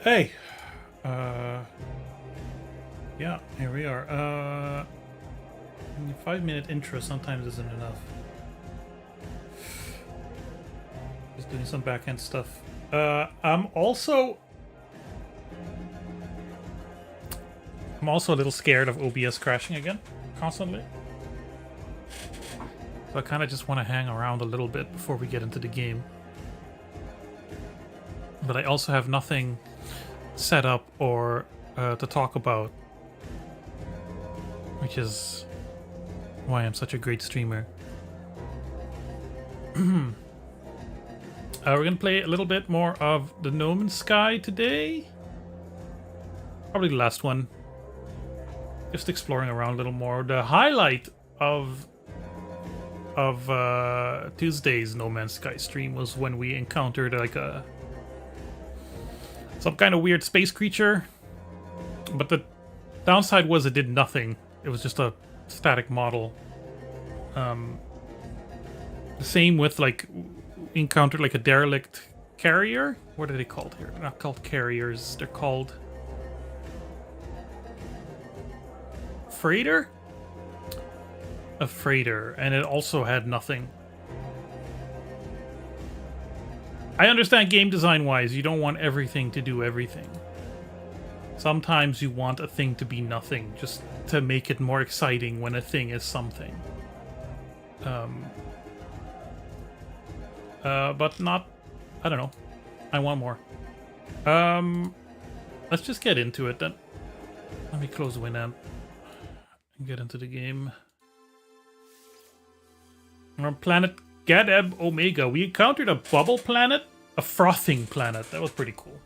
Hey, yeah, here we are. 5-minute intro sometimes isn't enough. Just doing some back-end stuff. I'm also a little scared of OBS crashing again, constantly. So I kind of just want to hang around a little bit before we get into the game. But I also have nothing set up or to talk about, which is why I'm such a great streamer. We're gonna play a little bit more of the Nommin the Sky today. Probably the last one. Just exploring around a little more. The highlight of Tuesday's No Man's Sky stream was when we encountered like some kind of weird space creature. But the downside was it did nothing. It was just a static model. The same with like encountered like a derelict carrier. What are they called here? They're not called carriers. They're called freighter. A freighter, and it also had nothing. I understand game design wise, you don't want everything to do everything. Sometimes you want a thing to be nothing, just to make it more exciting when a thing is something. But not, I don't know. I want more. Let's just get into it then. Let me close the Winamp and get into the game. We're on planet Gadeb Omega. We encountered a bubble planet, a frothing planet. That was pretty cool.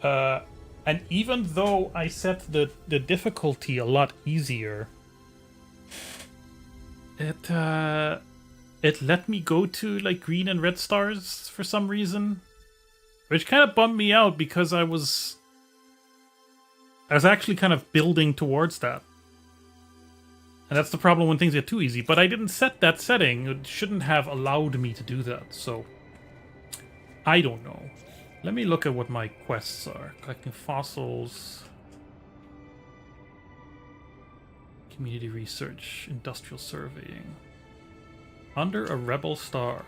And even though I set the difficulty a lot easier, it let me go to like green and red stars for some reason, which kind of bummed me out because I was actually kind of building towards that. And that's the problem when things get too easy. But I didn't set that setting. It shouldn't have allowed me to do that. So, I don't know. Let me look at what my quests are. Collecting fossils. Community research. Industrial surveying. Under a rebel star.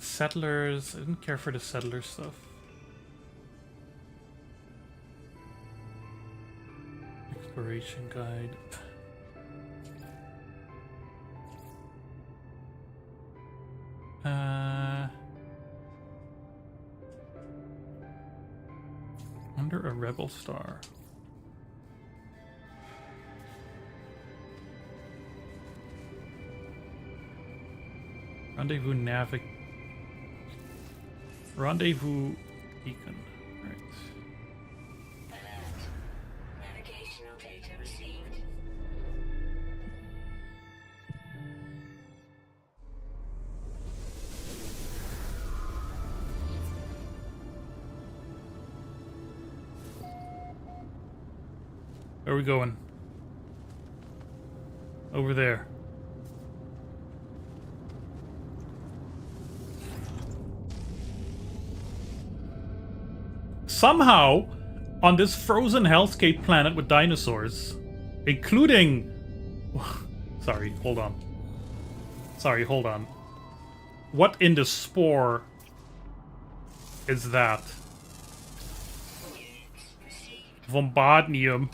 Settlers. I didn't care for the settler stuff. Exploration guide. Under a rebel star. Rendezvous Rendezvous beacon. Right. Navigational data received. Where are we going? Over there. Somehow, on this frozen hellscape planet with dinosaurs, including... Sorry, hold on. What in the spore is that? Bombardnium.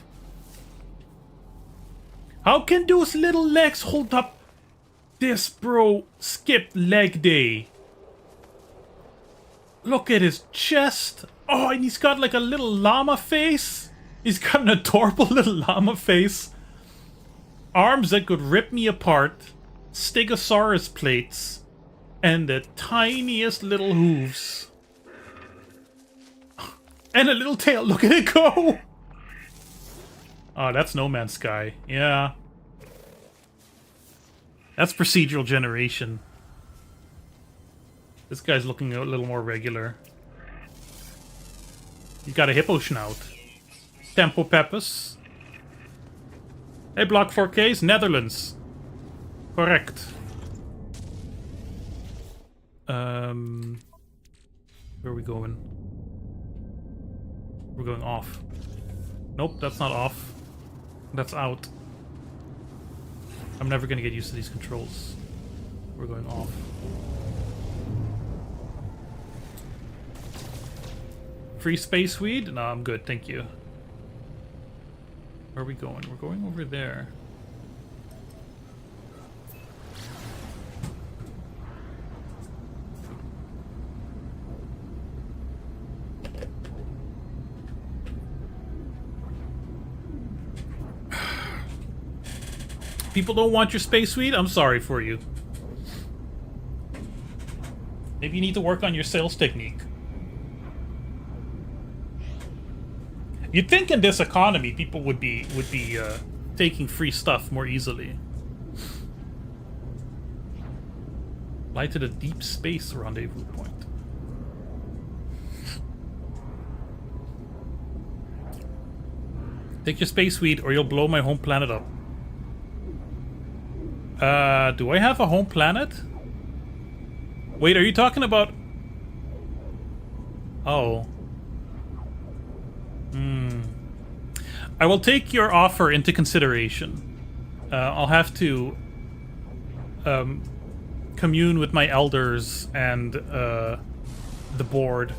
How can those little legs hold up this, bro? Skipped leg day. Look at his chest. Oh, and he's got like a little llama face. He's got an adorable little llama face. Arms that could rip me apart. Stegosaurus plates. And the tiniest little hooves. And a little tail. Look at it go. Oh, that's No Man's Sky. Yeah. That's procedural generation. This guy's looking a little more regular. He's got a hippo snout. Tempo Peppers. Hey, Block 4Ks, Netherlands. Correct. Where are we going? We're going off. Nope, that's not off. That's out. I'm never gonna get used to these controls. We're going off. Free space weed? No, I'm good, thank you. Where are we going? We're going over there. People don't want your space weed? I'm sorry for you. Maybe you need to work on your sales technique. You'd think in this economy people would be taking free stuff more easily. Fly to the deep space rendezvous point. Take your space weed or you'll blow my home planet up. Do I have a home planet? Wait, are you talking about... Oh. I will take your offer into consideration. I'll have to commune with my elders and the board.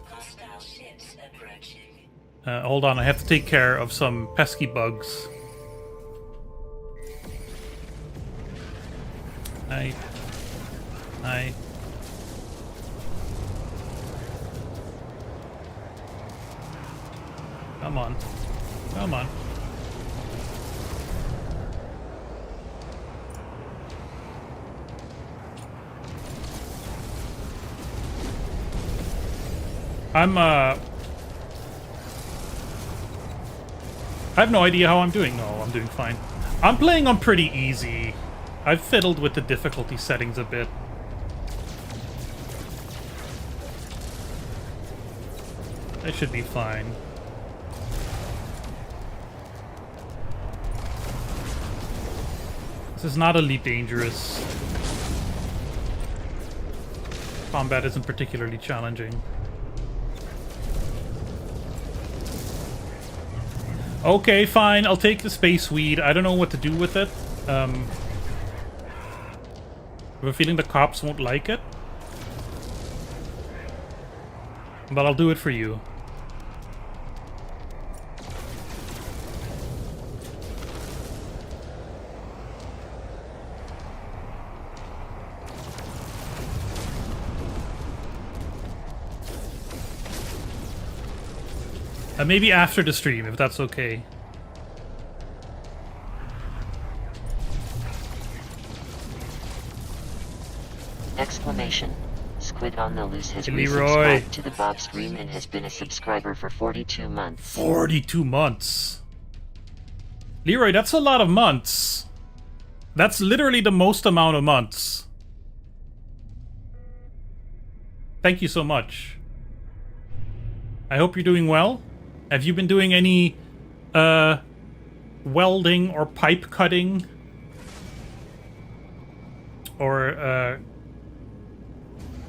Hostile ships approaching. Hold on, I have to take care of some pesky bugs. Hi. Come on. Come on. I have no idea how I'm doing. No, I'm doing fine. I'm playing on pretty easy. I've fiddled with the difficulty settings a bit. I should be fine. This is not Elite Dangerous. Combat isn't particularly challenging. Okay, fine. I'll take the space weed. I don't know what to do with it. I have a feeling the cops won't like it. But I'll do it for you. Maybe after the stream, if that's okay. Exclamation. Squid on the Loose has Leroy. resubscribed to the BOBSTREAM and has been a subscriber for 42 months. 42 months. Leroy, that's a lot of months. That's literally the most amount of months. Thank you so much. I hope you're doing well. Have you been doing any welding or pipe cutting? Or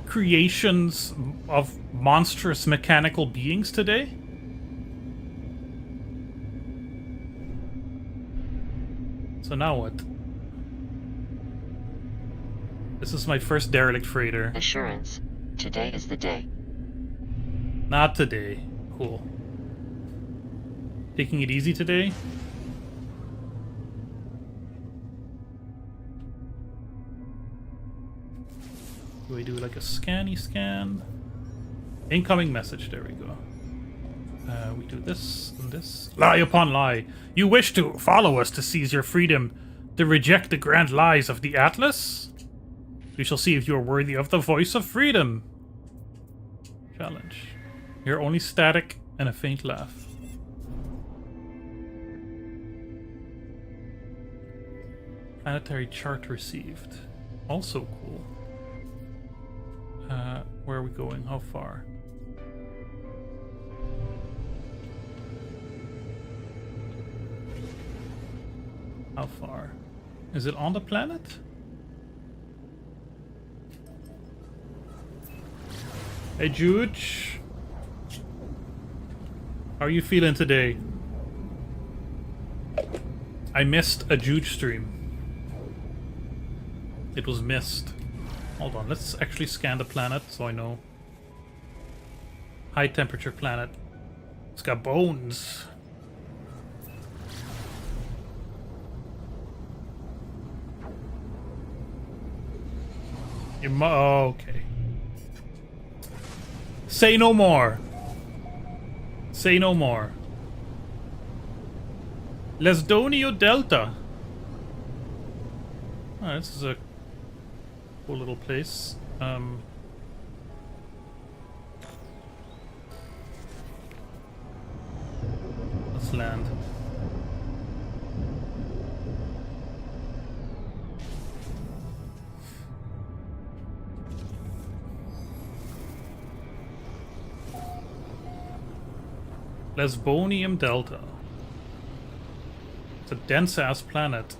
creations of monstrous mechanical beings today? So now what? This is my first derelict freighter. Assurance. Today is the day. Not today. Cool. Taking it easy today? Do we do like a scanny scan? Incoming message, there we go. We do this and this. Lie upon lie. You wish to follow us to seize your freedom, to reject the grand lies of the Atlas? We shall see if you are worthy of the voice of freedom. Challenge. You're only static and a faint laugh. Planetary chart received. Also cool. Where are we going? How far? How far? Is it on the planet? Hey, Juge. How are you feeling today? I missed a Juge stream. It was missed. Hold on, let's actually scan the planet so I know. High temperature planet. It's got bones. Oh, okay. Say no more. Say no more. Lesdonio Delta. Oh, this is a cool little place. Let's land. Lesbonium Delta. It's a dense-ass planet.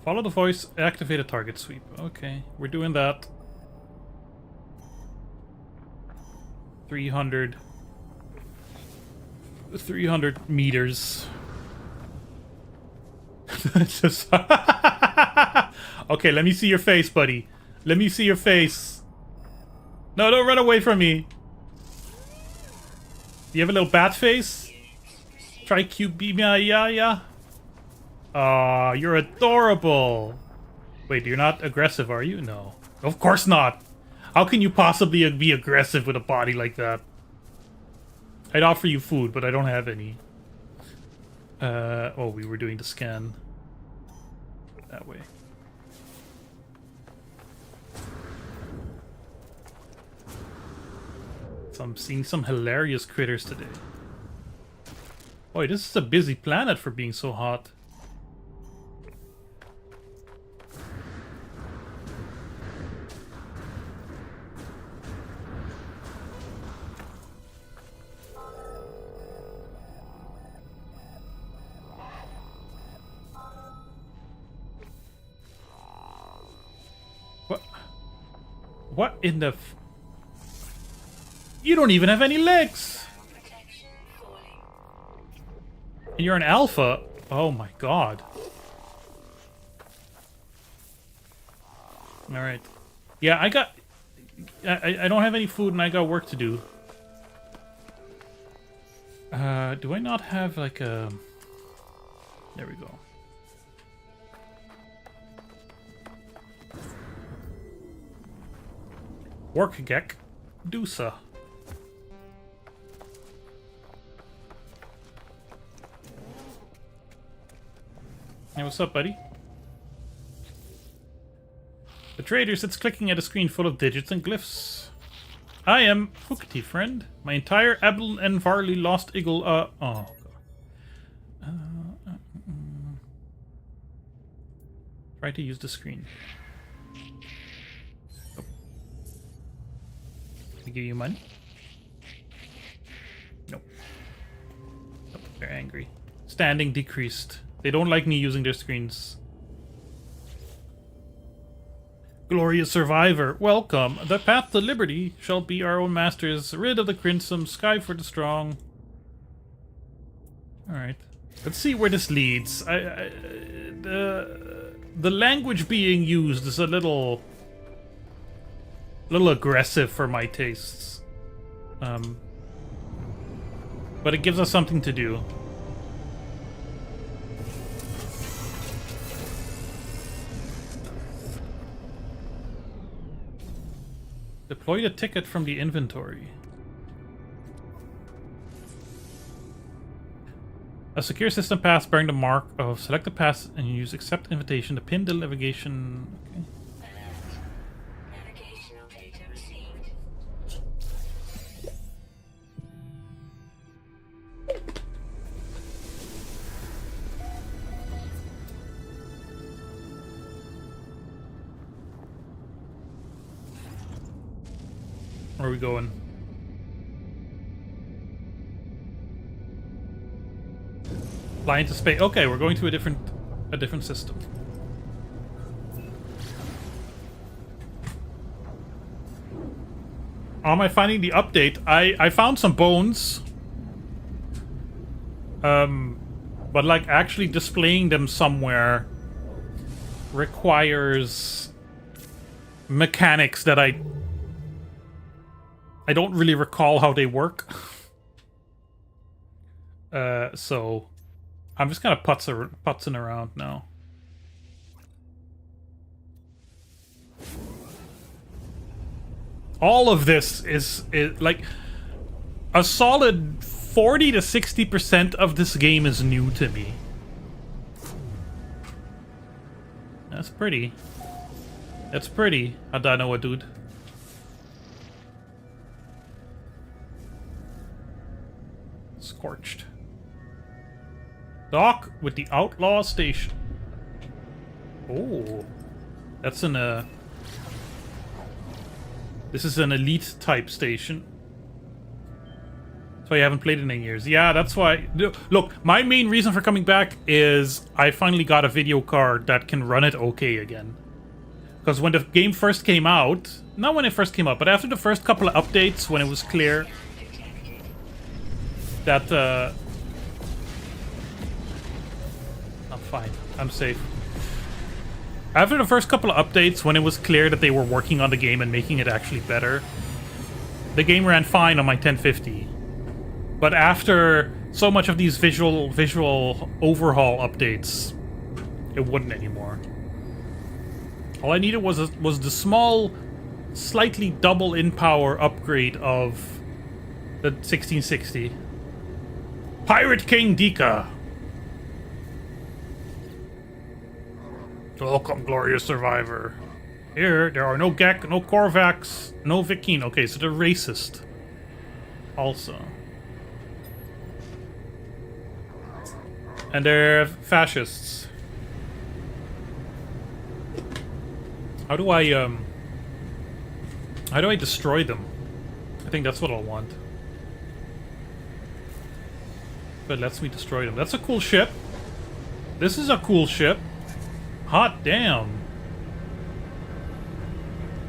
Follow the voice, activate a target sweep. Okay, we're doing that. 300 meters. Just okay, let me see your face, buddy. Let me see your face. No, don't run away from me. You have a little bat face? Try cute beam, yeah. Aw, you're adorable. Wait, you're not aggressive, are you? No. Of course not. How can you possibly be aggressive with a body like that? I'd offer you food, but I don't have any. Oh, we were doing the scan. That way. So I'm seeing some hilarious critters today. Boy, this is a busy planet for being so hot. What in the f... You don't even have any legs! And you're an alpha? Oh my god. Alright. Yeah, I don't have any food and I got work to do. Do I not have like a... There we go. Workgek Dusa. Hey, what's up, buddy? The trader sits clicking at a screen full of digits and glyphs. I am Hookety, friend. My entire Abel and Varley lost eagle. Oh, God. Try to use the screen. To give you money? Nope. Nope. They're angry. Standing decreased. They don't like me using their screens. Glorious survivor, welcome. The path to liberty shall be our own masters. Rid of the crimson, sky for the strong. Alright. Let's see where this leads. The language being used is a little aggressive for my tastes. But it gives us something to do. Deploy the ticket from the inventory. A secure system pass bearing the mark of select the pass and use accept invitation to pin the navigation. Okay. Navigational data received. Where are we going? Fly into space. Okay, we're going to a different system. How am I finding the update? I found some bones. But like actually displaying them somewhere requires mechanics that I don't really recall how they work. So I'm just kind of putzing around now. All of this is like a solid 40 to 60% of this game is new to me. That's pretty. That's pretty, Adanoa dude. Scorched. Dock with the Outlaw Station. Oh. That's an this is an elite type station. So I haven't played it in years. Yeah, that's why. Look, my main reason for coming back is I finally got a video card that can run it okay again. Because when the game first came out, not when it first came out, but after the first couple of updates, when it was clear that I'm fine. I'm safe. After the first couple of updates, when it was clear that they were working on the game and making it actually better, the game ran fine on my 1050. But after so much of these visual overhaul updates, it wouldn't anymore. All I needed was the small, slightly double in power upgrade of the 1660. Pirate King Dika. Welcome, glorious survivor. Here, there are no Gek, no Korvax, no Viking. Okay, so they're racist. Also. And they're fascists. How do I destroy them? I think that's what I'll want. But lets me destroy them. That's a cool ship. This is a cool ship. Hot damn.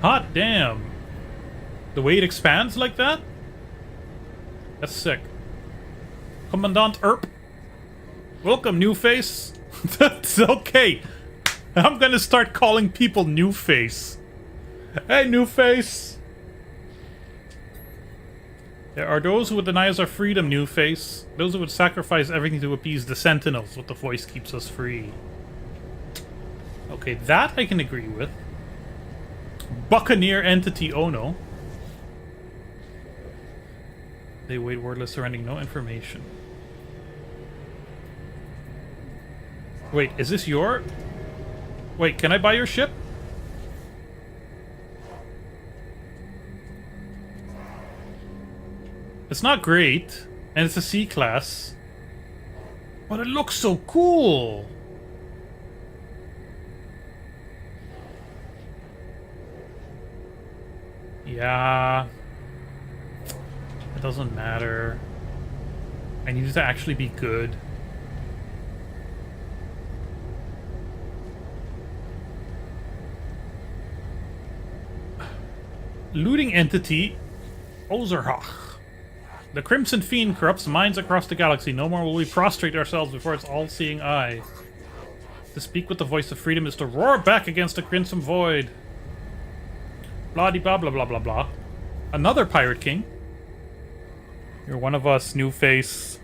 Hot damn. The way it expands like that? That's sick. Commandant Earp. Welcome, New Face. That's okay. I'm gonna start calling people New Face. Hey, New Face. There are those who would deny us our freedom, New Face. Those who would sacrifice everything to appease the Sentinels, but the voice keeps us free. Okay, that I can agree with. Buccaneer Entity Ono. They wait wordless, surrendering no information. Wait, is this your... Wait, can I buy your ship? It's not great, and it's a C-class. But it looks so cool! Yeah... It doesn't matter. I need it to actually be good. Looting entity, Ozerhach. The Crimson Fiend corrupts minds across the galaxy. No more will we prostrate ourselves before its all-seeing eye. To speak with the voice of freedom is to roar back against the Crimson Void. Blah-de-blah, blah, blah, blah, blah. Another Pirate King. You're one of us, New Face.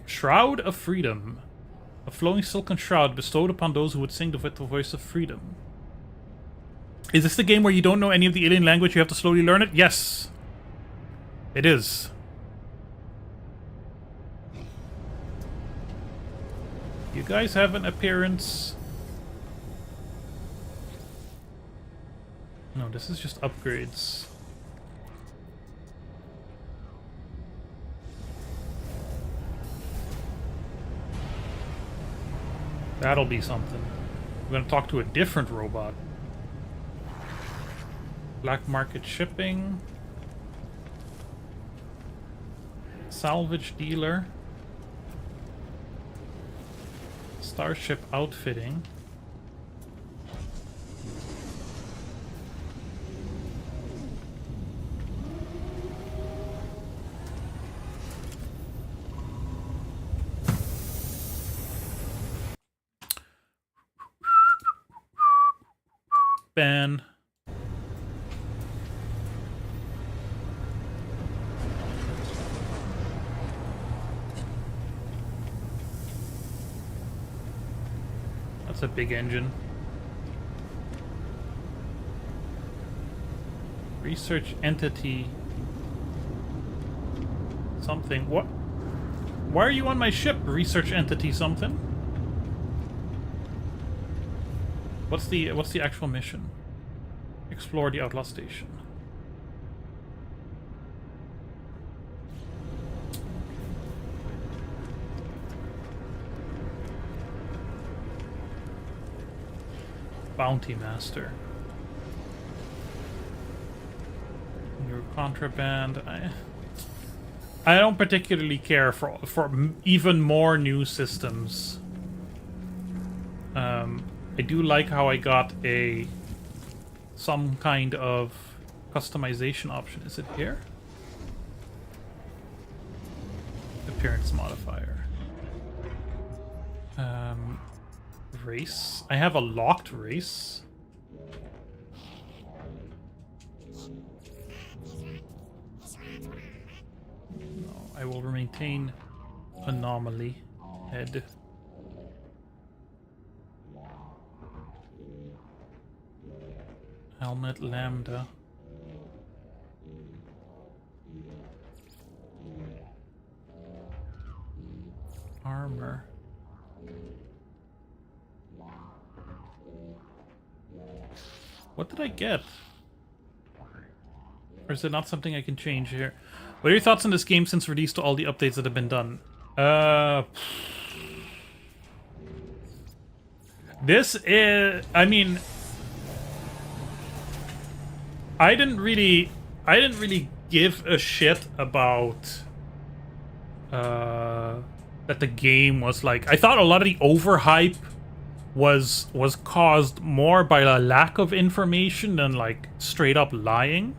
Shroud of Freedom. A flowing silken shroud bestowed upon those who would sing the voice of freedom. Is this the game where you don't know any of the alien language, you have to slowly learn it? Yes. It is. You guys have an appearance. No, this is just upgrades. That'll be something. We're gonna talk to a different robot. Black market shipping. Salvage dealer. Starship outfitting. Ban. That's a big engine. Research entity. Something. What? Why are you on my ship? Research entity something? What's the actual mission? Explore the Outlaw Station. Bounty Master. Your contraband. I don't particularly care for even more new systems. I do like how I got some kind of customization option. Is it here? Appearance modifier. Race. I have a locked race. No, I will maintain anomaly. Head. Helmet lambda. Armor. What did I get? Or is it not something I can change here? What are your thoughts on this game since release to all the updates that have been done? This is... I mean... I didn't really give a shit about... that the game was like... I thought a lot of the overhype was caused more by a lack of information than like straight up lying.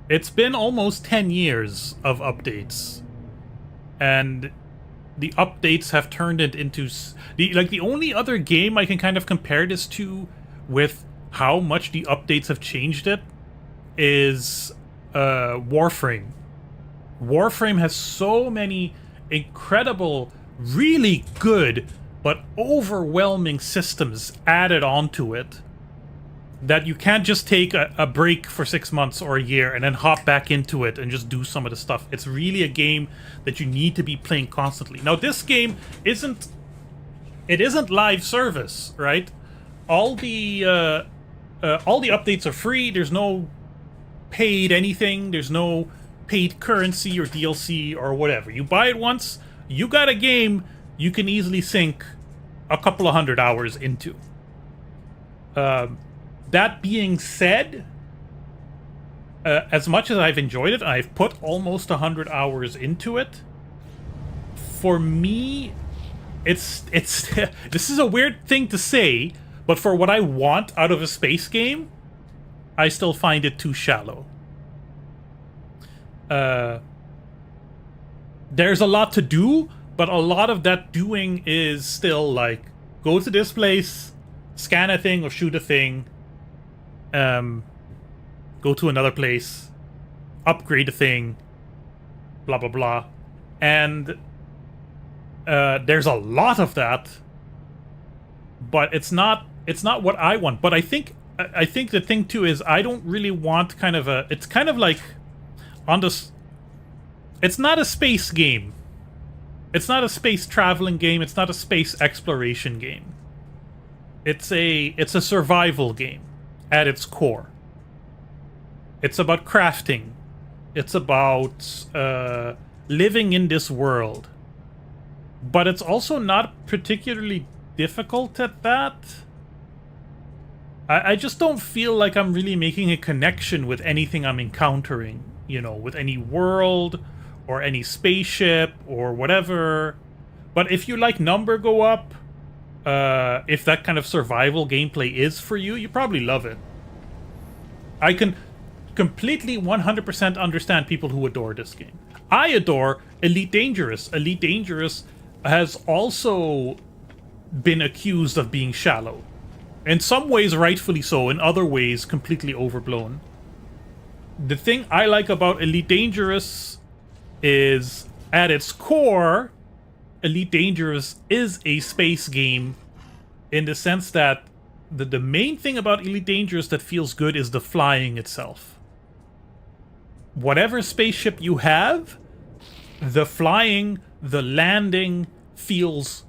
It's been almost 10 years of updates, and the updates have turned it into the only other game I can kind of compare this to with how much the updates have changed it is Warframe. Warframe has so many incredible, really good, but overwhelming systems added onto it that you can't just take a break for 6 months or a year and then hop back into it and just do some of the stuff. It's really a game that you need to be playing constantly. Now, this game isn't live service, right? All the updates are free. There's no paid anything. There's no paid currency or DLC or whatever. You buy it once, you got a game you can easily sink a couple of 100 hours into. That being said, as much as I've enjoyed it, I've put almost 100 hours into it. For me, it's this is a weird thing to say, but for what I want out of a space game, I still find it too shallow. There's a lot to do, but a lot of that doing is still like, go to this place, scan a thing or shoot a thing, go to another place, upgrade a thing, blah blah blah. And there's a lot of that, but it's not what I want. But I think the thing too is I don't really want kind of a, it's kind of like on this, it's not a space game. It's not a space traveling game. It's not a space exploration game. It's a survival game at its core. It's about crafting. It's about living in this world. But it's also not particularly difficult at that. I just don't feel like I'm really making a connection with anything I'm encountering, you know, with any world or any spaceship or whatever. But if you like number go up, if that kind of survival gameplay is for you, you probably love it. I can completely 100% understand people who adore this game. I adore Elite Dangerous. Elite Dangerous has also been accused of being shallow. In some ways, rightfully so. In other ways, completely overblown. The thing I like about Elite Dangerous is, at its core, Elite Dangerous is a space game in the sense that the main thing about Elite Dangerous that feels good is the flying itself. Whatever spaceship you have, the flying, the landing feels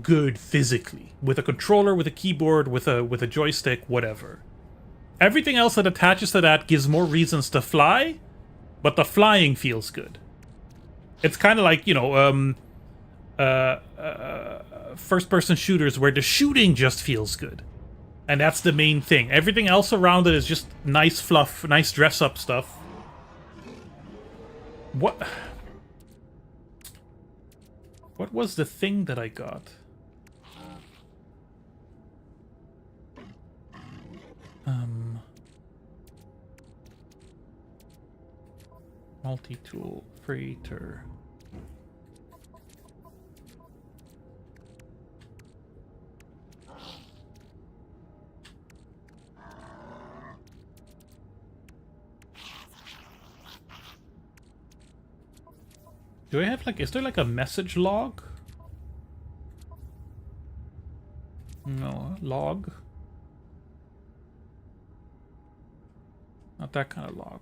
good physically. With a controller, with a keyboard, with a joystick, whatever. Everything else that attaches to that gives more reasons to fly, but the flying feels good. It's kind of like, you know, first-person shooters where the shooting just feels good. And that's the main thing. Everything else around it is just nice fluff, nice dress-up stuff. What was the thing that I got? Multi-tool freighter. Do I have like, is there like a message log? No, log. Not that kind of log.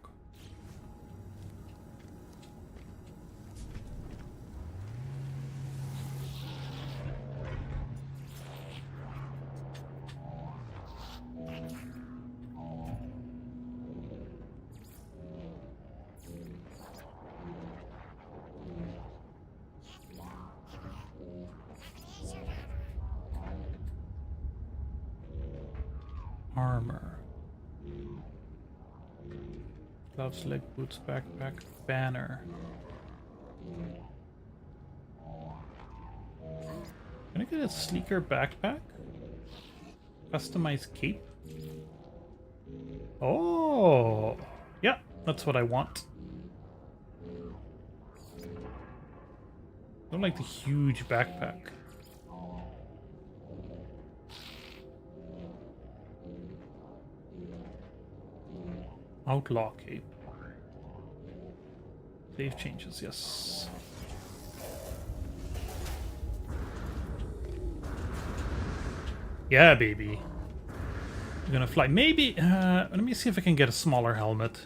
Armor. Gloves, leg boots, backpack, banner. Can I get a sleeker backpack? Customized cape? Oh! Yeah, that's what I want. I don't like the huge backpack. Outlaw cape. Save changes, yes. Yeah, baby. I'm gonna fly. Maybe, let me see if I can get a smaller helmet.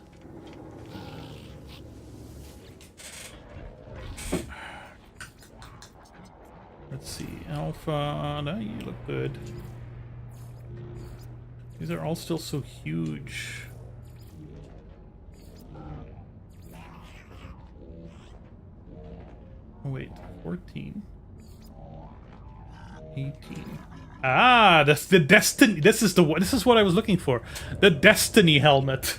Let's see. Alpha, no, you look good. These are all still so huge. Oh, wait, 14. 18. Ah, that's the Destiny. This is what I was looking for. The Destiny helmet.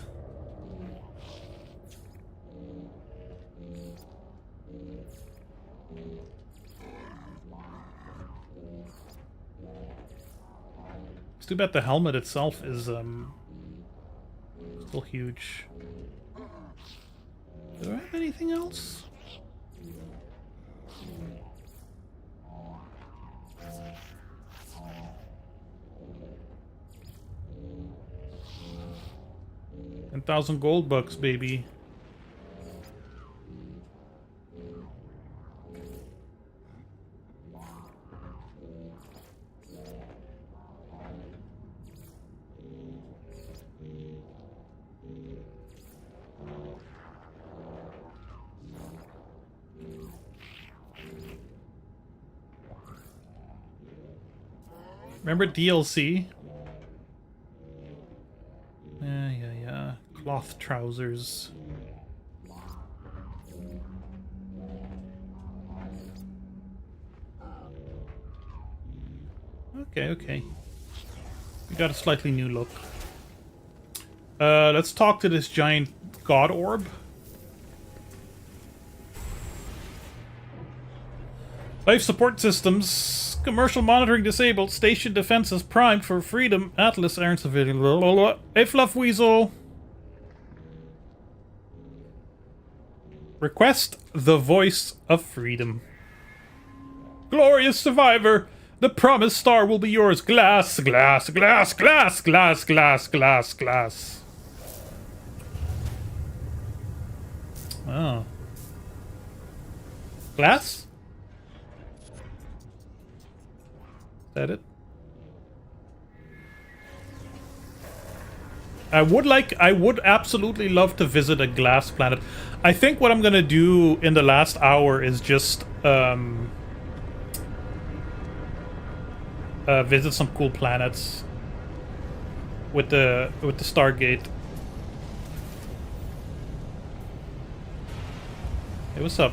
It's too bad the helmet itself is still huge. Do I have anything else? $10,000 gold bucks, baby. Remember DLC? Yeah. Cloth trousers. Okay. We got a slightly new look. Let's talk to this giant god orb. Life support systems. Commercial monitoring disabled. Station defenses primed for freedom. Atlas air and civilian. Hey, Fluff Weasel. Request the voice of freedom. Glorious survivor. The promised star will be yours. Glass, glass, glass, glass, glass, glass, glass, glass. Oh. Glass? Is that it? I would absolutely love to visit a glass planet. I think what I'm gonna do in the last hour is just visit some cool planets with the Stargate. Hey, what's up?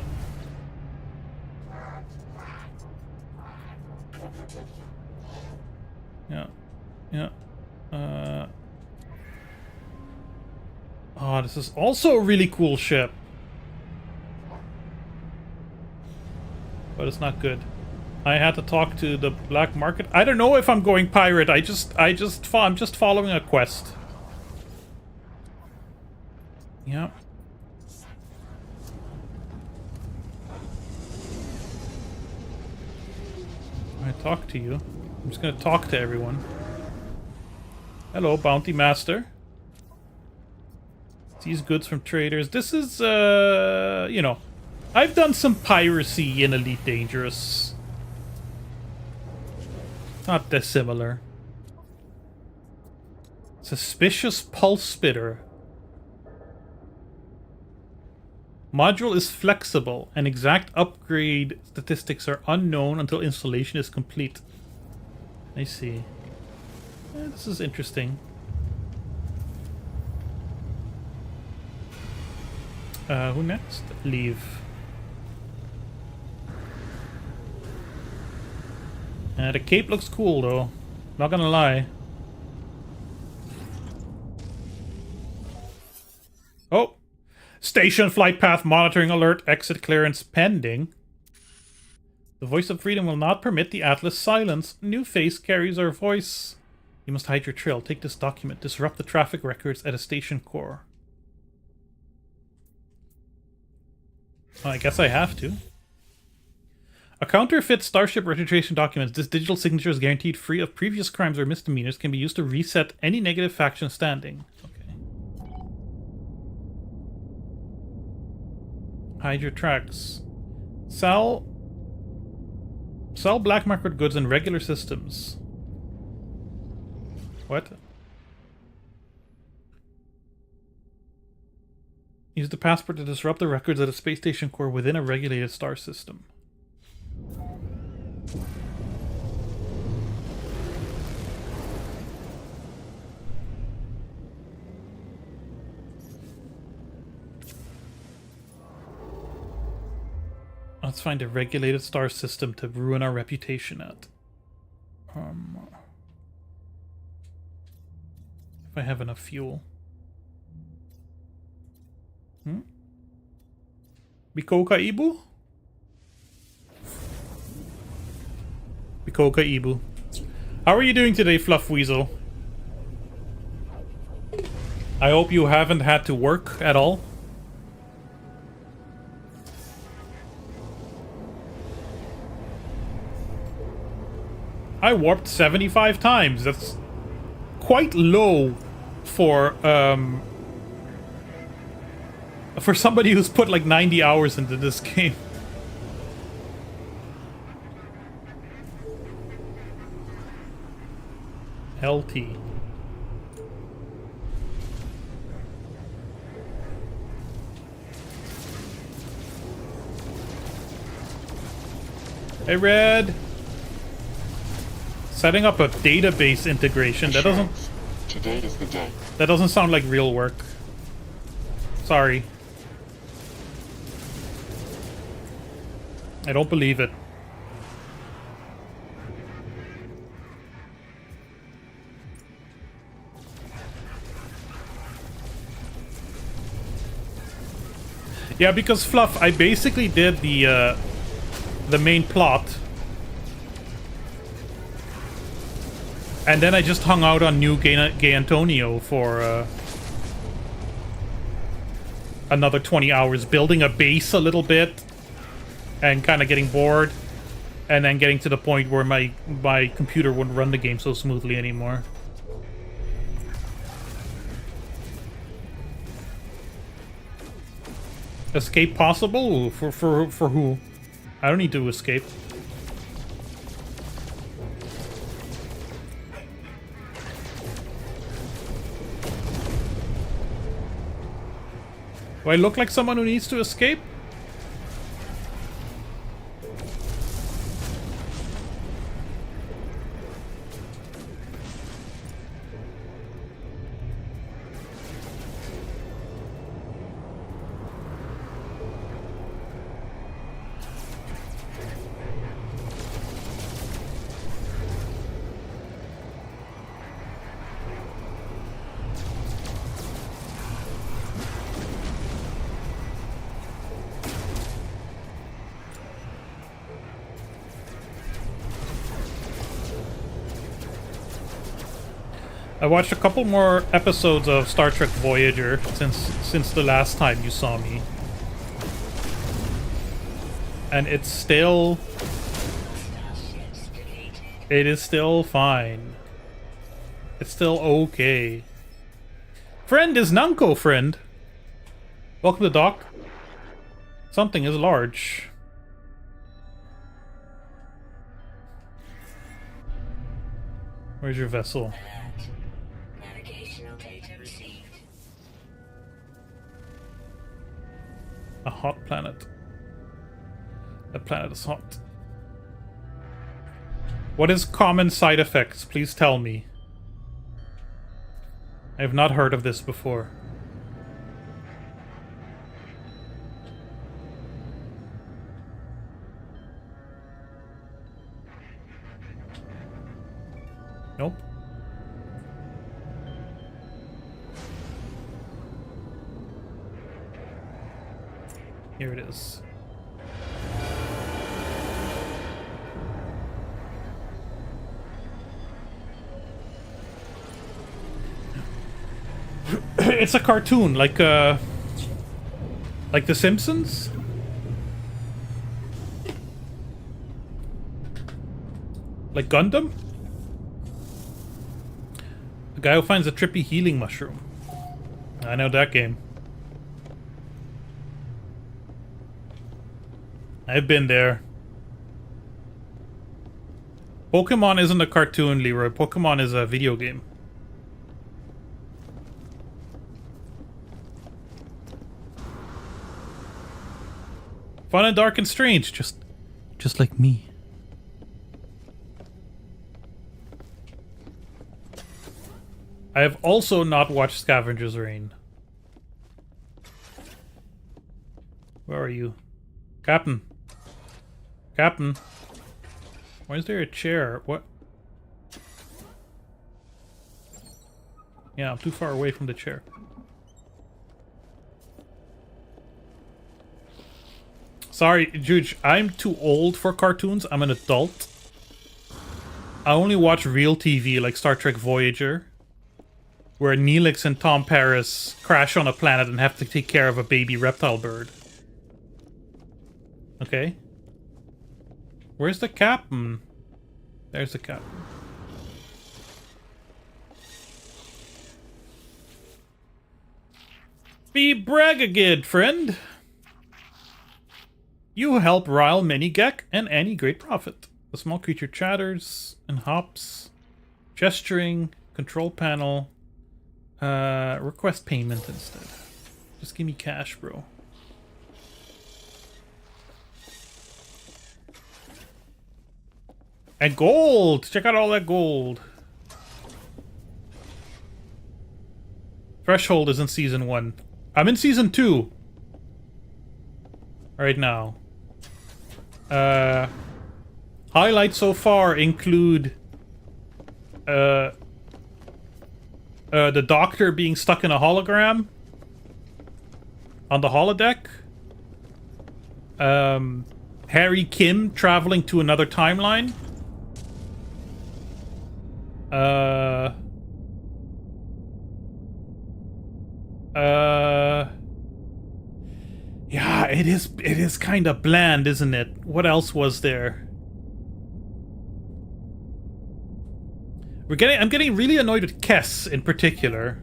Yeah. Yeah. Oh, this is also a really cool ship. But it's not good. I had to talk to the black market. I don't know if I'm going pirate. I'm just following a quest. Yeah. I talk to you. I'm just gonna talk to everyone. Hello, bounty master. Seize goods from traders. This is, you know, I've done some piracy in Elite Dangerous. Not dissimilar. Suspicious pulse spitter. Module is flexible, and exact upgrade statistics are unknown until installation is complete. I see. This is interesting. Who next? Leave. The cape looks cool, though. Not gonna lie. Oh! Station flight path monitoring alert. Exit clearance pending. The voice of freedom will not permit the Atlas silence. New face carries our voice. You must hide your trail. Take this document. Disrupt the traffic records at a station core. I guess I have to. A counterfeit Starship registration documents. This digital signature is guaranteed free of previous crimes or misdemeanors. Can be used to reset any negative faction standing. Okay. Hide your tracks. Sell black market goods in regular systems. What? Use the passport to disrupt the records at a space station core within a regulated star system. Let's find a regulated star system to ruin our reputation at. If I have enough fuel. Bikoka Ibu? Bikoka Ibu. How are you doing today, Fluff Weasel? I hope you haven't had to work at all. I warped 75 times. That's quite low for somebody who's put like 90 hours into this game. LT. Hey, Red. Setting up a database integration. That doesn't. Today is the day. That doesn't sound like real work. Sorry. I don't believe it. Yeah, because Fluff, I basically did the the main plot. And then I just hung out on New Gay Antonio for another 20 hours, building a base a little bit and kind of getting bored, and then getting to the point where my computer wouldn't run the game so smoothly anymore. Escape possible? For who? I don't need to escape. Do I look like someone who needs to escape? I watched a couple more episodes of Star Trek Voyager since the last time you saw me. And it's still... It is still fine. It's still okay. Friend is Nanko, friend. Welcome to dock. Something is large. Where's your vessel? Navigational data received. A hot planet. The planet is hot. What is common side effects? Please tell me. I have not heard of this before. Nope. Here it is. It's a cartoon, like The Simpsons? Like Gundam? The guy who finds a trippy healing mushroom. I know that game. I've been there. Pokemon isn't a cartoon, Leroy. Pokemon is a video game. Fun and dark and strange, just like me. I have also not watched Scavenger's Reign. Where are you? Captain. Captain. Why is there a chair? What? Yeah, I'm too far away from the chair. Sorry, Juge, I'm too old for cartoons. I'm an adult. I only watch real TV like Star Trek Voyager, where Neelix and Tom Paris crash on a planet and have to take care of a baby reptile bird. Okay. Where's the captain? There's the captain. Be bragagid, friend. You help rile many Gek and any great prophet. The small creature chatters and hops. Gesturing. Control panel. Request payment instead. Just give me cash, bro. And gold! Check out all that gold. Threshold is in Season 1. I'm in Season 2. Right now. Highlights so far include the Doctor being stuck in a hologram on the holodeck. Harry Kim traveling to another timeline. Yeah, it is kind of bland, isn't it? What else was there? I'm getting really annoyed with Kess in particular.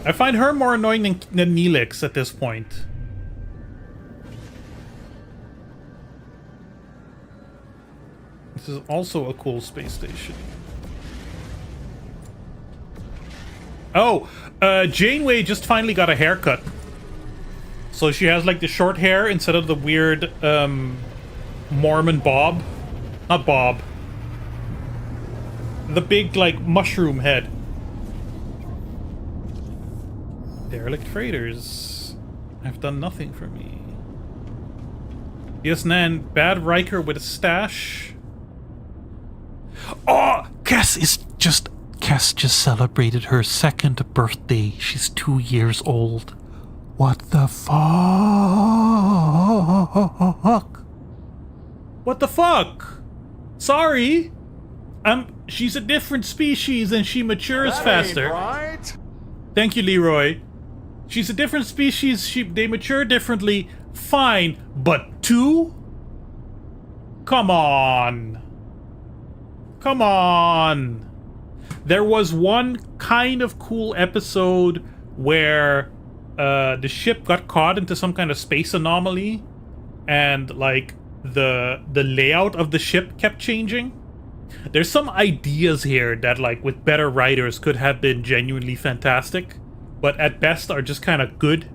I find her more annoying than Neelix at this point. This is also a cool space station. Oh, Janeway just finally got a haircut. So she has like the short hair instead of the weird Mormon bob. Not bob. The big like mushroom head. Derelict freighters have done nothing for me. Yes, Nan, bad Riker with a stash. Oh, Cass just celebrated her 2nd birthday. She's 2 years old. What the fuck? What the fuck? Sorry. She's a different species and she matures faster. Right? Thank you, Leroy. She's a different species. They mature differently. Fine, but 2? Come on. Come on. There was one kind of cool episode where the ship got caught into some kind of space anomaly, and like the layout of the ship kept changing. There's some ideas here that, like, with better writers could have been genuinely fantastic, but at best are just kind of good.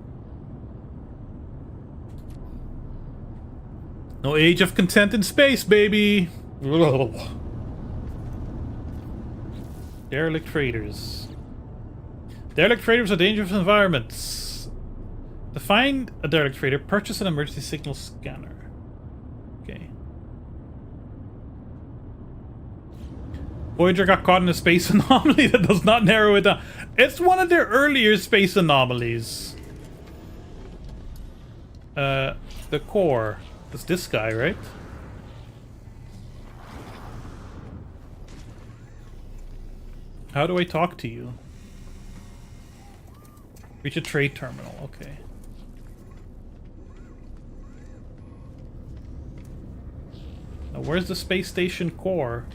No age of content in space, baby. Ugh. Derelict freighters. Derelict freighters are dangerous environments. To find a derelict freighter, purchase an emergency signal scanner. Okay. Voyager got caught in a space anomaly. That does not narrow it down. It's one of their earlier space anomalies. The core. That's this guy, right? How do I talk to you? Reach a trade terminal. Okay. Now, where's the space station core?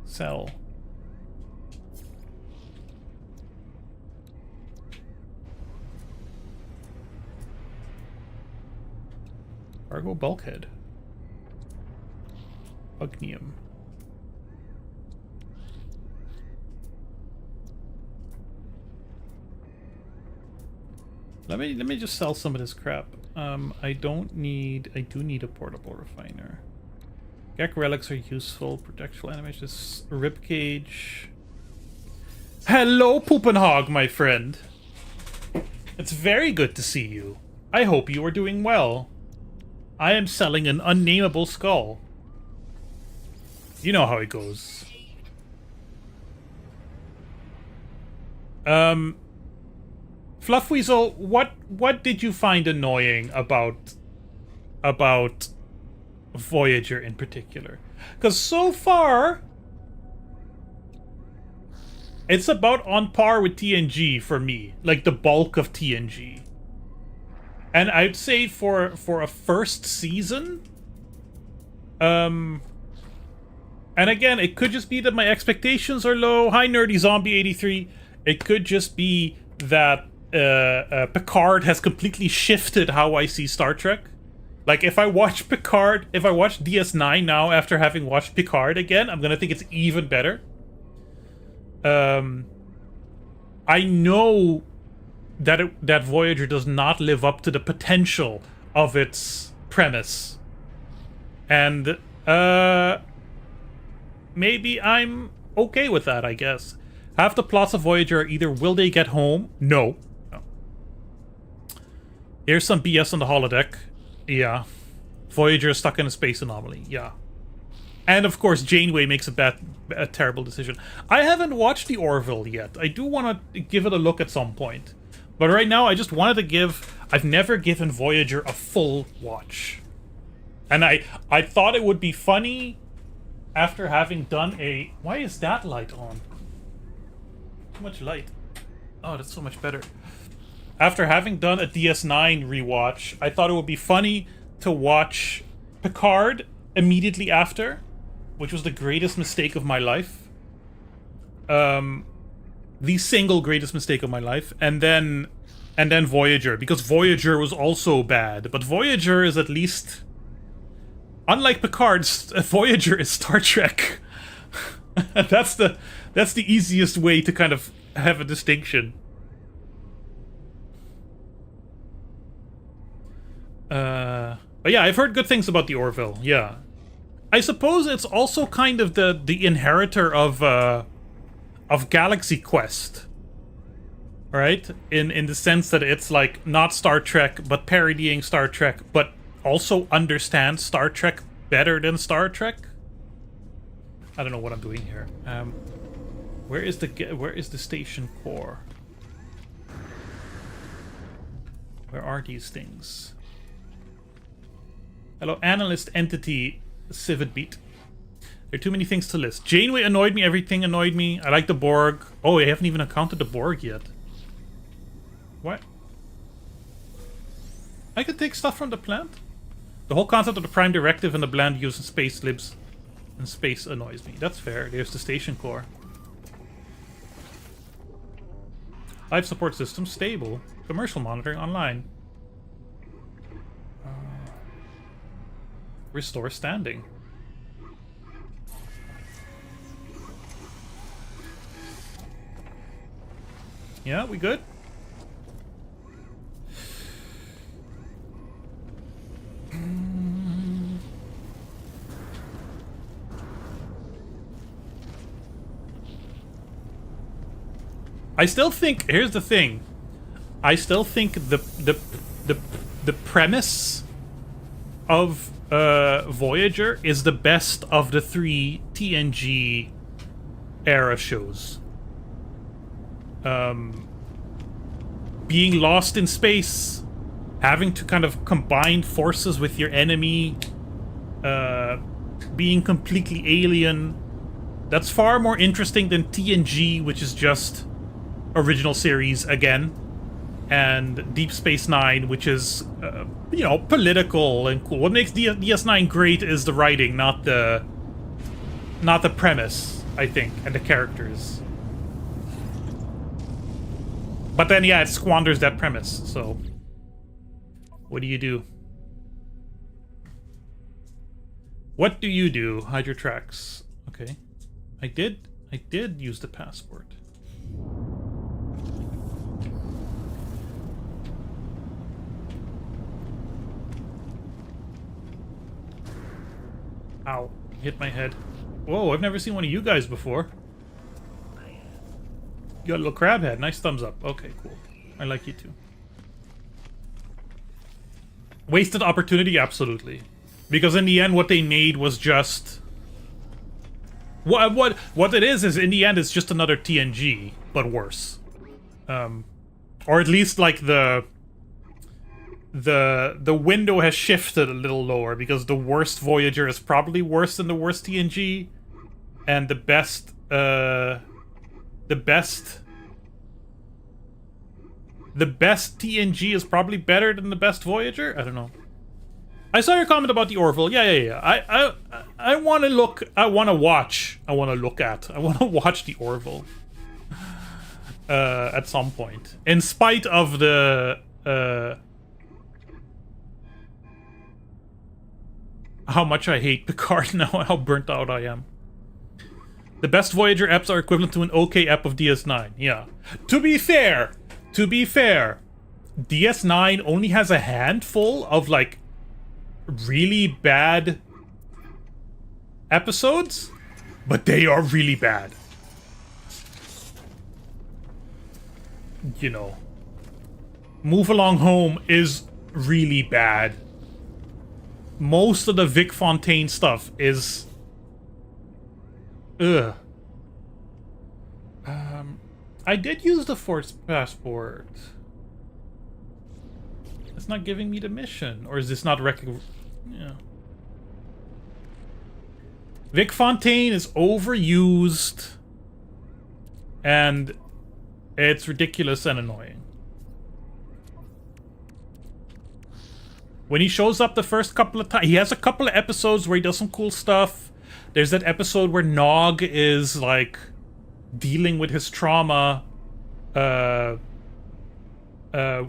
Cell. Cargo bulkhead. Ugnium. Let me just sell some of this crap. I do need a portable refiner. Gek relics are useful. Projectile animations. Ribcage. Hello, Poopenhog, my friend. It's very good to see you. I hope you are doing well. I am selling an unnameable skull. You know how it goes. Fluffweasel, what did you find annoying about Voyager in particular? Because so far, it's about on par with TNG for me, like the bulk of TNG. And I'd say for a first season, and again, it could just be that my expectations are low. Hi, Nerdy Zombie 83. It could just be that Picard has completely shifted how I see Star Trek. Like, if I watch DS9 now after having watched Picard again, I'm gonna think it's even better. I know that Voyager does not live up to the potential of its premise. And, maybe I'm okay with that, I guess. Half the plots of Voyager are either will they get home? No. Here's some BS on the holodeck. Yeah. Voyager is stuck in a space anomaly. Yeah. And of course, Janeway makes a terrible decision. I haven't watched the Orville yet. I do want to give it a look at some point. But right now, I just wanted to give... I've never given Voyager a full watch. And I thought it would be funny after having done a... Why is that light on? Too much light. Oh, that's so much better. After having done a DS9 rewatch, I thought it would be funny to watch Picard immediately after, which was the greatest mistake of my life. The single greatest mistake of my life, and then Voyager, because Voyager was also bad. But Voyager is at least, unlike Picard, Voyager is Star Trek. That's the easiest way to kind of have a distinction. But yeah, I've heard good things about the Orville. Yeah, I suppose it's also kind of the inheritor of Galaxy Quest, right? In the sense that it's like not Star Trek, but parodying Star Trek, but also understands Star Trek better than Star Trek. I don't know what I'm doing here. Where is the station core? Where are these things? Hello, analyst entity, Civet Beat. There are too many things to list. Janeway annoyed me, everything annoyed me. I like the Borg. Oh, I haven't even encountered the Borg yet. What? I could take stuff from the plant? The whole concept of the Prime Directive and the bland use in space libs and space annoys me. That's fair. There's the station core. Life support system stable. Commercial monitoring online. Restore standing. Yeah, we good? I still think, here's the thing. I still think the premise of Voyager is the best of the 3 TNG era shows. Being lost in space, having to kind of combine forces with your enemy, being completely alien, that's far more interesting than TNG, which is just original series again, and Deep Space Nine, which is, you know, political and cool. What makes DS9 great is the writing, not the premise, I think, and the characters. But then, yeah, it squanders that premise, so... What do you do? What do you do? Hide your tracks. Okay. I did use the passport. Ow. Hit my head. Whoa, I've never seen one of you guys before. You got a little crab head. Nice thumbs up. Okay, cool. I like you too. Wasted opportunity? Absolutely. Because in the end, what they made was just... What it is in the end, it's just another TNG, but worse. Or at least, like, the window has shifted a little lower, because the worst Voyager is probably worse than the worst TNG, and the best TNG is probably better than the best Voyager? I don't know. I saw your comment about the Orville. Yeah. I want to look. I want to watch. I want to look at. I want to watch the Orville. At some point, in spite of the how much I hate Picard now, how burnt out I am. The best Voyager eps are equivalent to an okay ep of DS9. Yeah. To be fair, DS9 only has a handful of, like, really bad episodes, but they are really bad. You know. Move Along Home is really bad. Most of the Vic Fontaine stuff is Ugh. I did use the Force Passport. It's not giving me the mission. Or is this not yeah. Vic Fontaine is overused. And it's ridiculous and annoying. When he shows up the first couple of times, he has a couple of episodes where he does some cool stuff. There's that episode where Nog is, like, dealing with his trauma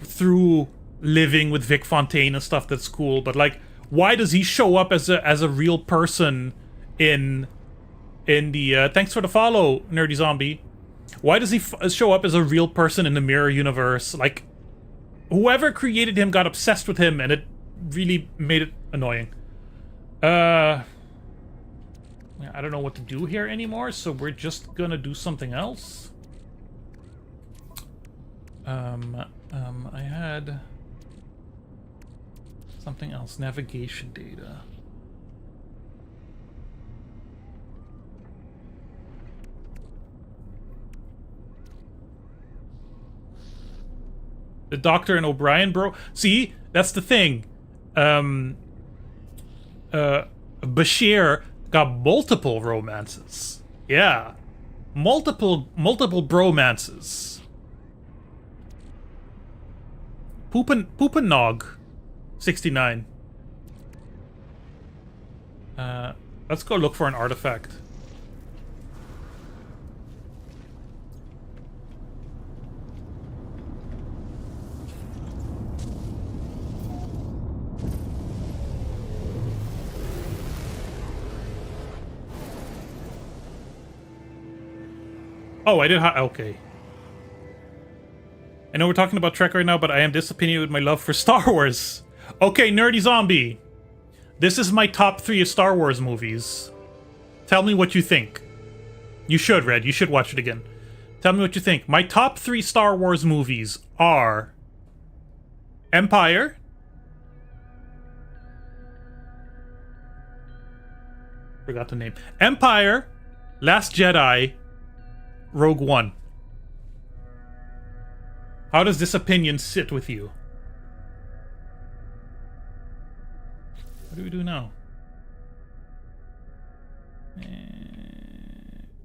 through living with Vic Fontaine and stuff. That's cool. But, like, why does he show up as a real person in the... thanks for the follow, Nerdy Zombie. Why does he show up as a real person in the Mirror Universe? Like, whoever created him got obsessed with him, and it really made it annoying. I don't know what to do here anymore, so we're just gonna do something else. I had something else. Navigation data. The Doctor and O'Brien, bro. See, that's the thing. Bashir got multiple romances. Yeah. Multiple bromances. Poopin' Nog. 69. Let's go look for an artifact. Oh, I did. Okay. I know we're talking about Trek right now, but I am disappointed with my love for Star Wars. Okay, Nerdy Zombie. This is my top 3 of Star Wars movies. Tell me what you think. You should, Red. You should watch it again. Tell me what you think. My top 3 Star Wars movies are... Empire. Forgot the name. Empire. Last Jedi. Rogue One. How does this opinion sit with you? What do we do now?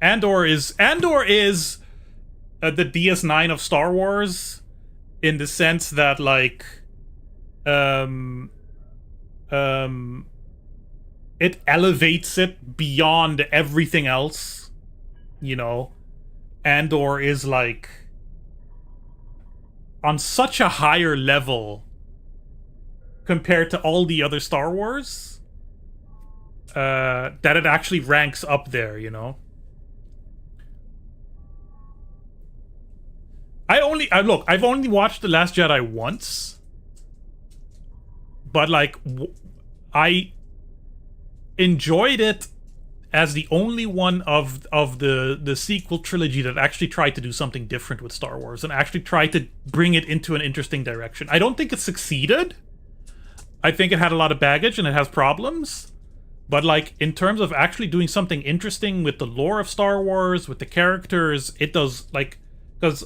Andor is the DS9 of Star Wars, in the sense that, like, it elevates it beyond everything else, you know. Andor is, like, on such a higher level compared to all the other Star Wars, that it actually ranks up there, you know? Look, I've only watched The Last Jedi once, but, like, I enjoyed it as the only one of the sequel trilogy that actually tried to do something different with Star Wars and actually tried to bring it into an interesting direction. I don't think it succeeded. I think it had a lot of baggage and it has problems. But, like, in terms of actually doing something interesting with the lore of Star Wars, with the characters, it does, like, because,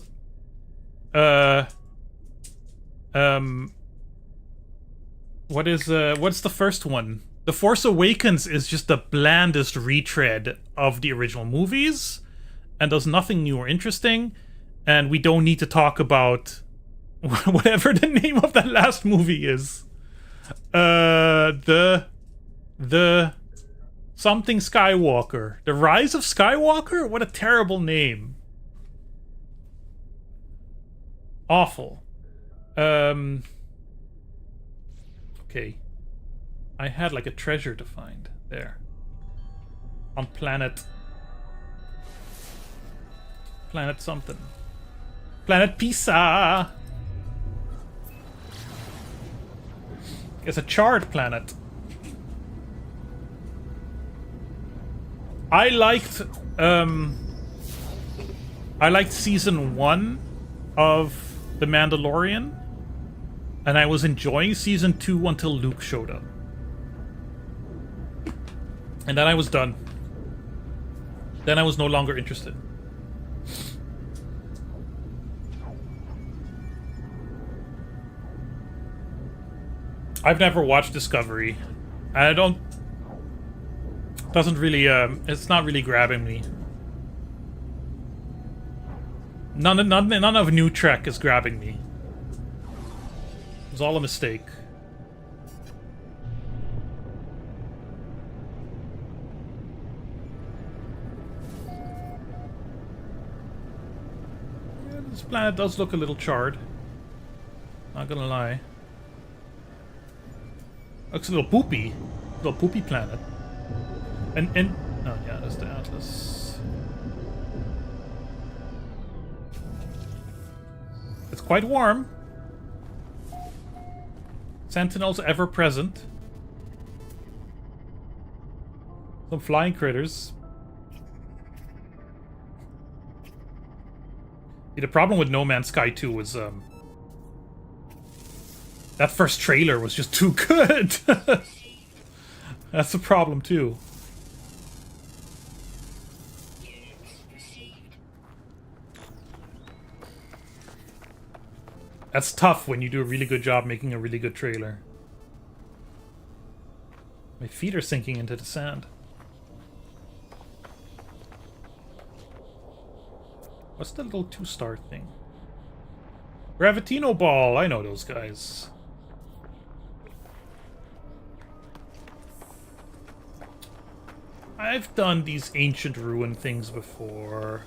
what's the first one? The Force Awakens is just the blandest retread of the original movies and does nothing new or interesting. And we don't need to talk about whatever the name of that last movie is. The something Skywalker. The Rise of Skywalker? What a terrible name. Awful. Okay. I had, like, a treasure to find there. On planet something. Planet Pisa! It's a charred planet. I liked season 1 of The Mandalorian, and I was enjoying season 2 until Luke showed up. And then I was done. Then I was no longer interested. I've never watched Discovery. I don't... Doesn't really, it's not really grabbing me. None of New Trek is grabbing me. It was all a mistake. Yeah, this planet does look a little charred. Not gonna lie. Looks a little poopy. Little poopy planet. And oh yeah, that's the Atlas. It's quite warm. Sentinels ever present. Some flying critters. Yeah, the problem with No Man's Sky 2 was that first trailer was just too good. That's the problem too. That's tough when you do a really good job making a really good trailer. My feet are sinking into the sand. What's the little 2-star thing? Gravitino Ball! I know those guys. I've done these ancient ruin things before.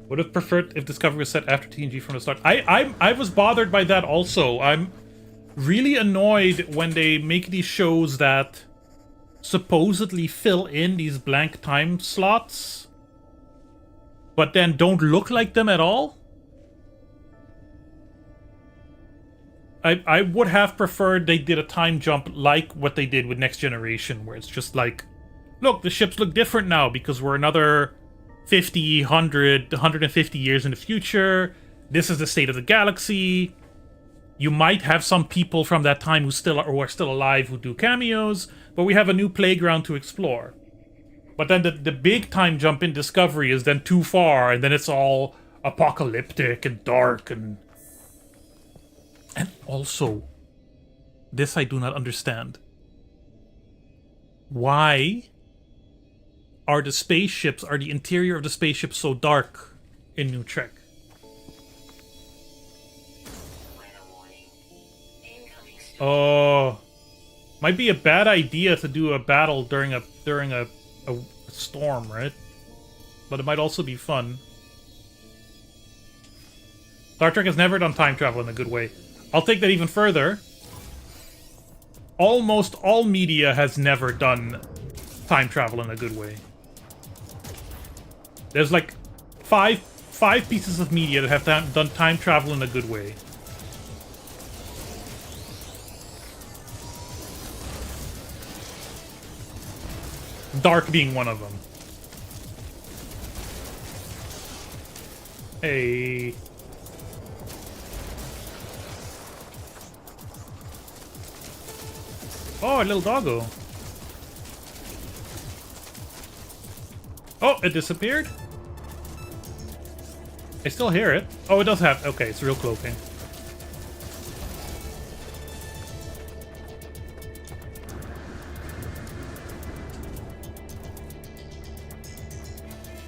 Would have preferred if Discovery was set after TNG from the start. I was bothered by that also. I'm really annoyed when they make these shows that supposedly fill in these blank time slots, but then don't look like them at all. I would have preferred they did a time jump like what they did with Next Generation, where it's just like, look, the ships look different now because we're another 50, 100, 150 years in the future. This is the state of the galaxy. You might have some people from that time who are still alive who do cameos, but we have a new playground to explore. But then the big time jump in Discovery is then too far, and then it's all apocalyptic and dark and also, this I do not understand. Why are the interior of the spaceships so dark in New Trek? Oh, might be a bad idea to do a battle during a storm, right? But it might also be fun. Star Trek has never done time travel in a good way. I'll take that even further. Almost all media has never done time travel in a good way. There's like five pieces of media that have done time travel in a good way. Dark being one of them. Hey. Oh, a little doggo. Oh, it disappeared? I still hear it. Oh, it does have... Okay, it's real cloaking.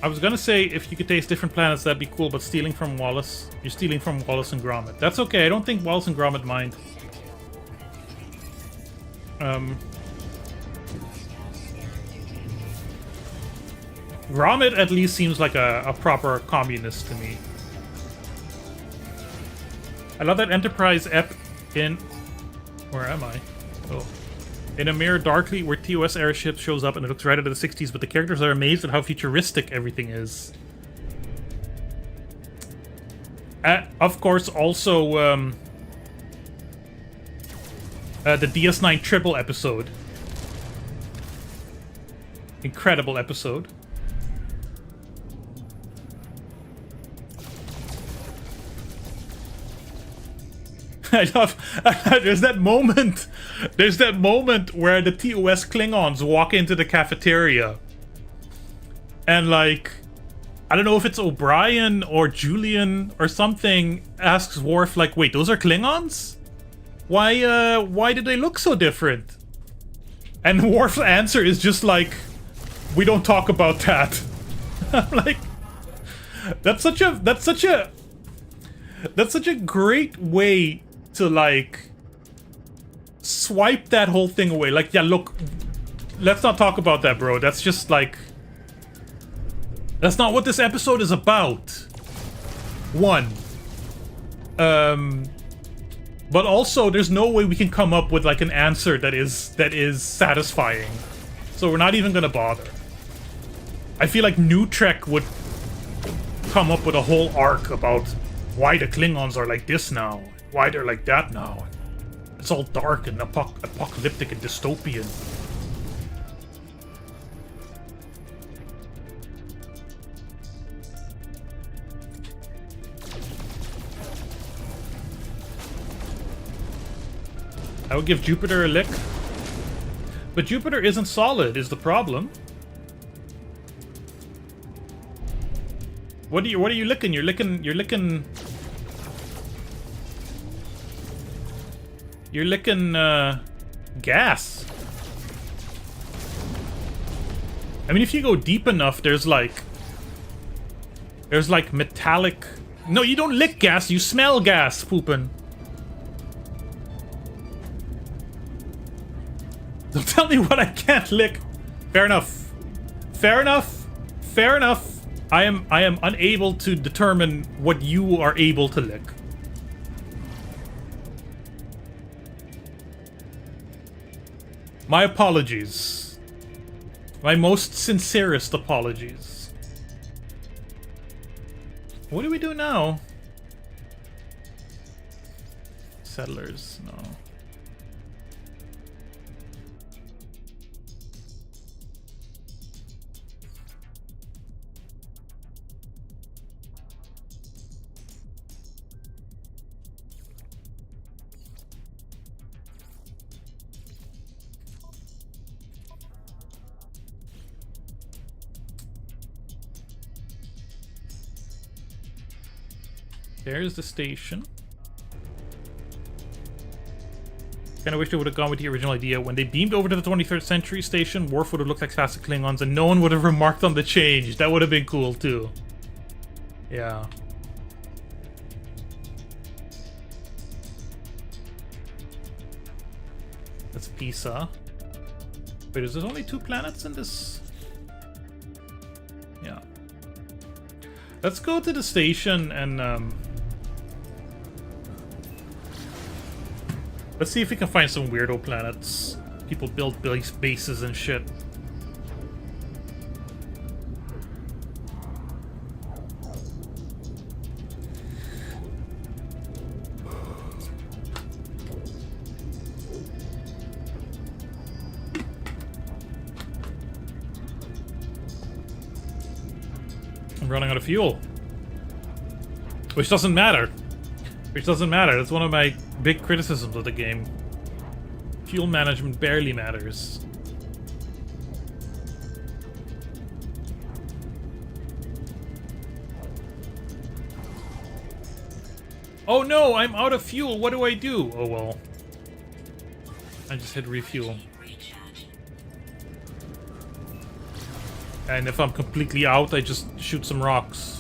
I was gonna say if you could taste different planets, that'd be cool, but stealing from Wallace... You're stealing from Wallace and Gromit. That's okay, I don't think Wallace and Gromit mind. Gromit at least seems like a proper communist to me. I love that Enterprise ep in... Where am I? Oh. In a mirror darkly where TOS airship shows up and it looks right out of the 60s, but the characters are amazed at how futuristic everything is. Of course, also, the DS9 Triple episode. Incredible episode. I love. There's that moment. There's that moment where the TOS Klingons walk into the cafeteria, and like, I don't know if it's O'Brien or Julian or something asks Worf like, "Wait, those are Klingons? Why do they look so different?" And Worf's answer is just like, "We don't talk about that." I'm like, that's such a great way to like swipe that whole thing away. Like, yeah, look, let's not talk about that, bro. That's just like, that's not what this episode is about. One. But also, there's no way we can come up with like an answer that is satisfying. So we're not even gonna bother. I feel like New Trek would come up with a whole arc about why the Klingons are like this now, why they're like that now. It's all dark and apocalyptic and dystopian. I would give Jupiter a lick. But Jupiter isn't solid, is the problem. What are you licking? You're licking gas. I mean, if you go deep enough, there's like metallic. No, you don't lick gas, you smell gas, poopin'. Don't tell me what I can't lick. Fair enough. Fair enough. Fair enough. I am unable to determine what you are able to lick. My apologies. My most sincerest apologies. What do we do now? Settlers, no. There's the station. Kinda wish they would have gone with the original idea. When they beamed over to the 23rd century station, Worf would have looked like classic Klingons and no one would have remarked on the change. That would have been cool too. Yeah. That's Pisa. Wait, is there only 2 planets in this? Yeah. Let's go to the station and let's see if we can find some weirdo planets. People build bases and shit. I'm running out of fuel. Which doesn't matter. Which doesn't matter. That's one of my big criticisms of the game. Fuel management barely matters. Oh no, I'm out of fuel. What do I do? Oh well. I just hit refuel. And if I'm completely out, I just shoot some rocks.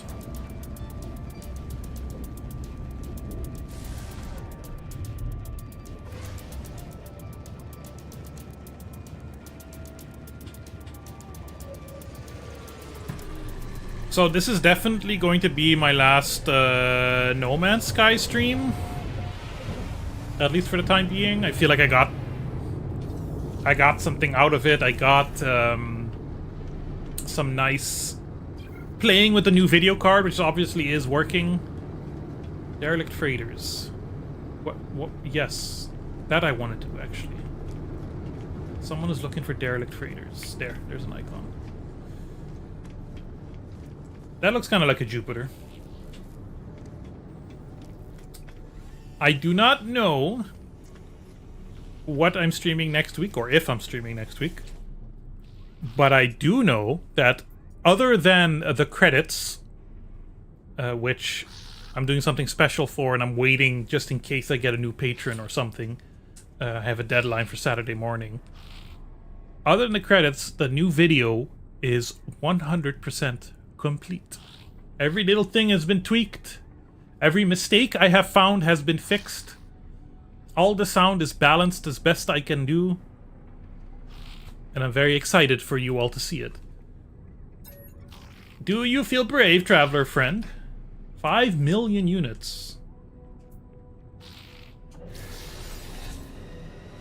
So this is definitely going to be my last No Man's Sky stream. At least for the time being. I feel like I got something out of it. I got some nice playing with the new video card, which obviously is working. Derelict freighters. What? Yes, that I want to do actually. Someone is looking for derelict freighters. There's an icon. That looks kind of like a Jupiter. I do not know what I'm streaming next week, or if I'm streaming next week. But I do know that other than the credits, which I'm doing something special for, and I'm waiting just in case I get a new patron or something. I have a deadline for Saturday morning. Other than the credits, the new video is 100% complete. Every little thing has been tweaked. Every mistake I have found has been fixed. All the sound is balanced as best I can do. And I'm very excited for you all to see it. Do you feel brave, traveler friend? 5 million units.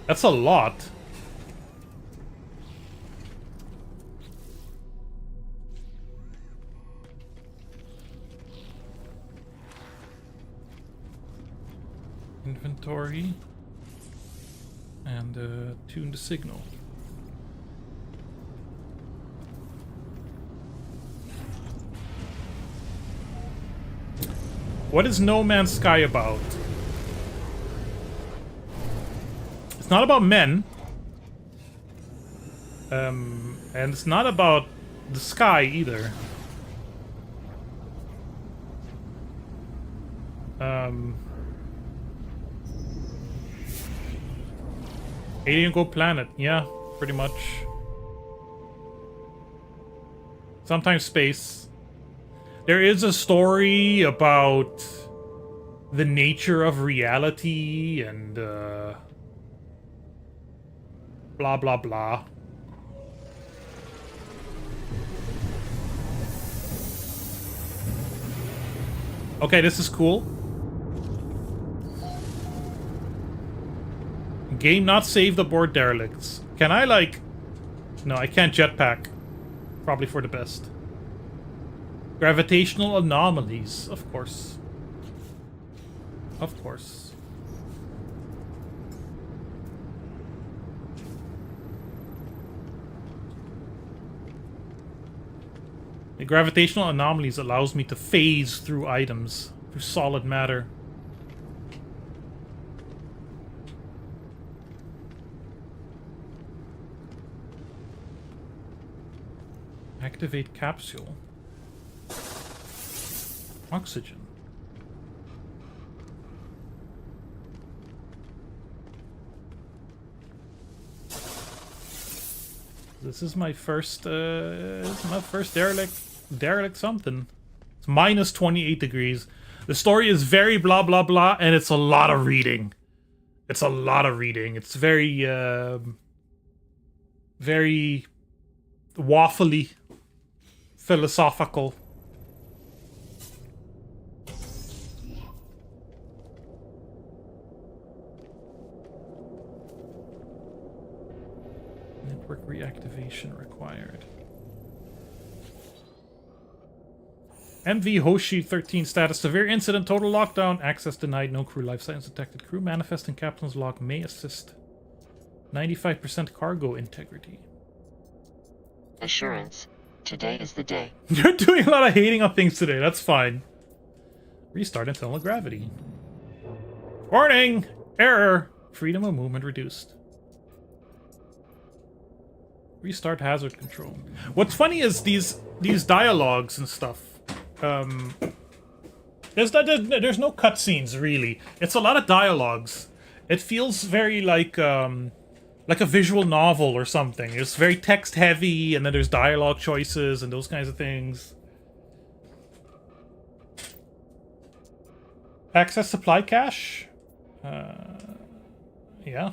That's a lot. Inventory. And tune the signal. What is No Man's Sky about? It's not about men. And it's not about the sky either. Alien Go Planet. Yeah, pretty much. Sometimes space. There is a story about the nature of reality and blah blah blah. Okay, this is cool. Game not saved aboard derelicts. Can I, like... No, I can't jetpack. Probably for the best. Gravitational anomalies, of course. Of course. The gravitational anomalies allows me to phase through items, through solid matter. Activate capsule. Oxygen. This is my first derelict something. It's minus 28 degrees. The story is very blah blah blah, and it's a lot of reading. It's a lot of reading. It's very very waffly, philosophical. Network reactivation required. MV Hoshi 13 status. Severe incident, total lockdown. Access denied, no crew life signs detected. Crew manifest in captain's log may assist. 95% cargo integrity. Assurance. Today is the day. You're doing a lot of hating on things today. That's fine. Restart internal gravity. Warning! Error! Freedom of movement reduced. Restart hazard control. What's funny is these dialogues and stuff. There's no cutscenes really. It's a lot of dialogues. It feels very like a visual novel or something. It's very text heavy, and then there's dialogue choices and those kinds of things. Access supply cache? Yeah.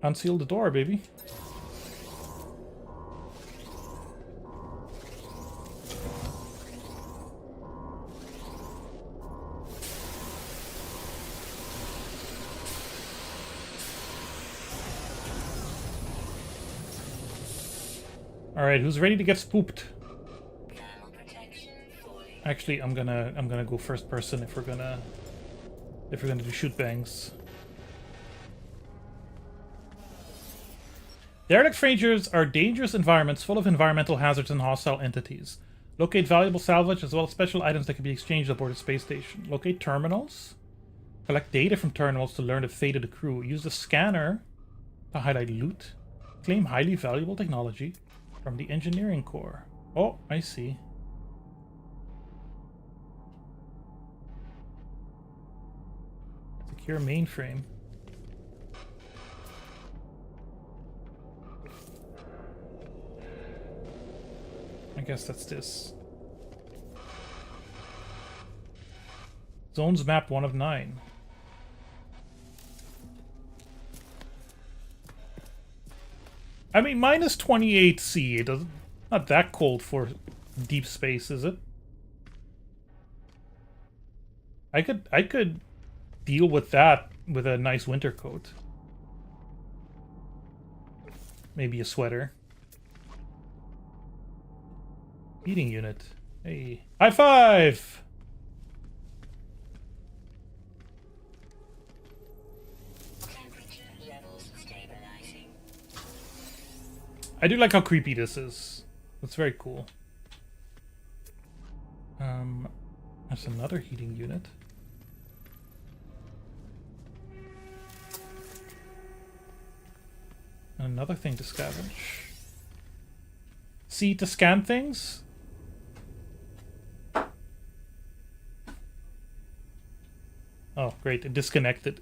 Unseal the door, baby. Alright, who's ready to get spooked? Actually, I'm gonna go first person if we're gonna do shoot bangs. Derelict frangers are dangerous environments full of environmental hazards and hostile entities. Locate valuable salvage as well as special items that can be exchanged aboard a space station. Locate terminals. Collect data from terminals to learn the fate of the crew. Use the scanner to highlight loot. Claim highly valuable technology from the engineering core. Oh, I see. Secure mainframe. I guess that's this. Zones map 1 of 9. I mean, minus 28C. It doesn't, not that cold for deep space, is it? I could deal with that with a nice winter coat. Maybe a sweater. Heating unit. Hey. High five! Temperature levels stabilizing. I do like how creepy this is. That's very cool. There's another heating unit. Another thing to scavenge. See, to scan things? Oh, great, it disconnected.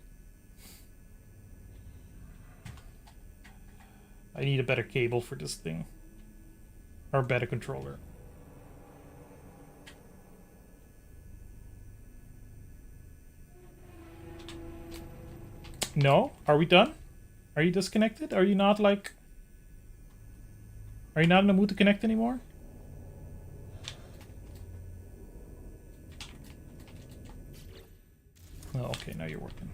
I need a better cable for this thing. Or a better controller. No? Are we done? Are you disconnected? Are you not like... Are you not in the mood to connect anymore? Oh, okay, now you're working.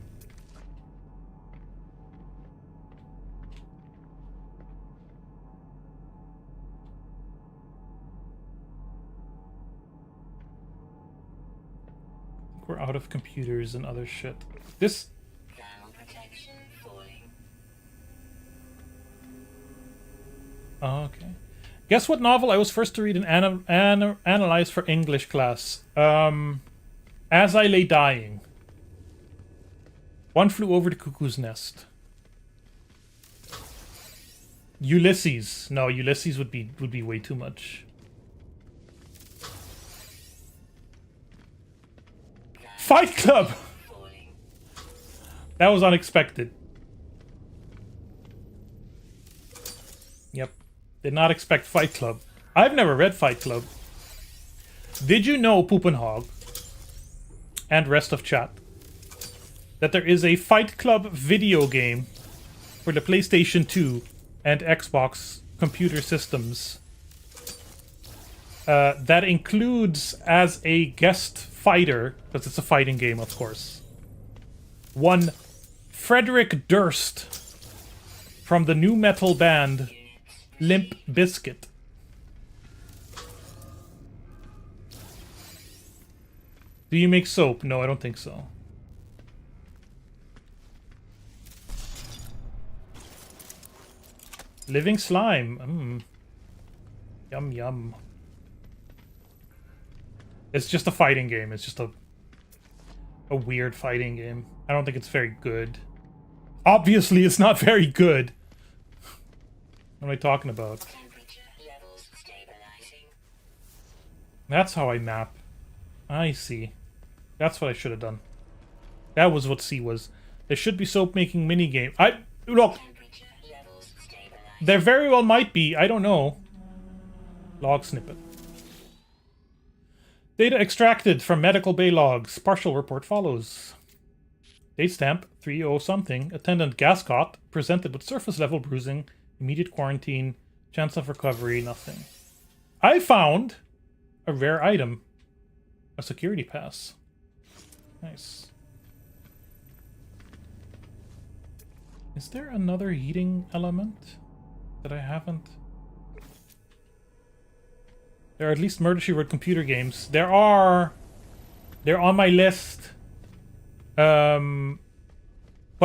We're out of computers and other shit. This... Thermal protection falling. Oh, okay. Guess what novel I was first to read and analyze for English class? As I Lay Dying. One Flew Over the Cuckoo's Nest. Ulysses. No, Ulysses would be way too much. Fight Club! That was unexpected. Yep. Did not expect Fight Club. I've never read Fight Club. Did you know, Poopenhog, and rest of chat, that there is a Fight Club video game for the PlayStation 2 and Xbox computer systems that includes as a guest fighter, because it's a fighting game, of course, one Frederick Durst from the new metal band Limp Bizkit. Do you make soap? No, I don't think so. Living slime. Yum yum. It's just a fighting game. It's just a weird fighting game. I don't think it's very good. Obviously, it's not very good. What am I talking about? Temperature levels stabilizing. That's how I map. I see. That's what I should have done. That was what C was. There should be soap making minigame. Look. Temperature levels stabilizing. There very well might be. I don't know. Log snippet. Data extracted from medical bay logs. Partial report follows. Date stamp 30 something. Attendant Gascott presented with surface level bruising. Immediate quarantine. Chance of recovery. Nothing. I found a rare item. A security pass. Nice. Is there another heating element that I haven't? There are at least Murder She Wrote computer games. They're on my list. But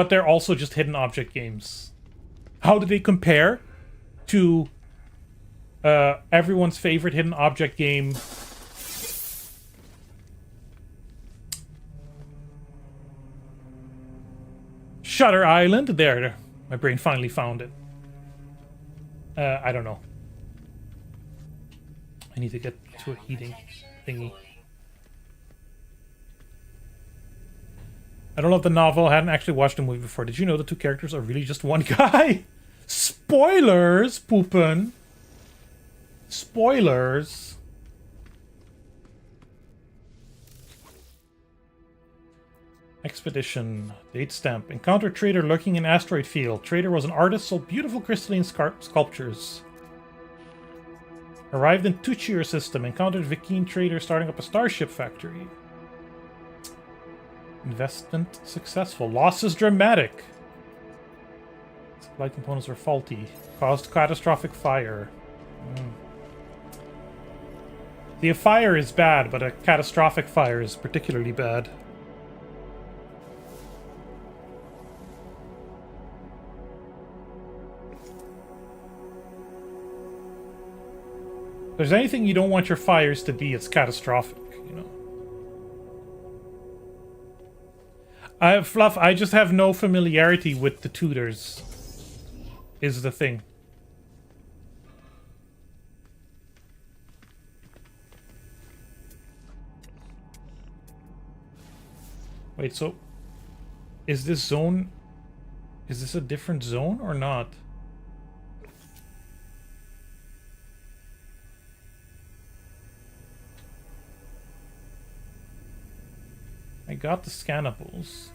they're also just hidden object games. How do they compare to Everyone's favorite hidden object game. Shutter Island. There. My brain finally found it. I don't know. I need to get to a heating thingy. I don't love the novel. I hadn't actually watched the movie before. Did you know the two characters are really just one guy? Spoilers, poopin'. Spoilers. Expedition. Date stamp. Encountered trader lurking in asteroid field. Trader was an artist, sold beautiful crystalline sculptures. Arrived in Tuchir system. Encountered Vikine trader starting up a starship factory. Investment successful. Losses dramatic. Supply components were faulty. Caused catastrophic fire. The fire is bad, but a catastrophic fire is particularly bad. If there's anything you don't want your fires to be, it's catastrophic, you know. Fluff, I just have no familiarity with the tutors, is the thing. Wait, so is this zone, is this a different zone or not? I got the scannables.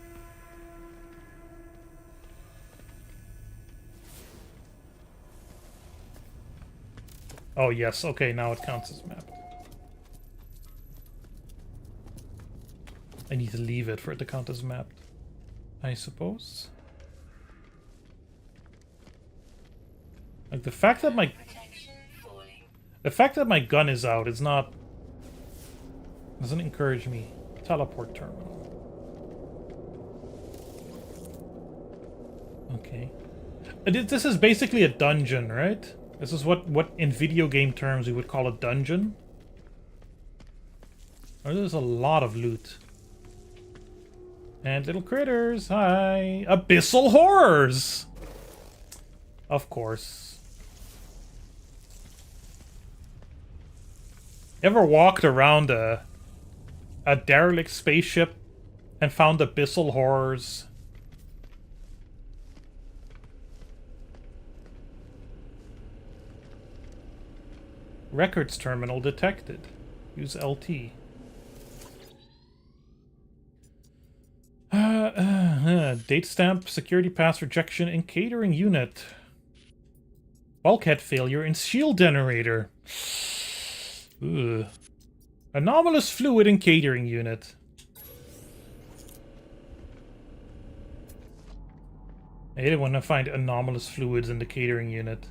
Oh yes, okay, now it counts as mapped. I need to leave it for it to count as mapped, I suppose. Like the fact that my gun is out is not, doesn't encourage me. Teleport terminal. Okay. This is basically a dungeon, right? This is what in video game terms we would call a dungeon. Oh, there's a lot of loot. And little critters, hi! Abyssal horrors! Of course. Ever walked around a derelict spaceship and found abyssal horrors? Records terminal detected. Use LT. Date stamp, security pass rejection in catering unit. Bulkhead failure in shield generator. Ugh. Anomalous fluid in catering unit. I hate it when I find anomalous fluids in the catering unit.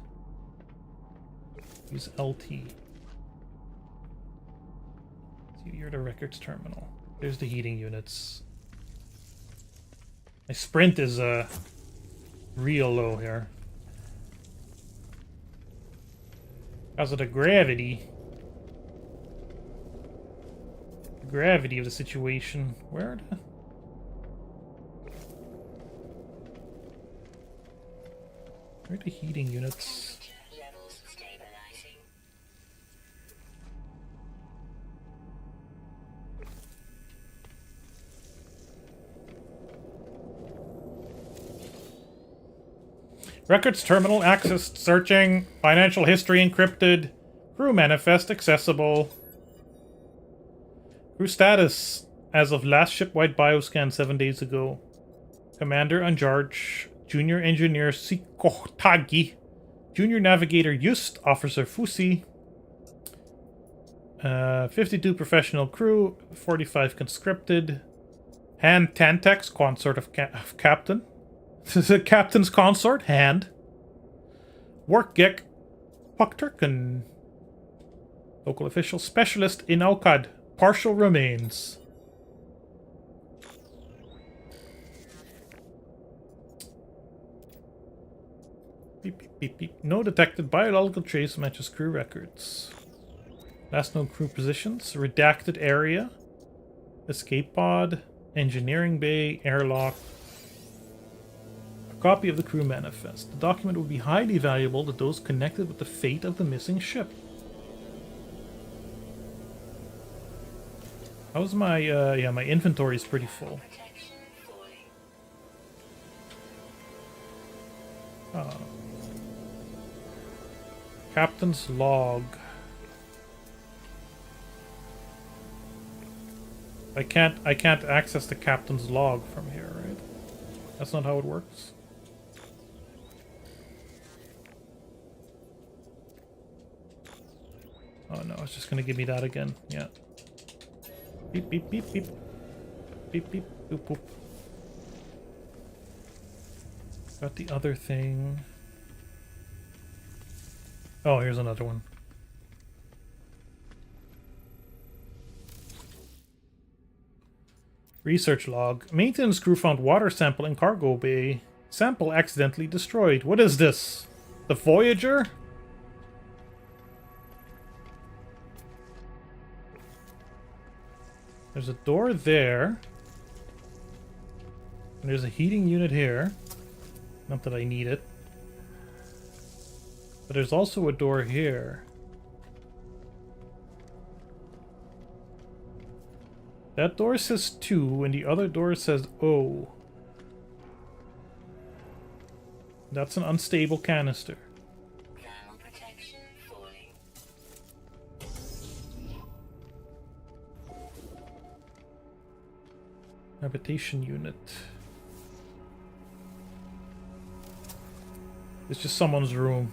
Use LT. See, you're the records terminal. There's the heating units. My sprint is real low here. Because of the gravity. The gravity of the situation. Where are the heating units? Records terminal accessed, searching, financial history encrypted, crew manifest accessible. Crew status as of last shipwide bioscan 7 days ago. Commander Anjarch, Junior Engineer Sikotagi, Junior Navigator Just, Officer Fusi, 52 professional crew, 45 conscripted. Han Tantex, consort of captain. The captain's consort, Hand. Workgek, Pukturkan. Local official specialist in Aukad, partial remains. Beep, beep, beep, beep. No detected biological trace matches crew records. Last known crew positions. Redacted area. Escape pod. Engineering bay. Airlock. A copy of the crew manifest. The document would be highly valuable to those connected with the fate of the missing ship. How's my, yeah, my inventory is pretty full. Protection falling. Captain's log. I can't access the captain's log from here, right? That's not how it works. Oh no, it's just gonna give me that again. Yeah. Beep beep beep beep. Beep beep boop boop. Got the other thing. Oh, here's another one. Research log. Maintenance crew found water sample in cargo bay. Sample accidentally destroyed. What is this? The Voyager? There's a door there. And there's a heating unit here. Not that I need it. But there's also a door here. That door says 2, and the other door says O. That's an unstable canister. Thermal protection falling. Habitation unit. It's just someone's room.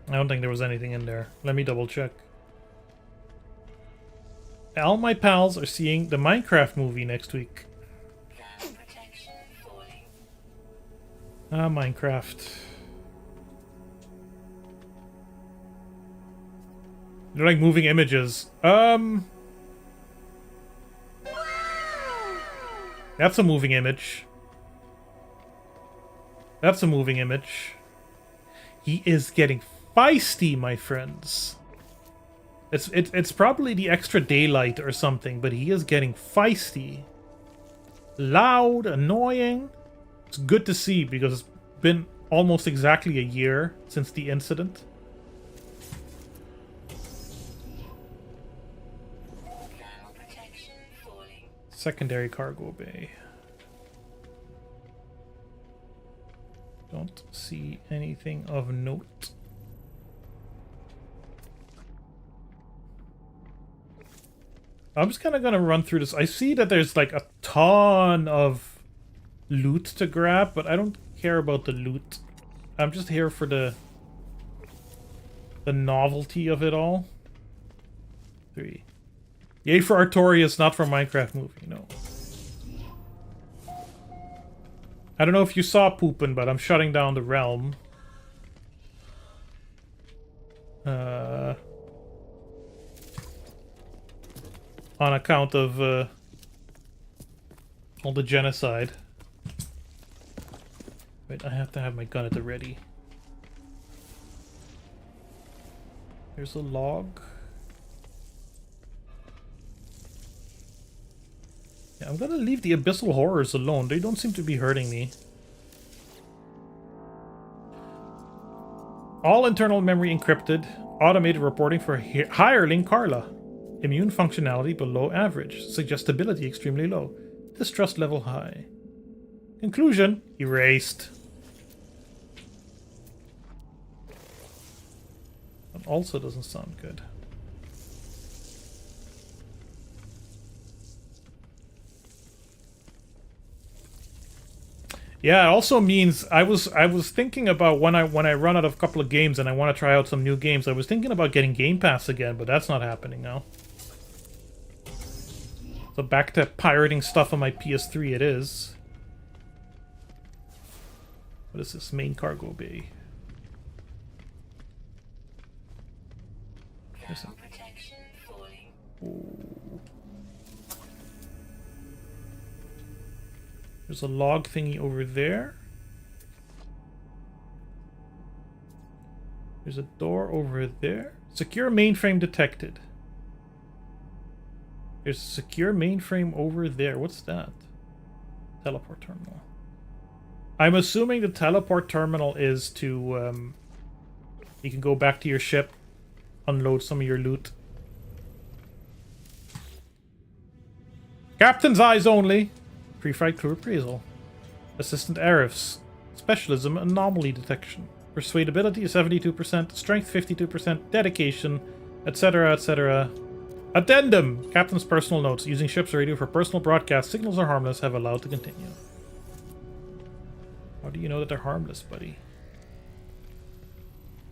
I don't think there was anything in there. Let me double check. All my pals are seeing the Minecraft movie next week. Thermal protection falling. Ah, Minecraft. They're like moving images. That's a moving image. That's a moving image. He is getting feisty, my friends. It's probably the extra daylight or something, but he is getting feisty. Loud, annoying. It's good to see because it's been almost exactly a year since the incident. Thermal protection falling. Secondary cargo bay. Don't see anything of note. I'm just kind of gonna run through this. I see that there's like a ton of loot to grab, but I don't care about the loot. I'm just here for the novelty of it all. 3. Yay for Artorias, not for Minecraft movie, no. I don't know if you saw Poopin', but I'm shutting down the realm. On account of all the genocide. Wait, I have to have my gun at the ready. There's a log. Yeah, I'm gonna leave the abyssal horrors alone. They don't seem to be hurting me. All internal memory encrypted. Automated reporting for hireling Carla. Immune functionality below average. Suggestibility extremely low. Distrust level high. Conclusion: erased. That also doesn't sound good. Yeah, it also means I was thinking about when I run out of a couple of games and I want to try out some new games. I was thinking about getting Game Pass again, but that's not happening now. So back to pirating stuff on my PS3 it is. What is this? Main cargo bay. Ground protection falling. Ooh. There's a log thingy over there. There's a door over there. Secure mainframe detected. There's a secure mainframe over there. What's that? Teleport terminal. I'm assuming the teleport terminal is to, you can go back to your ship, unload some of your loot. Captain's eyes only. Pre-flight crew appraisal. Assistant Arifs. Specialism, anomaly detection. Persuadability 72%, strength 52%, dedication, etc., etc. Addendum! Captain's personal notes. Using ship's radio for personal broadcast. Signals are harmless. Have allowed to continue. How do you know that they're harmless, buddy?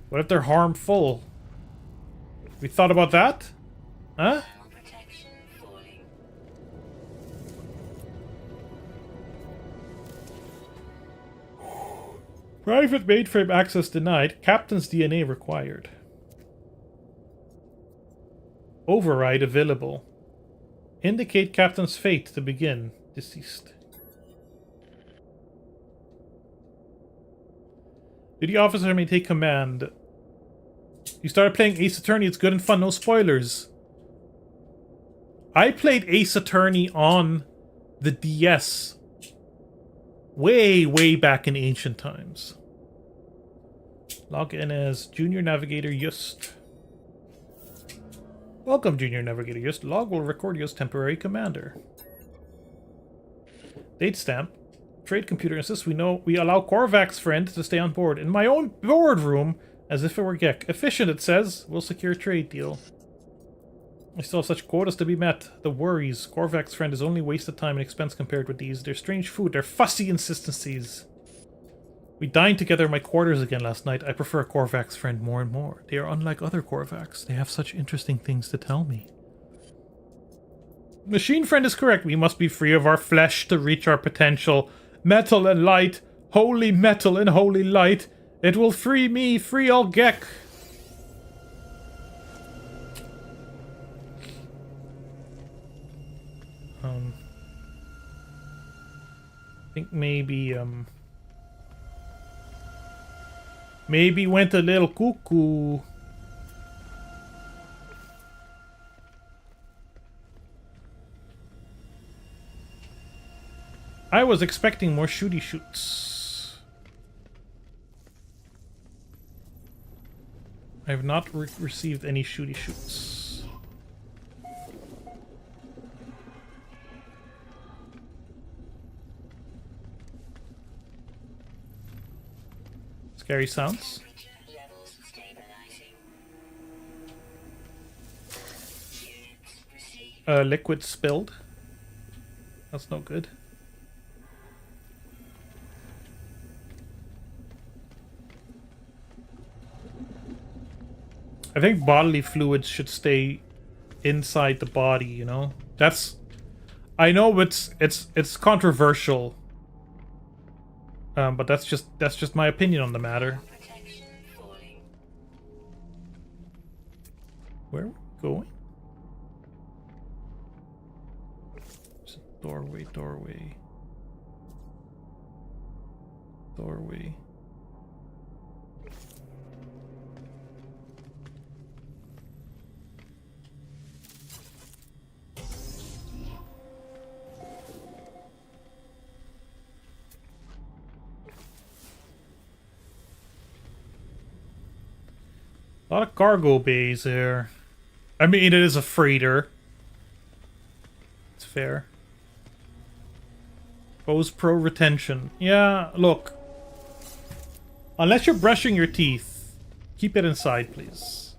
What if they're harmful? We thought about that? Huh? Ground protection falling. Private mainframe access denied. Captain's DNA required. Override available. Indicate captain's fate to begin. Deceased. Duty officer may take command. You started playing Ace Attorney. It's good and fun. No spoilers. I played Ace Attorney on the DS. Way, way back in ancient times. Log in as Junior Navigator Just. Welcome, Junior Navigator Just. Log will record you as temporary commander. Date stamp. Trade computer insists we allow Korvac's friend to stay on board. In my own boardroom, as if it were Gek. Efficient, it says. We'll secure a trade deal. I still have such quotas to be met. The worries. Korvac's friend is only wasted time and expense compared with these. Their strange food, their fussy insistencies. We dined together in my quarters again last night. I prefer Korvac's friend more and more. They are unlike other Korvacs. They have such interesting things to tell me. Machine friend is correct. We must be free of our flesh to reach our potential. Metal and light. Holy metal and holy light. It will free me, free all Gek. I think maybe, maybe went a little cuckoo. I was expecting more shooty shoots. I have not received any shooty shoots. Scary sounds. Levels stabilizing. Units received. Liquid spilled. That's no good. I think bodily fluids should stay inside the body, you know? That's... I know it's controversial. But that's just my opinion on the matter. Protection falling. Where are we going? There's a doorway, doorway. Doorway. A lot of cargo bays here. I mean, it is a freighter. It's fair. Bose Pro retention. Yeah, look. Unless you're brushing your teeth, keep it inside, please.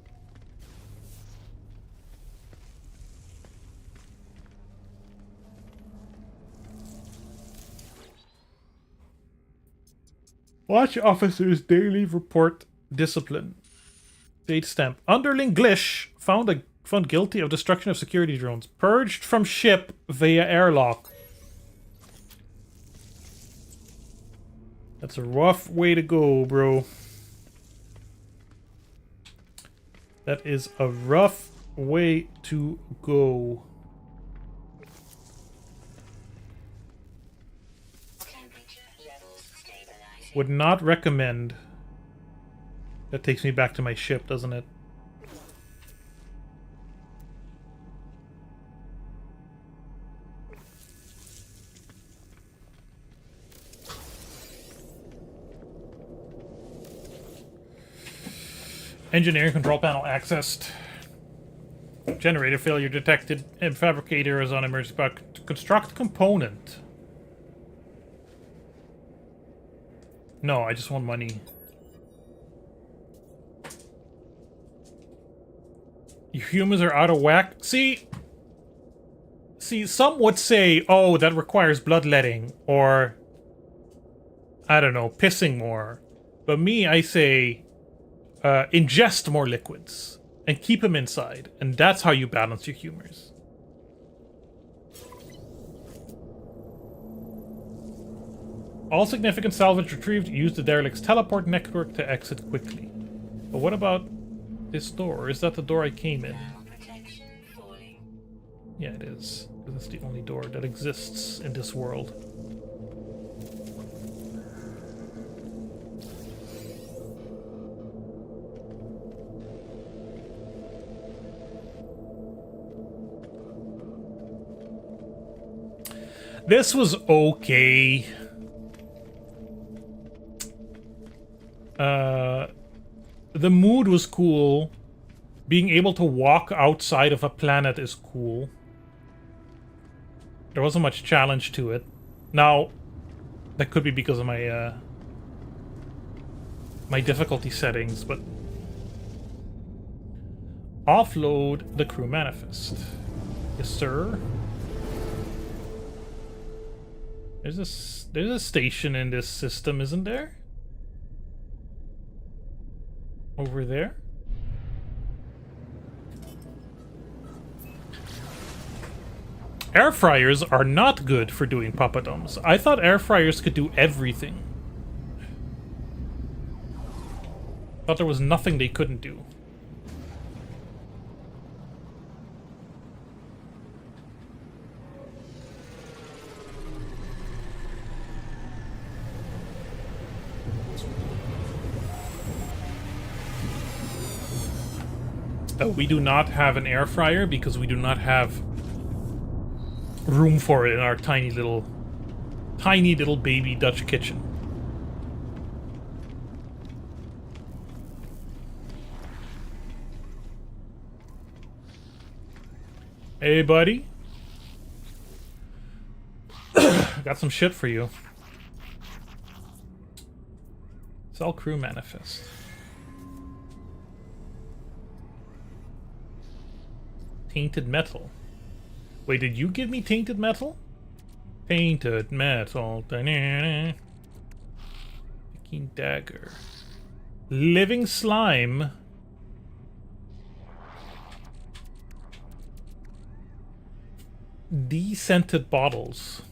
Watch officers daily report discipline. Date stamp. Underling Glish found guilty of destruction of security drones. Purged from ship via airlock. That's a rough way to go, bro. That is a rough way to go. Temperature levels stabilizing. Would not recommend. That takes me back to my ship, doesn't it? Engineering control panel accessed. Generator failure detected. And fabricator is on emergency bug. Construct component. No, I just want money. You humans are out of whack. See, some would say, oh, that requires bloodletting, or, I don't know, pissing more. But me, I say, ingest more liquids, and keep them inside, and that's how you balance your humors. All significant salvage retrieved, use the derelict's teleport network to exit quickly. But what about this door? Is that the door I came in? Protection falling. Yeah, it is. That's the only door that exists in this world. This was okay. The mood was cool. Being able to walk outside of a planet is cool. There wasn't much challenge to it. Now, that could be because of my my difficulty settings, but offload the crew manifest. Yes, sir. There's a station in this system, isn't there? Over there? Air fryers are not good for doing papadums. I thought air fryers could do everything. Thought there was nothing they couldn't do. We do not have an air fryer because we do not have room for it in our tiny little baby Dutch kitchen. Hey, buddy. Got some shit for you. Sell crew manifest. Tainted metal. Wait, did you give me tainted metal? Tainted metal. Picking dagger. Living slime. Descented bottles.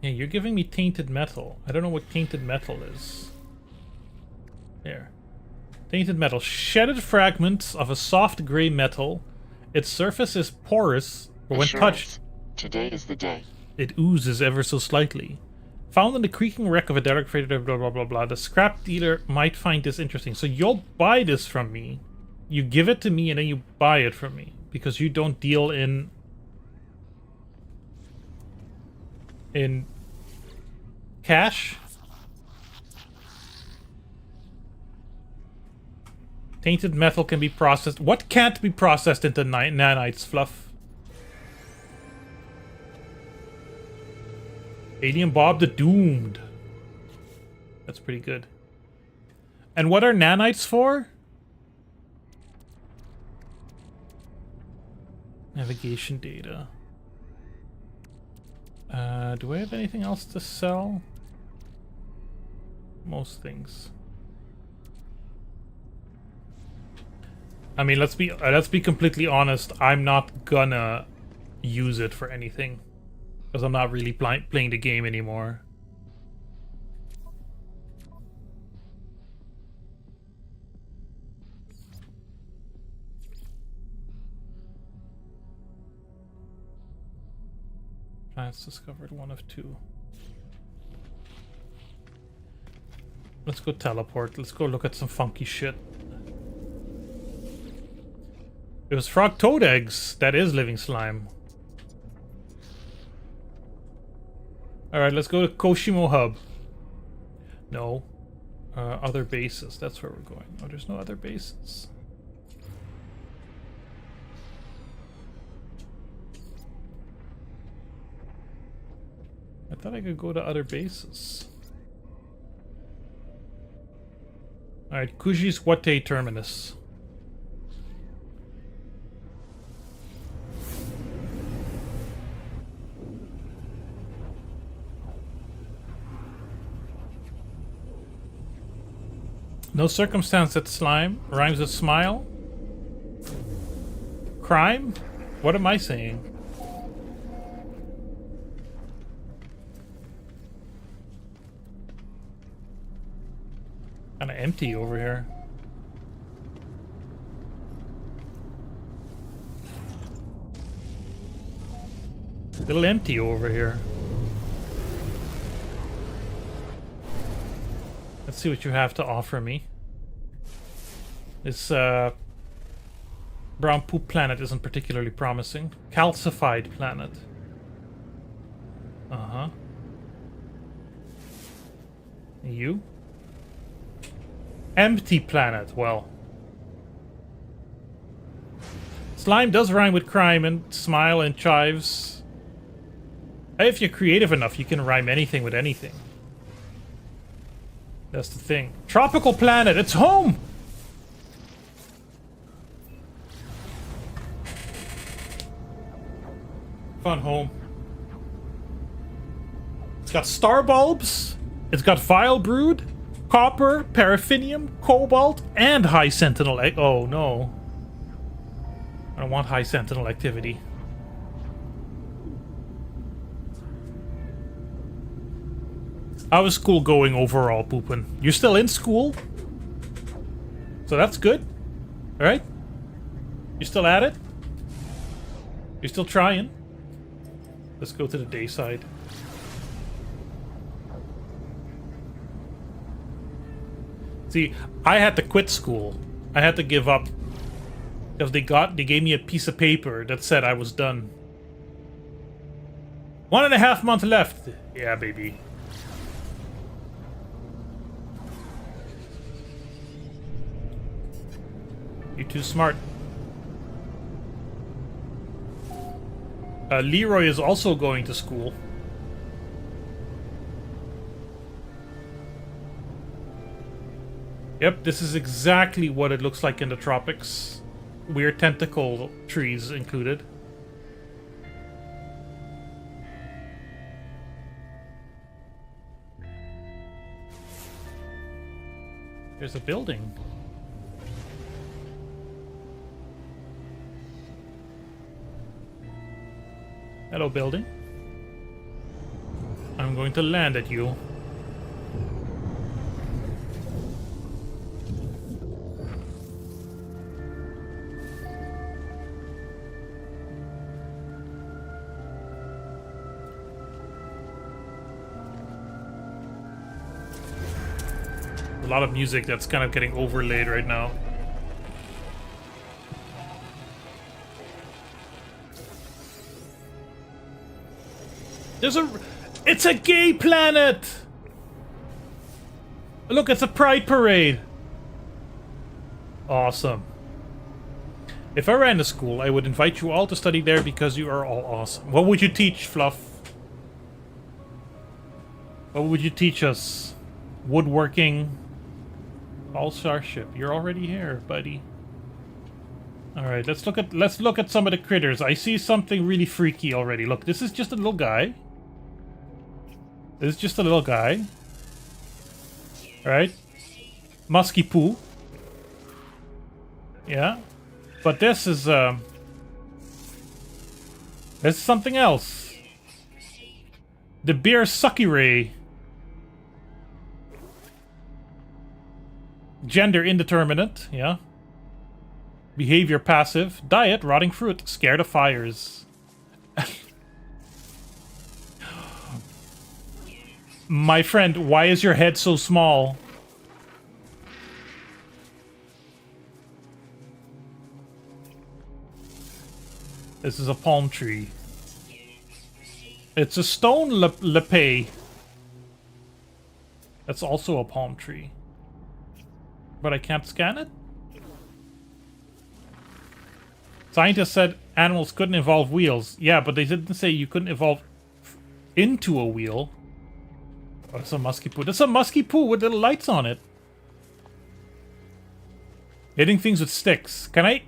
Yeah, you're giving me tainted metal. I don't know what tainted metal is. There. Tainted metal. Shedded fragments of a soft gray metal. Its surface is porous, but when touched, Today is the day. it oozes ever so slightly. Found in the creaking wreck of a derelict freighter, blah blah blah blah. The scrap dealer might find this interesting. So you'll buy this from me. You give it to me and then you buy it from me. Because you don't deal in cash. Tainted metal can be processed. What can't be processed into nanites, Fluff? Alien Bob the Doomed. That's pretty good. And what are nanites for? Navigation data. Do I have anything else to sell? Most things. I mean, let's be completely honest. I'm not gonna use it for anything because I'm not really playing the game anymore. Plants discovered, 1 of 2. Let's go teleport. Let's go look at some funky shit. It was frog toad eggs. That is living slime. Alright, let's go to Koshimo Hub. No. Other bases. That's where we're going. Oh, there's no other bases. I thought I could go to other bases. Alright, Kuji's Wate Terminus. No circumstance that slime rhymes with smile. Crime? What am I saying? Kinda empty over here. Little empty over here. Let's see what you have to offer me. This brown poop planet isn't particularly promising. Calcified planet. Uh-huh. You? Empty planet. Well. Slime does rhyme with crime and smile and chives. If you're creative enough, you can rhyme anything with anything. That's the thing. Tropical planet, it's home! Fun home. It's got star bulbs. It's got vile brood, copper, paraffinium, cobalt, and high sentinel. Oh no. I don't want high sentinel activity. How was school going overall, Poopin? You're still in school? So that's good. Alright? You're still at it? You're still trying? Let's go to the day side. See, I had to quit school. I had to give up. Because they gave me a piece of paper that said I was done. 1.5 months left. Yeah, baby. You're too smart. Leroy is also going to school. Yep, this is exactly what it looks like in the tropics. Weird tentacle trees included. There's a building. Hello, building. I'm going to land at you. A lot of music that's kind of getting overlaid right now. It's a gay planet! Look, it's a pride parade! Awesome. If I ran a school, I would invite you all to study there because you are all awesome. What would you teach, Fluff? What would you teach us? Woodworking? All starship. You're already here, buddy. Alright, let's look at some of the critters. I see something really freaky already. Look, this is just a little guy. This is just a little guy. Alright. Musky poo. Yeah. But this is something else. The beer sucky ray. Gender indeterminate, yeah. Behavior passive. Diet rotting fruit. Scared of fires. My friend, why is your head so small? This is a palm tree. It's a stone lepay. That's also a palm tree. But I can't scan it? Scientists said animals couldn't evolve wheels. Yeah, but they didn't say you couldn't evolve into a wheel. Oh, that's a musky poo. That's a musky poo with little lights on it. Hitting things with sticks. Can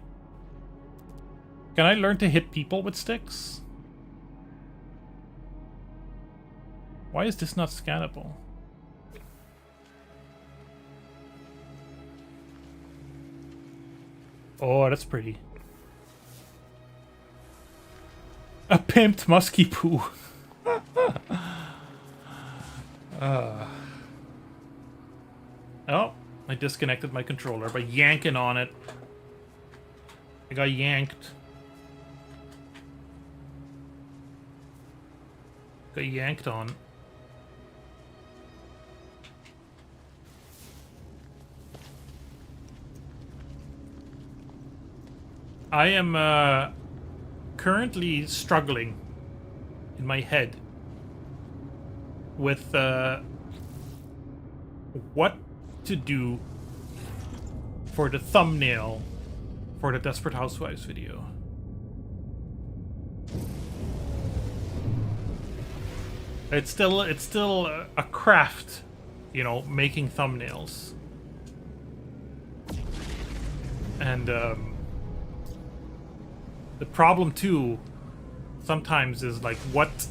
I learn to hit people with sticks? Why is this not scannable? Oh, that's pretty. A pimped musky poo. Oh, I disconnected my controller by yanking on it. I got yanked. Got yanked on. I am currently struggling in my head with what to do for the thumbnail for the Desperate Housewives video. It's still a craft, you know, making thumbnails. And the problem too sometimes is like what's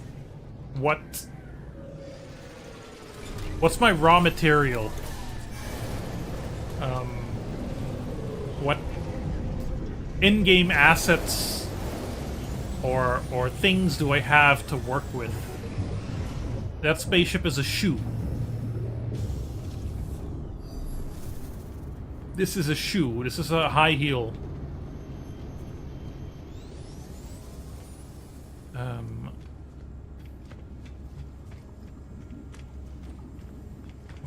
my raw material? What in-game assets or things do I have to work with? That spaceship is a shoe. This is a shoe. This is a high heel.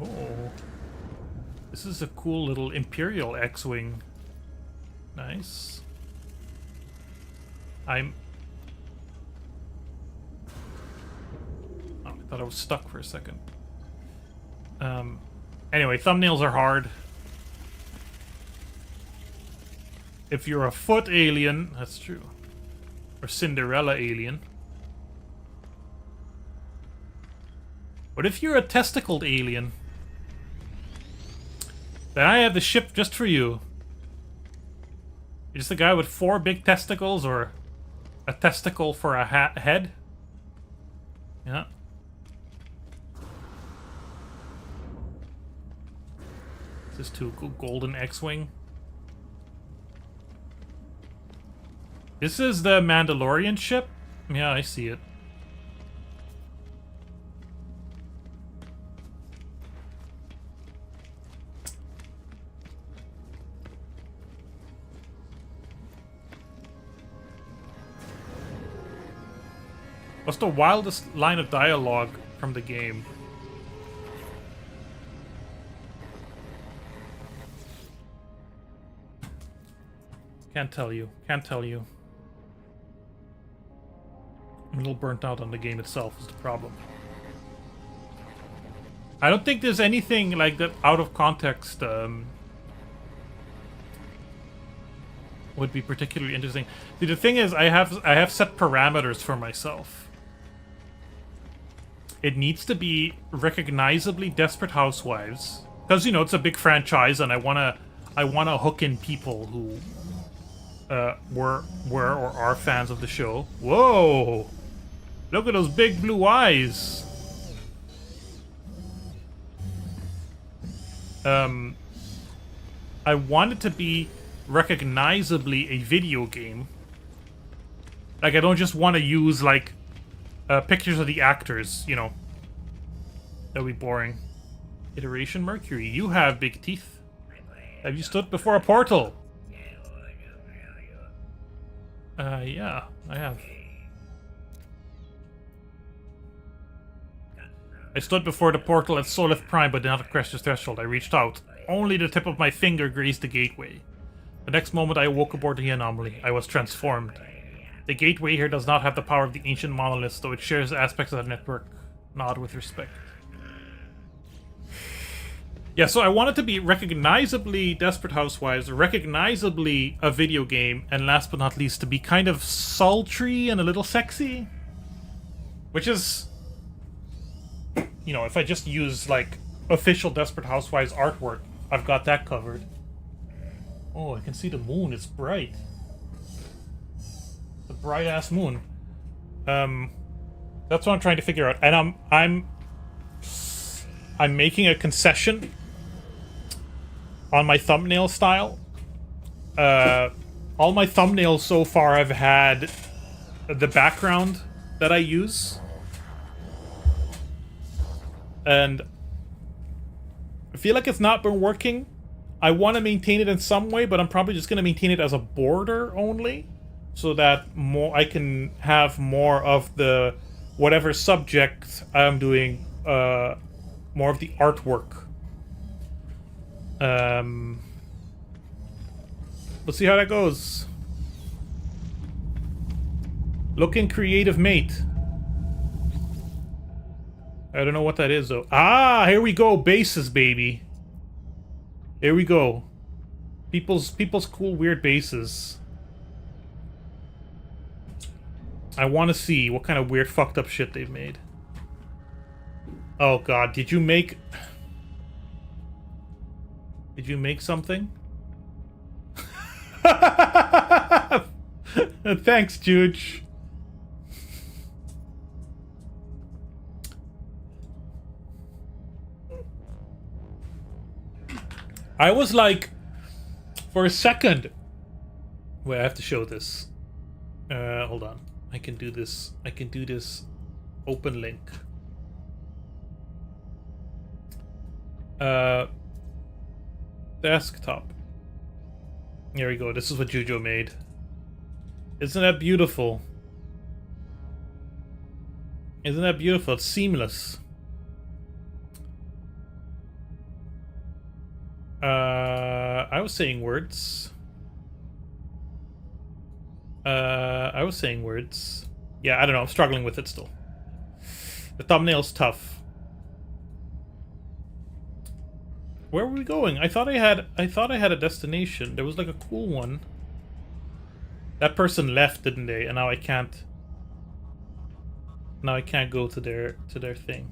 Oh. This is a cool little Imperial X-Wing. Nice. Oh, I thought I was stuck for a second. Anyway, thumbnails are hard. If you're a foot alien, that's true. Or Cinderella alien. What if you're a testicled alien? Then I have the ship just for you. You're just a guy with 4 big testicles, or a testicle for a head? Yeah. This is too golden X-Wing. This is the Mandalorian ship? Yeah, I see it. What's the wildest line of dialogue from the game? Can't tell you. Can't tell you. I'm a little burnt out on the game itself is the problem. I don't think there's anything like that out of context would be particularly interesting. See, the thing is, I have set parameters for myself. It needs to be recognizably Desperate Housewives, because you know it's a big franchise, and I wanna hook in people who were or are fans of the show. Whoa! Look at those big blue eyes. I want it to be recognizably a video game. Like, I don't just want to use, like, pictures of the actors, you know. That would be boring. Iteration Mercury, you have big teeth. Have you stood before a portal? Yeah, I have. I stood before the portal at Solith Prime, but did not crash the threshold. I reached out. Only the tip of my finger grazed the gateway. The next moment I awoke aboard the anomaly. I was transformed. The gateway here does not have the power of the ancient monoliths, though it shares aspects of the network. Nod with respect. Yeah, so I want it to be recognizably Desperate Housewives, recognizably a video game, and last but not least, to be kind of sultry and a little sexy. Which is... You know, if I just use, like, official Desperate Housewives artwork, I've got that covered. Oh, I can see the moon. It's bright. It's a bright-ass moon. That's what I'm trying to figure out. And I'm making a concession on my thumbnail style. All my thumbnails so far have had the background that I use. And I feel like it's not been working. I want to maintain it in some way, but I'm probably just going to maintain it as a border only, so that I can have more of the whatever subject I'm doing, more of the artwork. Let's see how that goes. Looking creative, mate. I don't know what that is, though. Ah, here we go. Bases, baby. Here we go. People's cool, weird bases. I want to see what kind of weird, fucked up shit they've made. Oh, God. Did you make... Did you make something? Thanks, Juge. I was like, for a second... Wait, I have to show this. Hold on. I can do this. I can do this open link. Desktop. Here we go. This is what Jujo made. Isn't that beautiful? Isn't that beautiful? It's seamless. I was saying words. I was saying words. Yeah, I don't know. I'm struggling with it still. The thumbnail's tough. Where were we going? I thought I had a destination. There was like a cool one. That person left, didn't they? And now I can't. Now I can't go to their thing.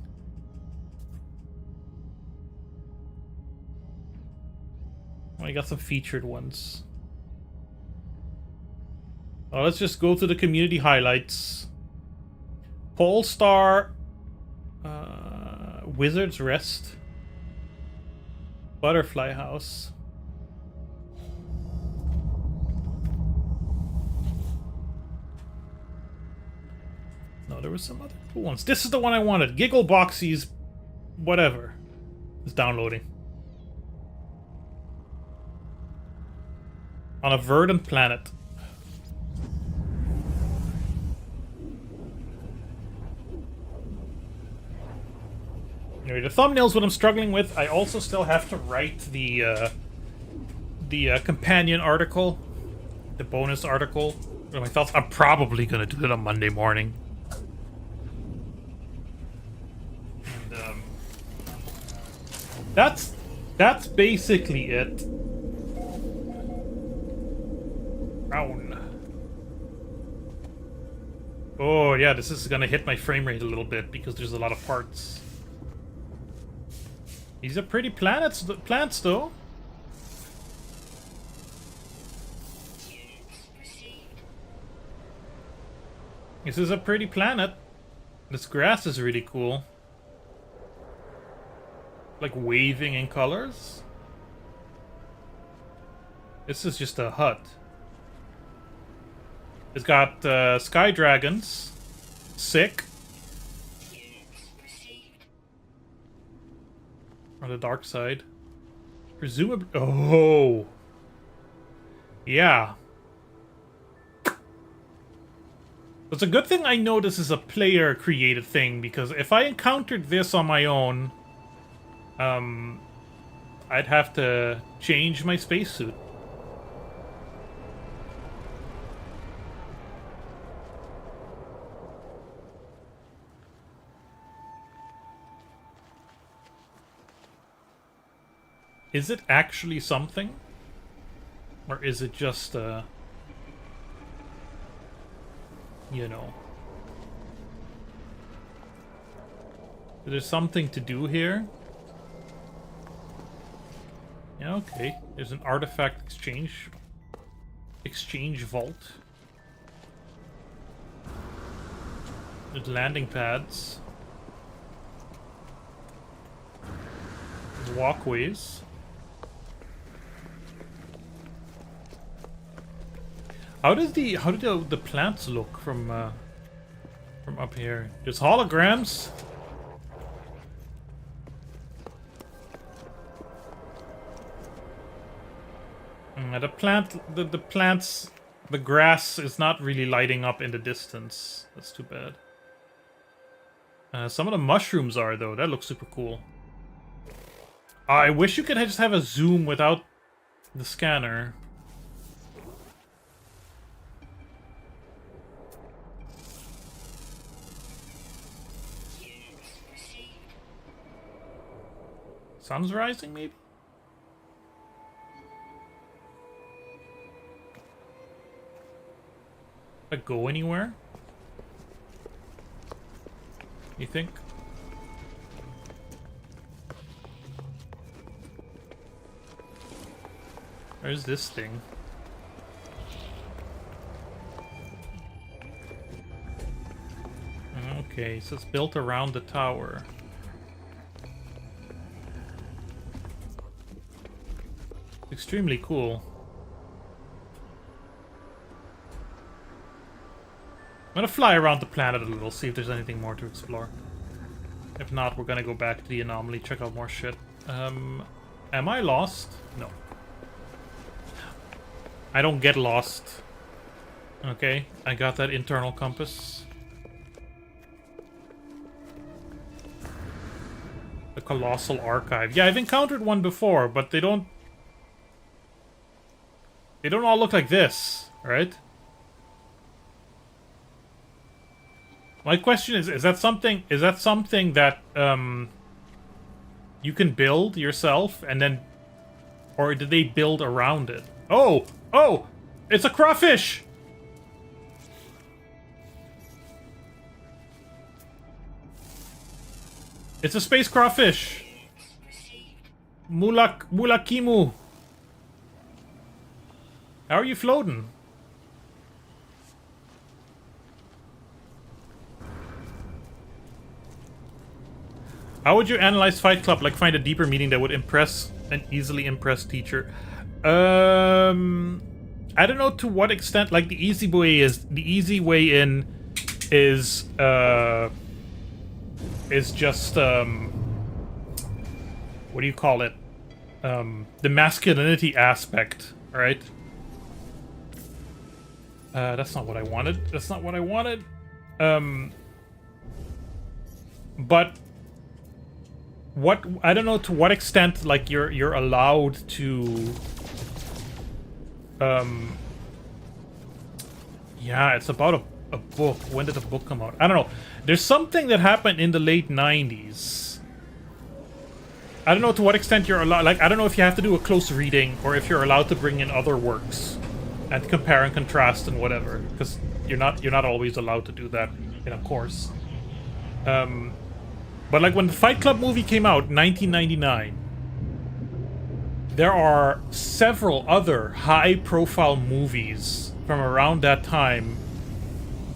I got some featured ones. Oh, let's just go to the community highlights. Polestar, Wizard's Rest, Butterfly House. No, there were some other cool ones. This is the one I wanted. Giggleboxy's whatever. It's downloading. On a verdant planet. Anyway, the thumbnail's what I'm struggling with. I also still have to write the companion article, the bonus article. My thoughts. I'm probably gonna do it on Monday morning. And that's basically it. Brown. Oh yeah, this is gonna hit my frame rate a little bit because there's a lot of parts. These are pretty plants though. This is a pretty planet. This grass is really cool. Like waving in colors. This is just a hut. It's got sky dragons. Sick. On the dark side. Presumably... Oh! Yeah. It's a good thing I know this is a player-created thing, because if I encountered this on my own, I'd have to change my spacesuit. Is it actually something? Or is it just, you know... There's something to do here? Yeah, okay. There's an artifact exchange vault. There's landing pads. There's walkways. How do the plants look from up here? Just holograms. The grass is not really lighting up in the distance. That's too bad. Some of the mushrooms are though. That looks super cool. I wish you could just have a zoom without the scanner. Sun's rising, maybe? Did I go anywhere? You think? Where's this thing? Okay, so it's built around the tower. Extremely cool. I'm gonna fly around the planet a little, see if there's anything more to explore. If not, we're gonna go back to the anomaly, check out more shit. Am I lost? No. I don't get lost. Okay, I got that internal compass. The Colossal Archive. Yeah, I've encountered one before, but they don't all look like this, right? My question is that something that you can build yourself and then, or did they build around it? Oh, it's a crawfish. It's a space crawfish. Mulakimu. How are you floating? How would you analyze Fight Club? Like, find a deeper meaning that would impress an easily impressed teacher. I don't know to what extent. Like, the easy way in is just what do you call it? The masculinity aspect, right? That's not what I wanted. That's not what I wanted. But what, I don't know to what extent, like, you're allowed to yeah, it's about a book. When did the book come out? I don't know. There's something that happened in the late 90s. I don't know to what extent you're allowed, like, I don't know if you have to do a close reading or if you're allowed to bring in other works and compare and contrast and whatever, because you're not always allowed to do that in a course. But like when the Fight Club movie came out in 1999, there are several other high-profile movies from around that time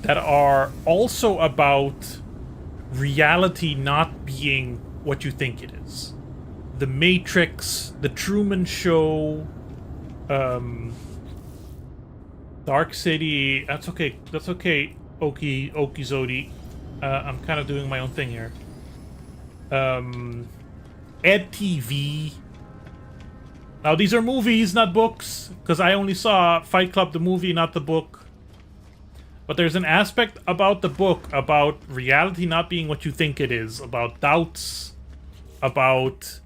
that are also about reality not being what you think it is. The Matrix, The Truman Show, Dark City. That's okay. That's okay. Okizodi. I'm kind of doing my own thing here. Ed TV. Now these are movies, not books, because I only saw Fight Club the movie, not the book. But there's an aspect about the book about reality not being what you think it is, about doubts, about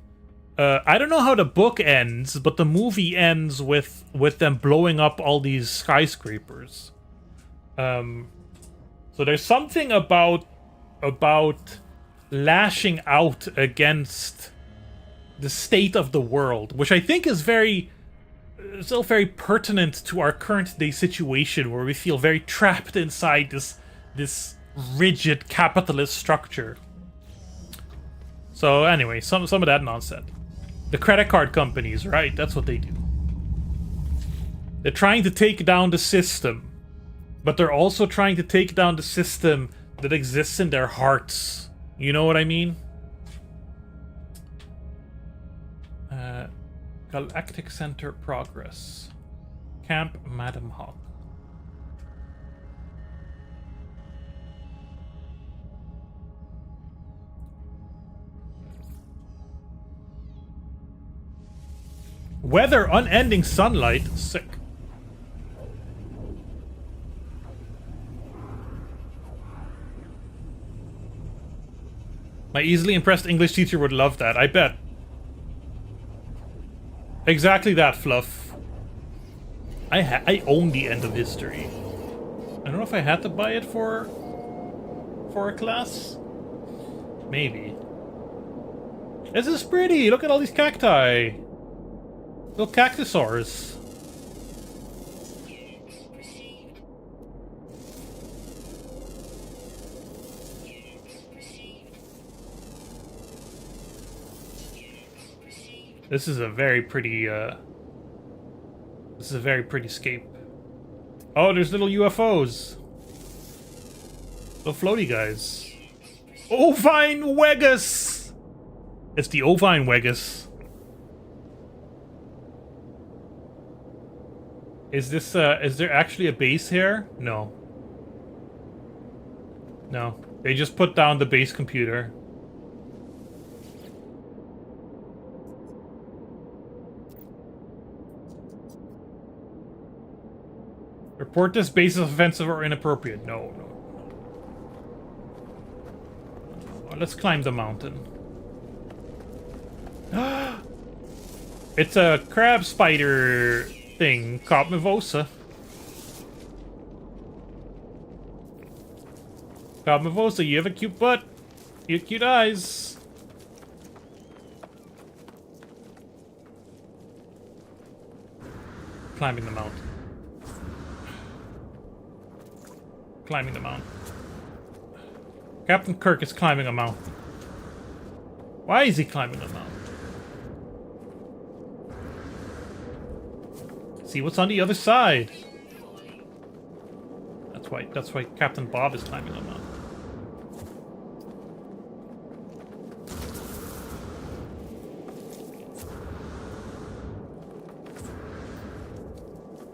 I don't know how the book ends, but the movie ends with them blowing up all these skyscrapers. So there's something about lashing out against the state of the world, which I think is still very pertinent to our current day situation, where we feel very trapped inside this rigid capitalist structure. So anyway, some of that nonsense. The credit card companies, right? That's what they do. They're trying to take down the system, but they're also trying to take down the system that exists in their hearts. You know what I mean? Galactic Center progress. Camp Madam Hawk. Weather, unending sunlight. Sick. My easily impressed English teacher would love that, I bet. Exactly that, Fluff. I own the end of history. I don't know if I had to buy it for a class. Maybe. This is pretty. Look at all these cacti. Little cactusaurs. This is a very pretty, this is a very pretty scape. Oh, there's little UFOs. Little floaty guys. Ovine Wegus! It's the Ovine Wegus. Is this, is there actually a base here? No. No. They just put down the base computer. Report this base as offensive or inappropriate. No, no. Let's climb the mountain. It's a crab spider thing, Copmivosa. Copmivosa, you have a cute butt. You have cute eyes. Climbing the mountain. Climbing the mountain. Captain Kirk is climbing a mountain. Why is he climbing a mountain? See what's on the other side. That's why Captain Bob is climbing a mountain.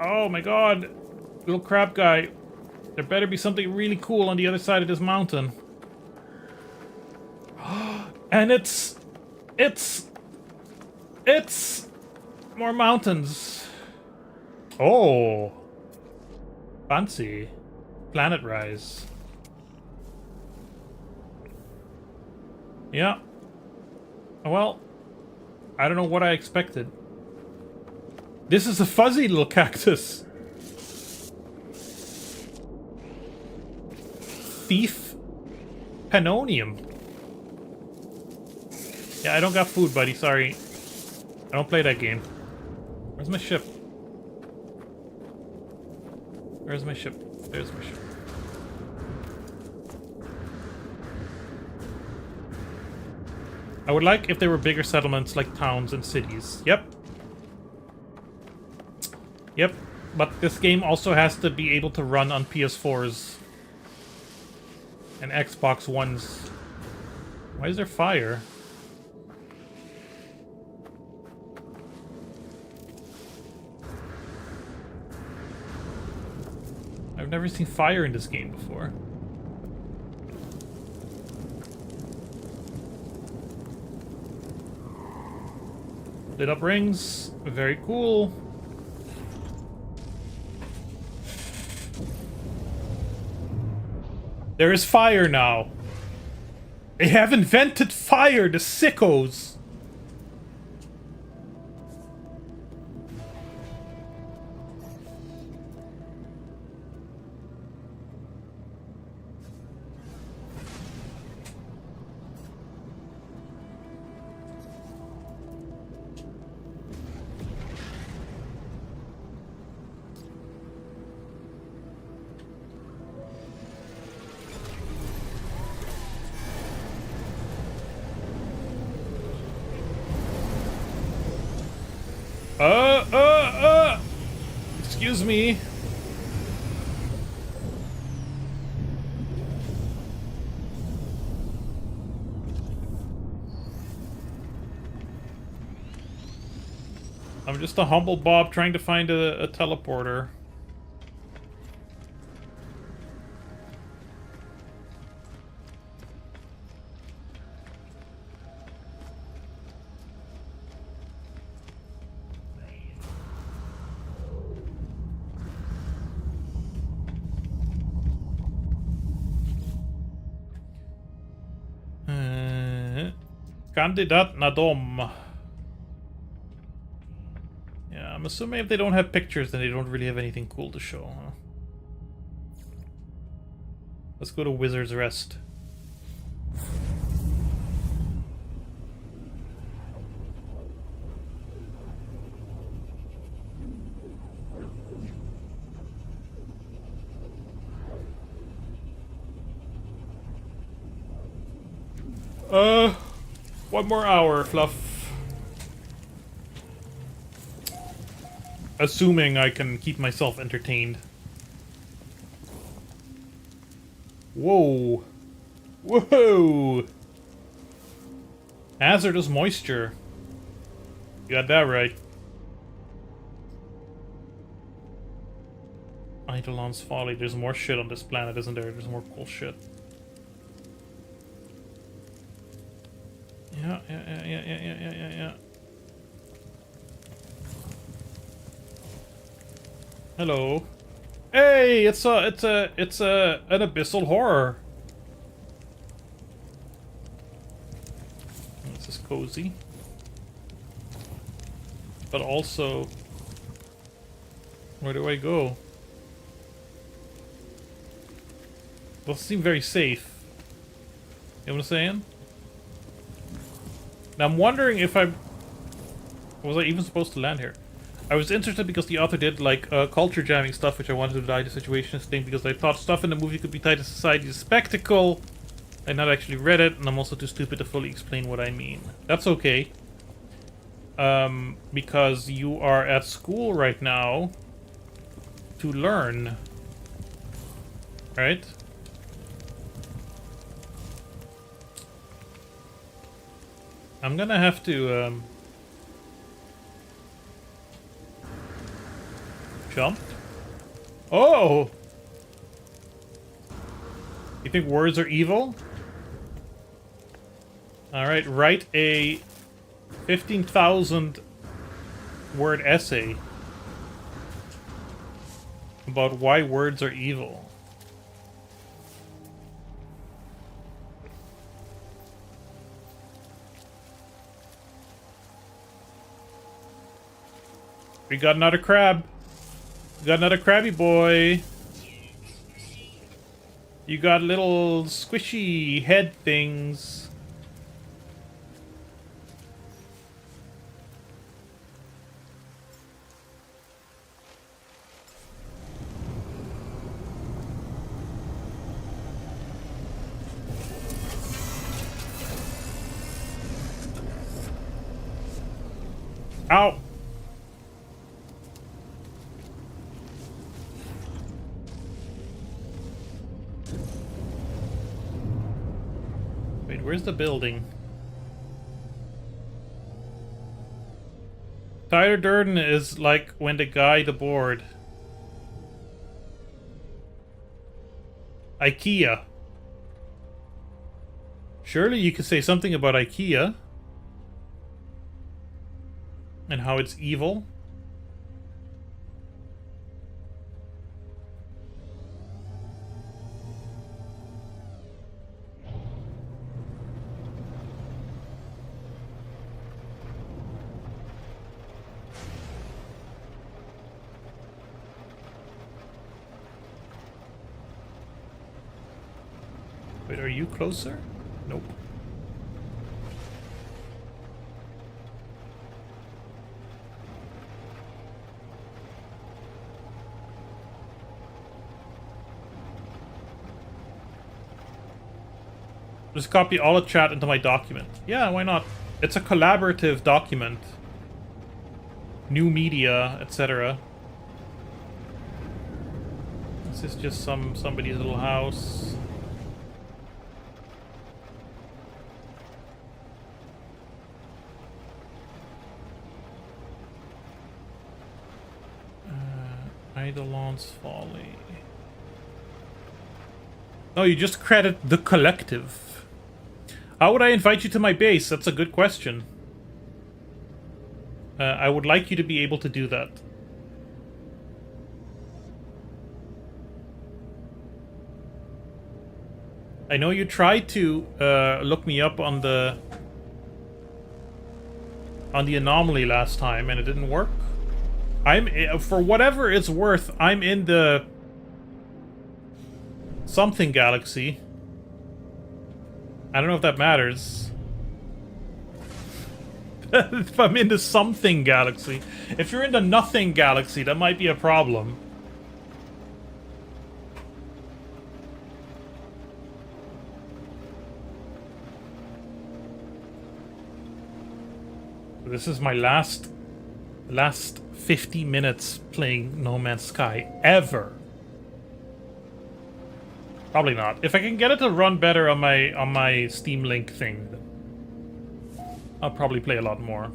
Oh my god. Little crab guy. There better be something really cool on the other side of this mountain. And it's more mountains. Oh. Fancy. Planet Rise. Yeah. Well, I don't know what I expected. This is a fuzzy little cactus. Thief Panonium. Yeah, I don't got food, buddy. Sorry. I don't play that game. Where's my ship? Where's my ship? There's my ship. I would like if there were bigger settlements like towns and cities. Yep. Yep. But this game also has to be able to run on PS4s. And Xbox Ones. Why is there fire? never seen fire in this game before. Lit up rings. Very cool. There is fire now. They have invented fire, the sickos. Excuse me. I'm just a humble Bob trying to find a teleporter. Kandidat na dom. Yeah, I'm assuming if they don't have pictures, then they don't really have anything cool to show, huh? Let's go to Wizard's Rest. One more hour, Fluff. Assuming I can keep myself entertained. Whoa. Whoa! Hazardous moisture. You got that right. Eidolon's Folly. There's more shit on this planet, isn't there? There's more cool shit. Yeah. Hello. Hey, it's an abyssal horror. This is cozy. But also, where do I go? Doesn't seem very safe. You know what I'm saying? Now I'm wondering if was I even supposed to land here? I was interested because the author did like culture jamming stuff, which I wanted to tie the situationist thing because I thought stuff in the movie could be tied to society's spectacle. I not actually read it, and I'm also too stupid to fully explain what I mean. That's okay. Because you are at school right now to learn. Right? I'm gonna have to, jump? Oh! You think words are evil? Alright, write a 15,000 word essay about why words are evil. We got another crab. We got another crabby boy. You got little squishy head things. Ow! Wait, where's the building? Tyler Durden is like when the guy the board. IKEA. Surely you could say something about IKEA. And how it's evil. Wait, are you closer? Nope. Just copy all the chat into my document. Yeah, why not? It's a collaborative document. New media, etc. This is just somebody's little house. Eidolon's Folly. Oh, you just credit the collective. How would I invite you to my base? That's a good question. I would like you to be able to do that. I know you tried to look me up on the anomaly last time, and it didn't work. For whatever it's worth, I'm in the something galaxy. I don't know if that matters. If I'm in the something galaxy. If you're in the nothing galaxy, that might be a problem. This is my last 50 minutes playing No Man's Sky ever. Probably not. If I can get it to run better on my Steam Link thing, I'll probably play a lot more.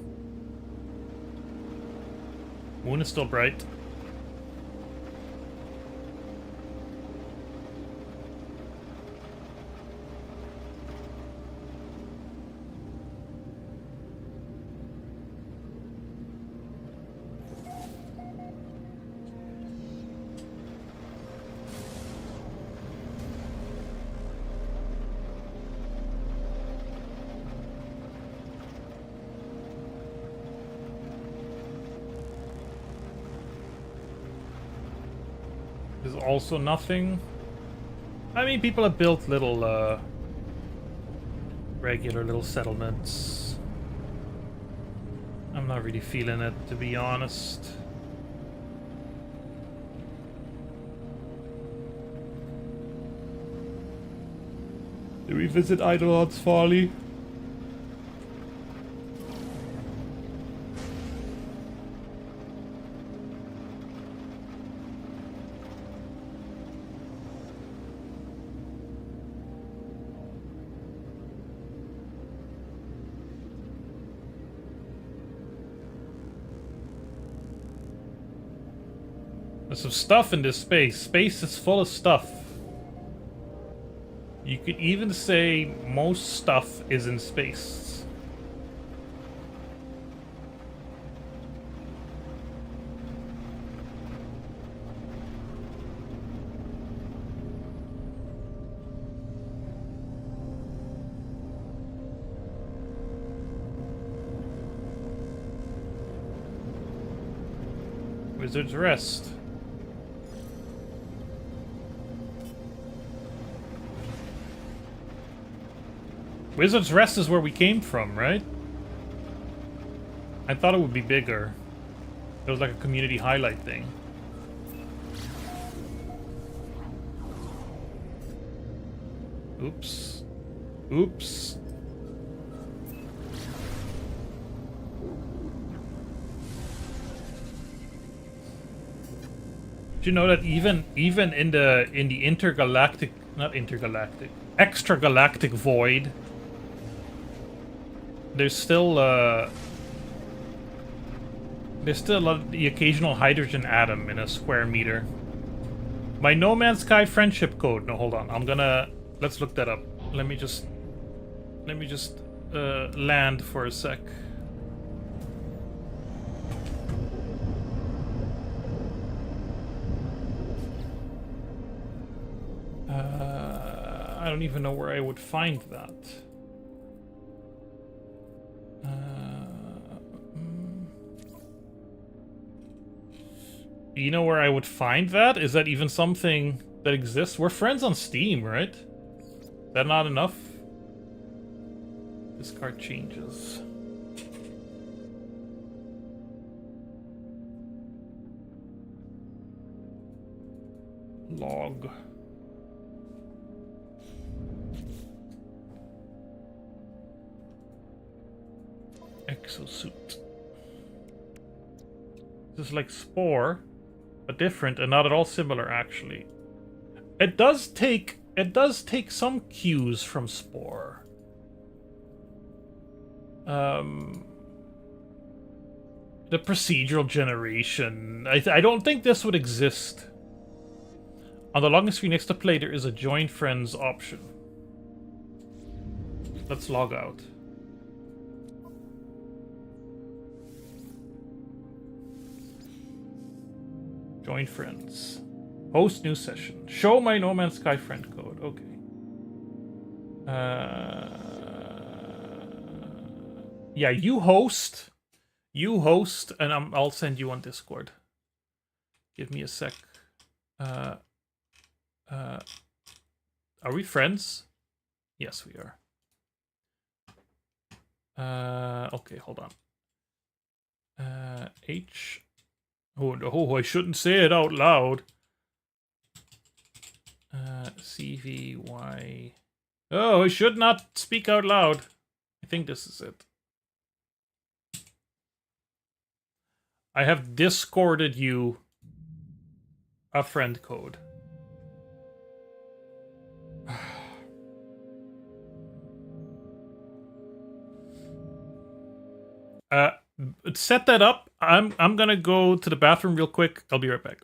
Moon is still bright. Is also nothing. I mean, people have built little, regular little settlements. I'm not really feeling it, to be honest. Do we visit Eidolon's Folly? There's some stuff in this space. Space is full of stuff. You could even say most stuff is in space. Wizard's Rest. Wizard's Rest is where we came from, right? I thought it would be bigger. It was like a community highlight thing. Oops. Oops. Did you know that even in the intergalactic, not intergalactic, extragalactic void, there's still the occasional hydrogen atom in a square meter. My No Man's Sky friendship code. No, hold on. Let's look that up. Let me just land for a sec. I don't even know where I would find that. You know where I would find that? Is that even something that exists? We're friends on Steam, right? Is that not enough? Discard changes. Log. Exosuit. This is like Spore, but different and not at all similar actually. It does take some cues from Spore. The procedural generation. I don't think this would exist. On the login screen next to play, there is a join friends option. Let's log out. Join friends. Host new session. Show my No Man's Sky friend code. Okay. Yeah, you host. You host, and I'll send you on Discord. Give me a sec. Are we friends? Yes, we are. Okay, hold on. H. Oh no, I shouldn't say it out loud. CVY. Oh, I should not speak out loud. I think this is it. I have discorded you a friend code. Set that up. I'm gonna go to the bathroom real quick. I'll be right back.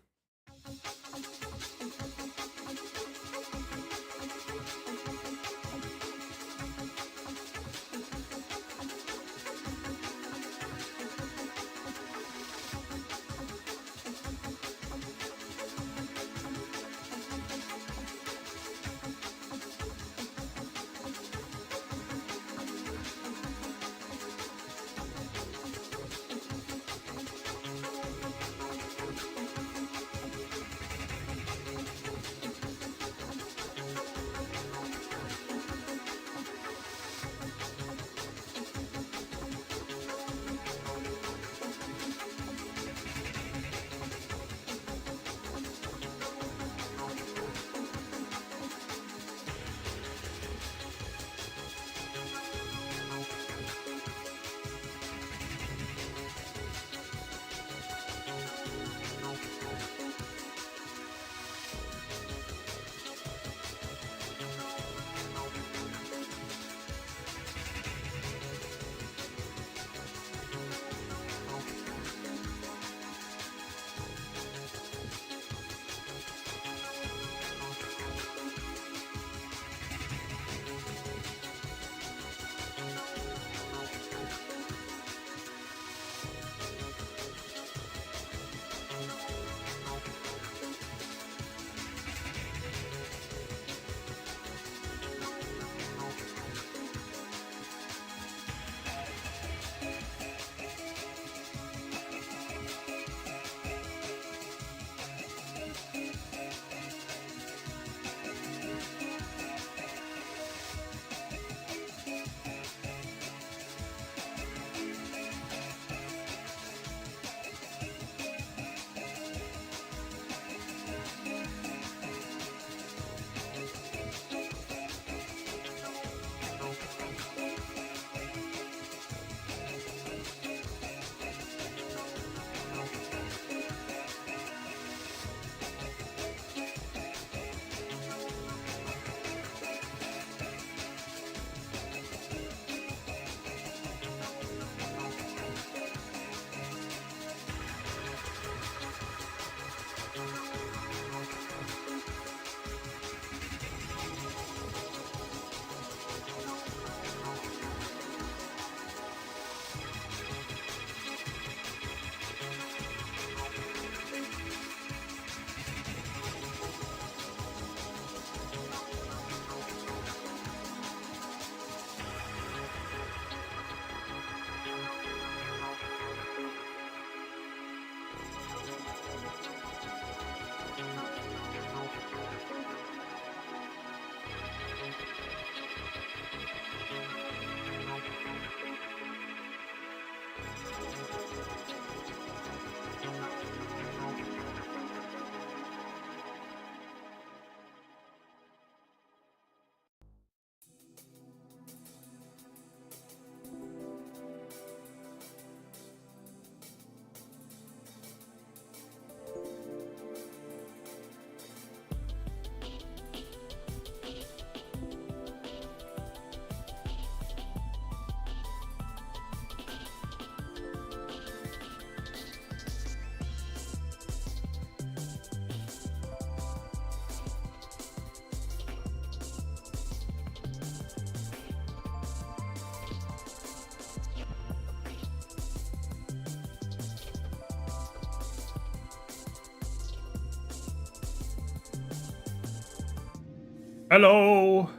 Hello.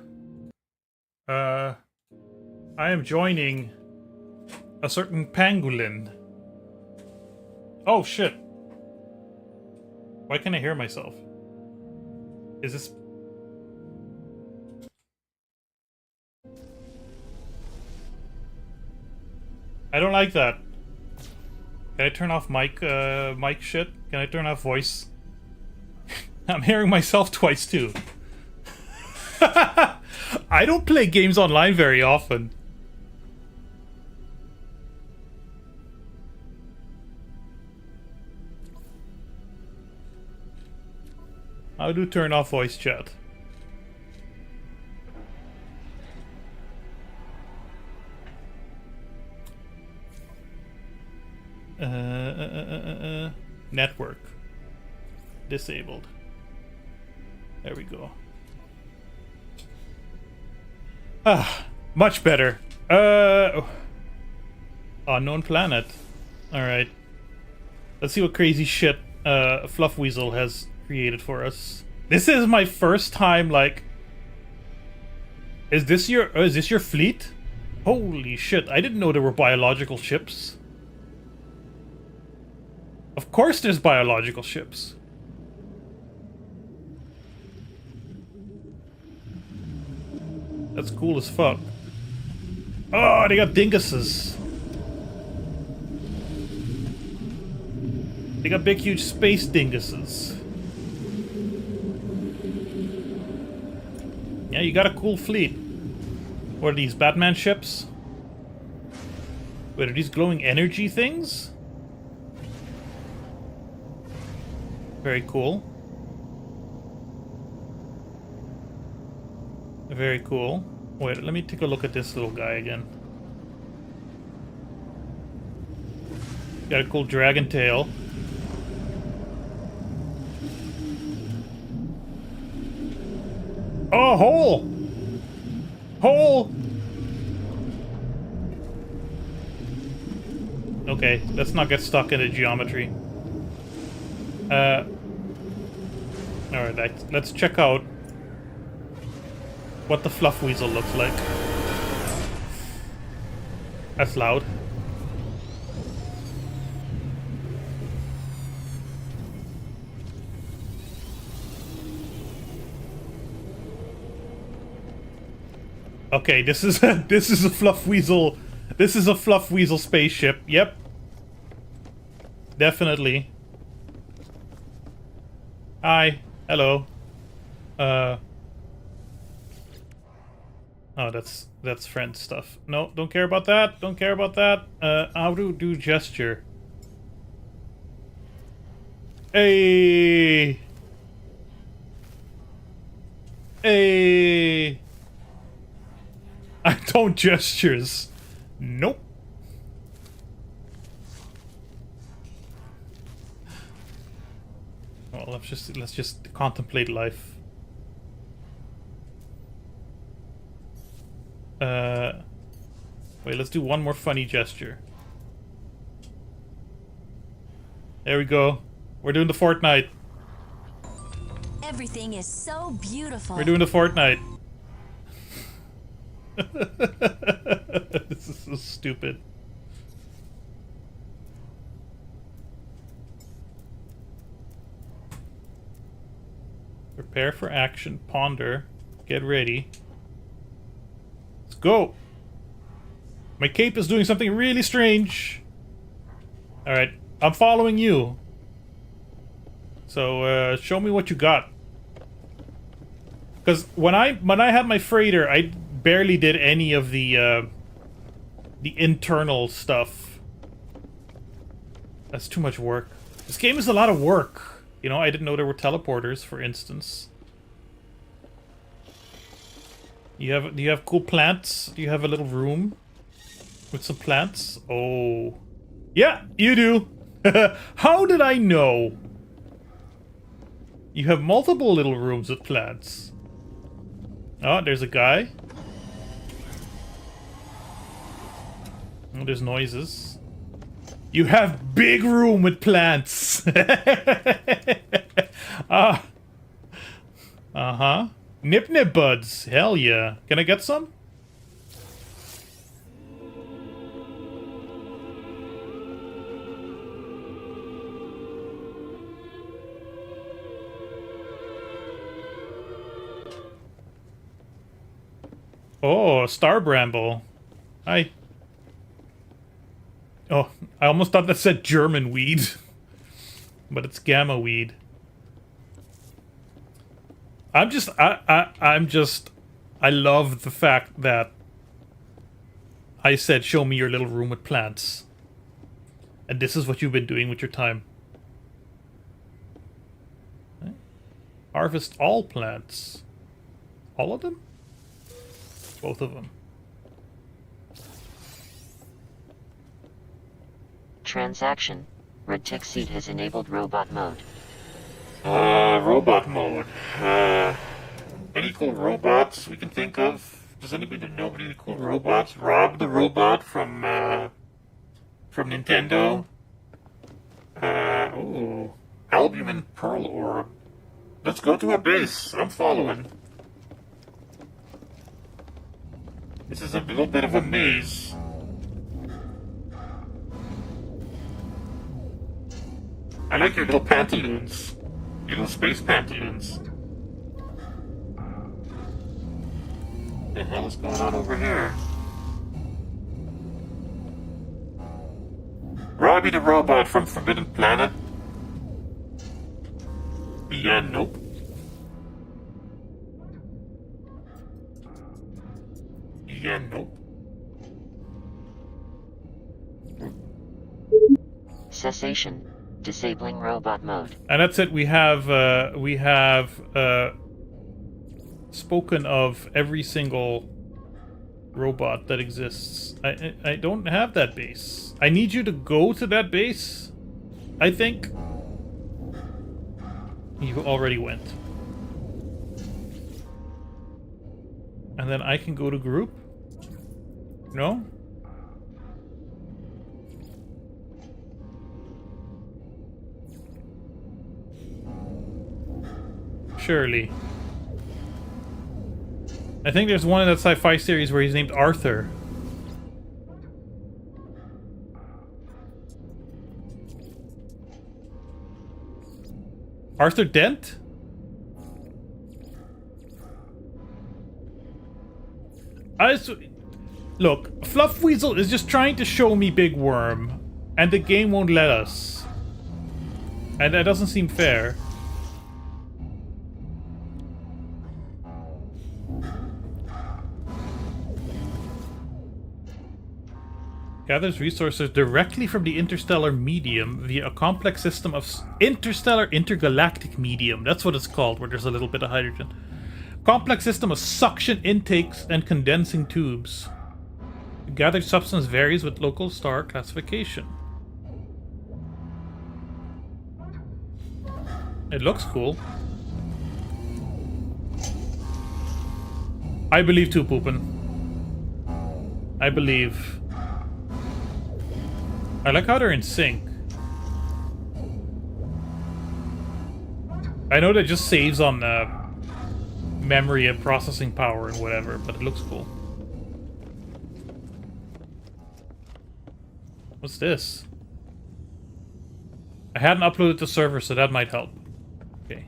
I am joining a certain pangolin. Oh shit. Why can't I hear myself? Is this... I don't like that. Can I turn off mic shit? Can I turn off voice? I'm hearing myself twice too. I don't play games online very often. How do turn off voice chat? Network. Disabled. There we go. Ah, much better. Unknown planet. Alright. Let's see what crazy shit Fluff Weasel has created for us. This is my first time, like... Is this your fleet? Holy shit, I didn't know there were biological ships. Of course there's biological ships. That's cool as fuck. Oh, they got dinguses. They got big, huge space dinguses. Yeah, you got a cool fleet. What are these, Batman ships? Wait, are these glowing energy things? Very cool. Very cool. Wait, let me take a look at this little guy again. Got a cool dragon tail. Oh, hole! Hole! Okay, let's not get stuck in the geometry. Alright, let's check out what the Fluff Weasel looks like. That's loud. Okay, this is a Fluff Weasel. This is a Fluff Weasel spaceship. Yep. Definitely. Hi. Hello. Oh, that's friend stuff. No, don't care about that. Don't care about that. How to do gesture? Hey. Hey. I don't gestures. Nope. Well, let's just contemplate life. Wait, let's do one more funny gesture. There we go. We're doing the Fortnite. Everything is so beautiful. We're doing the Fortnite. This is so stupid. Prepare for action. Ponder. Get ready. Let's go. My cape is doing something really strange. Alright. I'm following you. So, show me what you got. Because when I had my freighter, I barely did any of the internal stuff. That's too much work. This game is a lot of work. You know, I didn't know there were teleporters, for instance. Do you have cool plants? Do you have a little room with some plants? Oh. Yeah, you do. How did I know? You have multiple little rooms with plants. Oh, there's a guy. Oh, there's noises. You have big room with plants. Uh-huh. Nip Nip Buds. Hell yeah. Can I get some? Oh, Star Bramble. Hi. Oh, I almost thought that said German weed. But it's gamma weed. I love the fact that I said, show me your little room with plants. And this is what you've been doing with your time. Okay. Harvest all plants. All of them? Both of them. Transaction. Red Tick Seed has enabled robot mode. Robot mode. Any cool robots we can think of? Does anybody know any cool robots? Rob the robot from Nintendo. Albumin Pearl Orb. Let's go to a base. I'm following. This is a little bit of a maze. I like your little pantaloons. Your little space pantaloons. What the hell is going on over here? Robbie the robot from Forbidden Planet? Yeah, nope. Yeah, nope. Cessation. Disabling robot mode. And that's it. We have spoken of every single robot that exists. I don't have that base. I need you to go to that base. I think you already went. And then I can go to group. No? Surely. I think there's one in that sci-fi series where he's named Arthur. Arthur Dent? Look, Fluff Weasel is just trying to show me Big Worm, and the game won't let us. And that doesn't seem fair. Gathers resources directly from the interstellar medium via a complex system of intergalactic medium. That's what it's called, where there's a little bit of hydrogen. Complex system of suction intakes and condensing tubes. The gathered substance varies with local star classification. It looks cool. I believe too, Poopin. I believe. I like how they're in sync. I know that just saves on memory and processing power and whatever, but it looks cool. What's this? I hadn't uploaded to server, so that might help. Okay.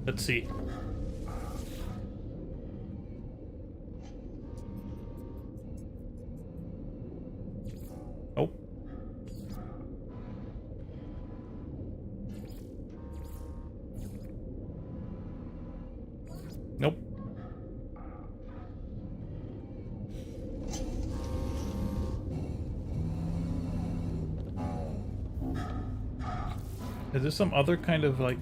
Let's see. Oh. Nope. Is this some other kind of like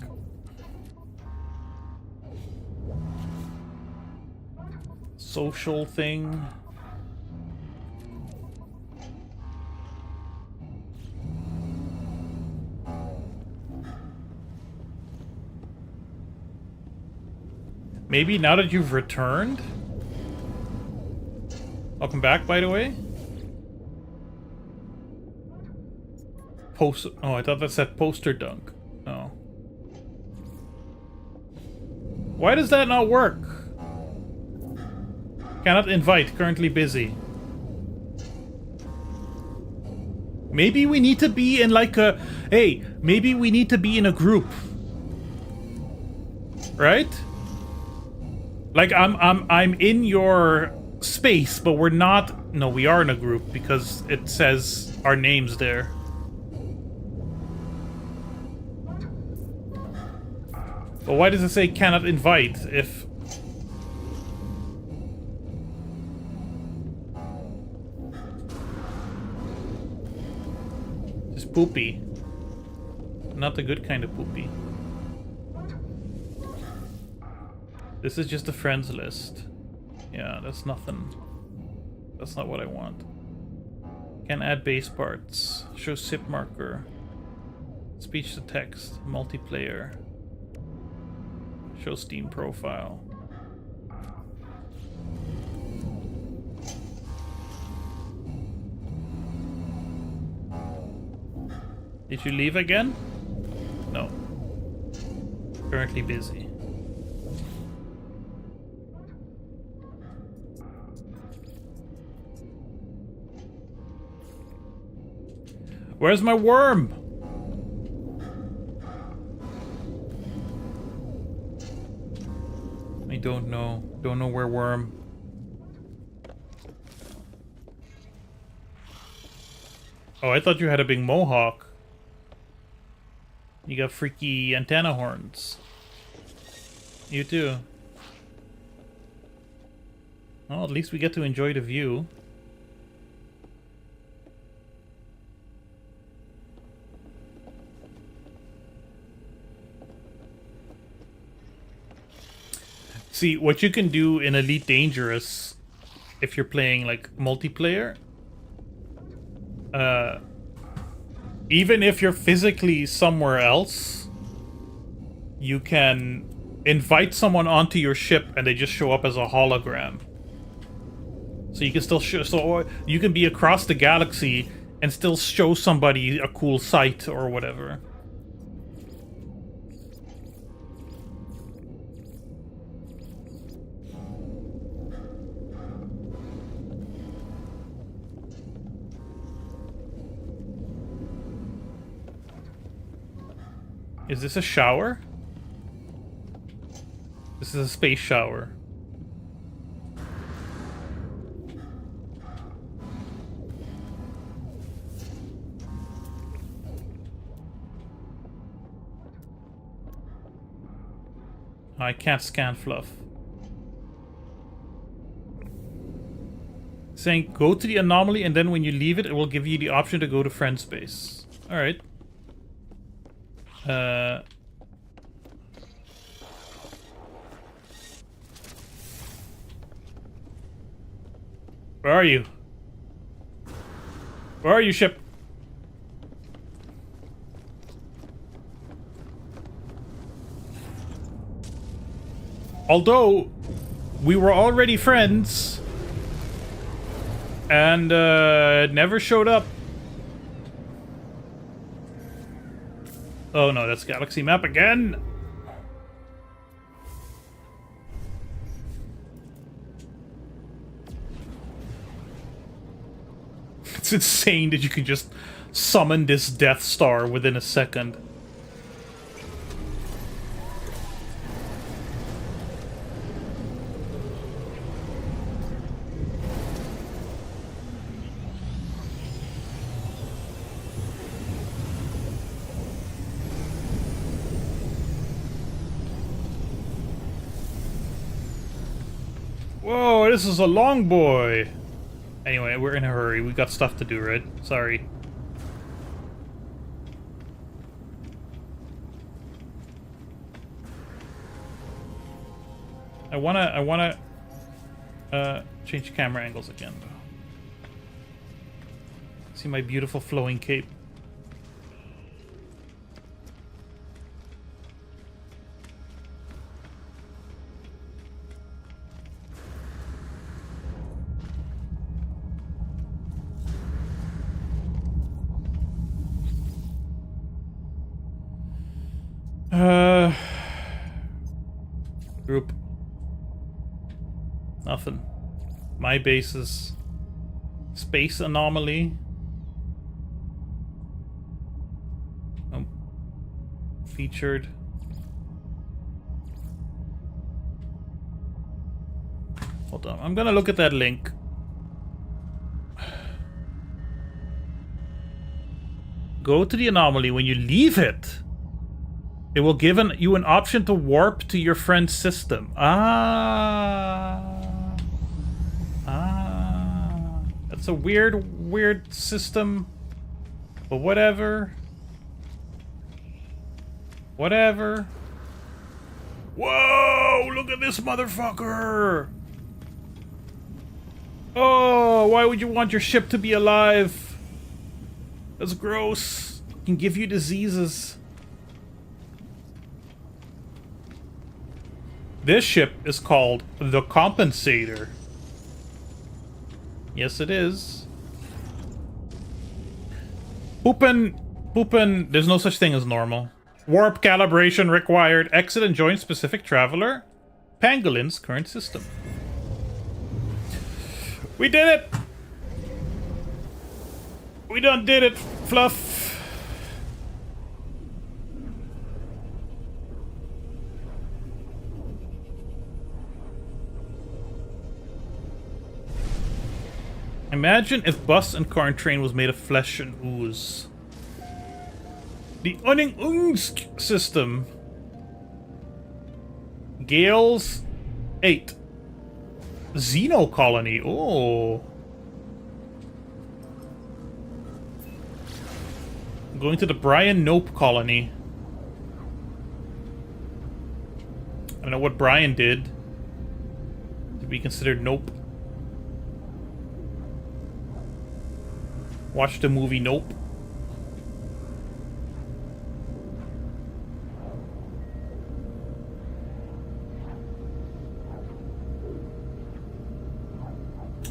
social thing? Maybe now that you've returned? Welcome back, by the way. Oh, I thought that said poster dunk. Oh. Why does that not work? Cannot invite, currently busy. Maybe we need to be in like a... Hey, maybe we need to be in a group. Right? Like I'm in your space, but we're not... No, we are in a group because it says our names there. But why does it say cannot invite if... It's poopy. Not the good kind of poopy. This is just a friends list. Yeah, that's nothing. That's not what I want. Can add base parts. Show zip marker. Speech to text. Multiplayer. Show Steam profile. Did you leave again? No. Currently busy. Where's my worm? I don't know. Don't know where worm. Oh, I thought you had a big mohawk. You got freaky antenna horns. You too. Well, at least we get to enjoy the view. See, what you can do in Elite Dangerous, if you're playing, like, multiplayer, even if you're physically somewhere else, you can invite someone onto your ship and they just show up as a hologram. So you can still show, so you can be across the galaxy and still show somebody a cool sight or whatever. Is this a shower? This is a space shower. I can't scan fluff. Saying go to the anomaly and then when you leave it, it will give you the option to go to friend space. Alright. Where are you? Where are you, ship? Although, we were already friends, and never showed up. Oh no, that's Galaxy Map again! It's insane that you can just summon this Death Star within a second. Whoa, this is a long boy. Anyway, we're in a hurry. We got stuff to do, right? Sorry. I wanna change camera angles again. See my beautiful flowing cape. Group. Nothing. My bases. Space anomaly. Oh. Featured. Hold on. I'm gonna look at that link. Go to the anomaly. When you leave it, it will give you an option to warp to your friend's system. That's a weird system. But whatever. Whatever. Whoa! Look at this motherfucker! Oh, why would you want your ship to be alive? That's gross. It can give you diseases. This ship is called the Compensator. Yes, it is. Poopin'. There's no such thing as normal. Warp calibration required. Exit and join specific traveler. Pangolin's current system. We did it! We done did it, Fluff. Imagine if bus and car and train was made of flesh and ooze. The Unning system. Gales 8. Xeno colony. Oh. I'm going to the Brian Nope colony. I don't know what Brian did to be considered Nope. Watch the movie Nope.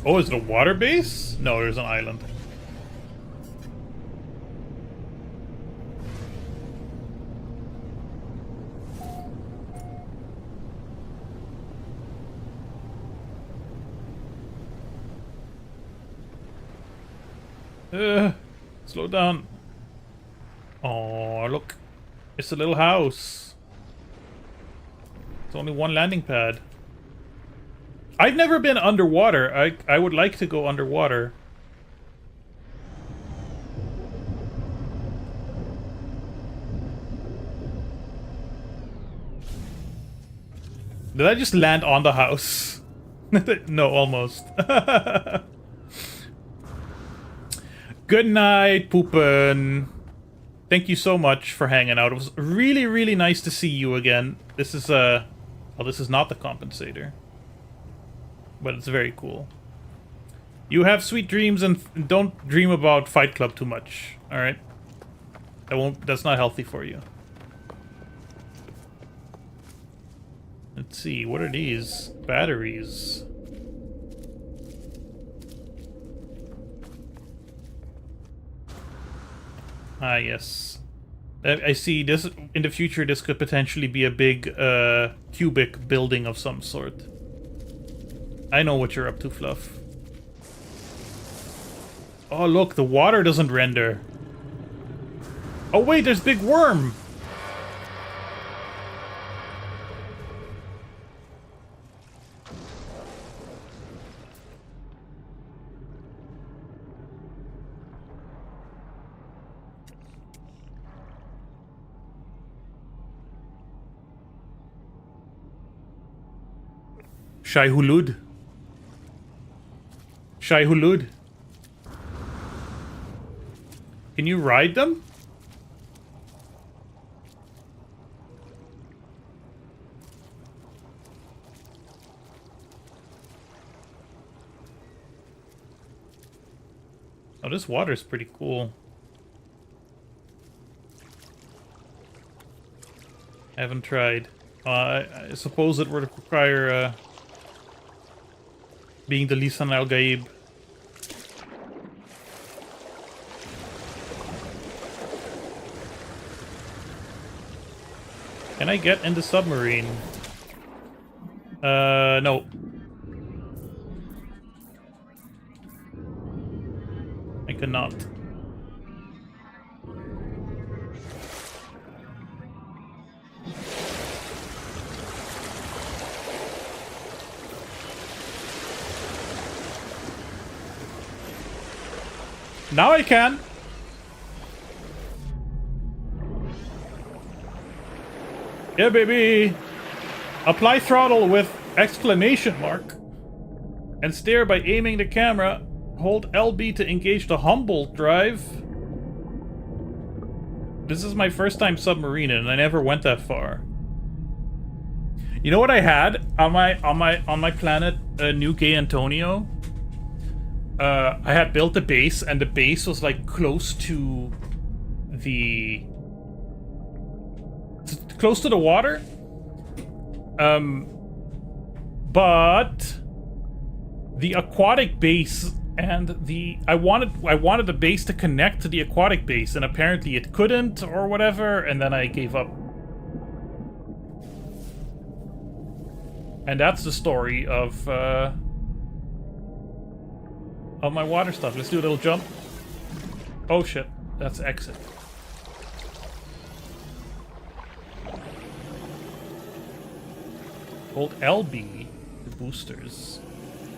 Oh, is it a water base? No, there's an island. Slow down. Oh, look. It's a little house. It's only one landing pad. I've never been underwater. I would like to go underwater. Did I just land on the house? No, almost. Good night, Poopin'. Thank you so much for hanging out. It was really, really nice to see you again. This is, well, this is not the Compensator. But it's very cool. You have sweet dreams and don't dream about Fight Club too much. Alright? That's not healthy for you. Let's see, what are these? Batteries. Ah, yes. I see this in the future. This could potentially be a big cubic building of some sort. I know what you're up to, Fluff. Oh, look, the water doesn't render. Oh, wait, there's Big Worm. Shai Hulud. Shai Hulud. Can you ride them? Oh, this water's pretty cool. Haven't tried. I suppose it would require being the Lisan Al Gaib. Can I get in the submarine? No. I cannot. Now I can. Yeah, baby. Apply throttle with exclamation mark. And steer by aiming the camera. Hold LB to engage the Humboldt drive. This is my first time submarining, and I never went that far. You know what I had on my planet, New Gay Antonio? I had built a base, and the base was like close to the water. But the aquatic base and I wanted the base to connect to the aquatic base, and apparently it couldn't or whatever, and then I gave up. And that's the story of my water stuff. Let's do a little jump. Oh shit, that's exit. Hold LB, the boosters.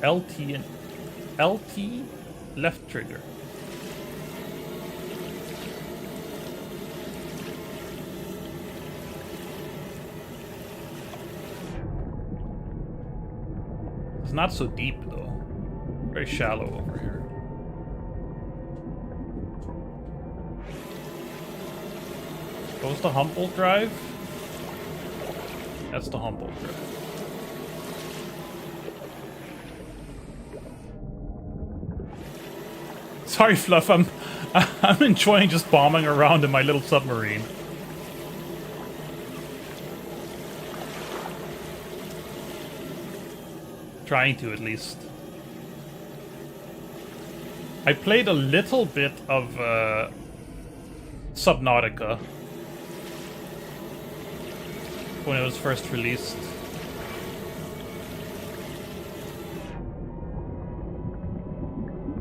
LT and LT, left trigger. It's not so deep though. Very shallow over here. Goes the Humboldt drive? That's the Humboldt drive. Sorry, Fluff. I'm enjoying just bombing around in my little submarine. Trying to, at least. I played a little bit of Subnautica when it was first released.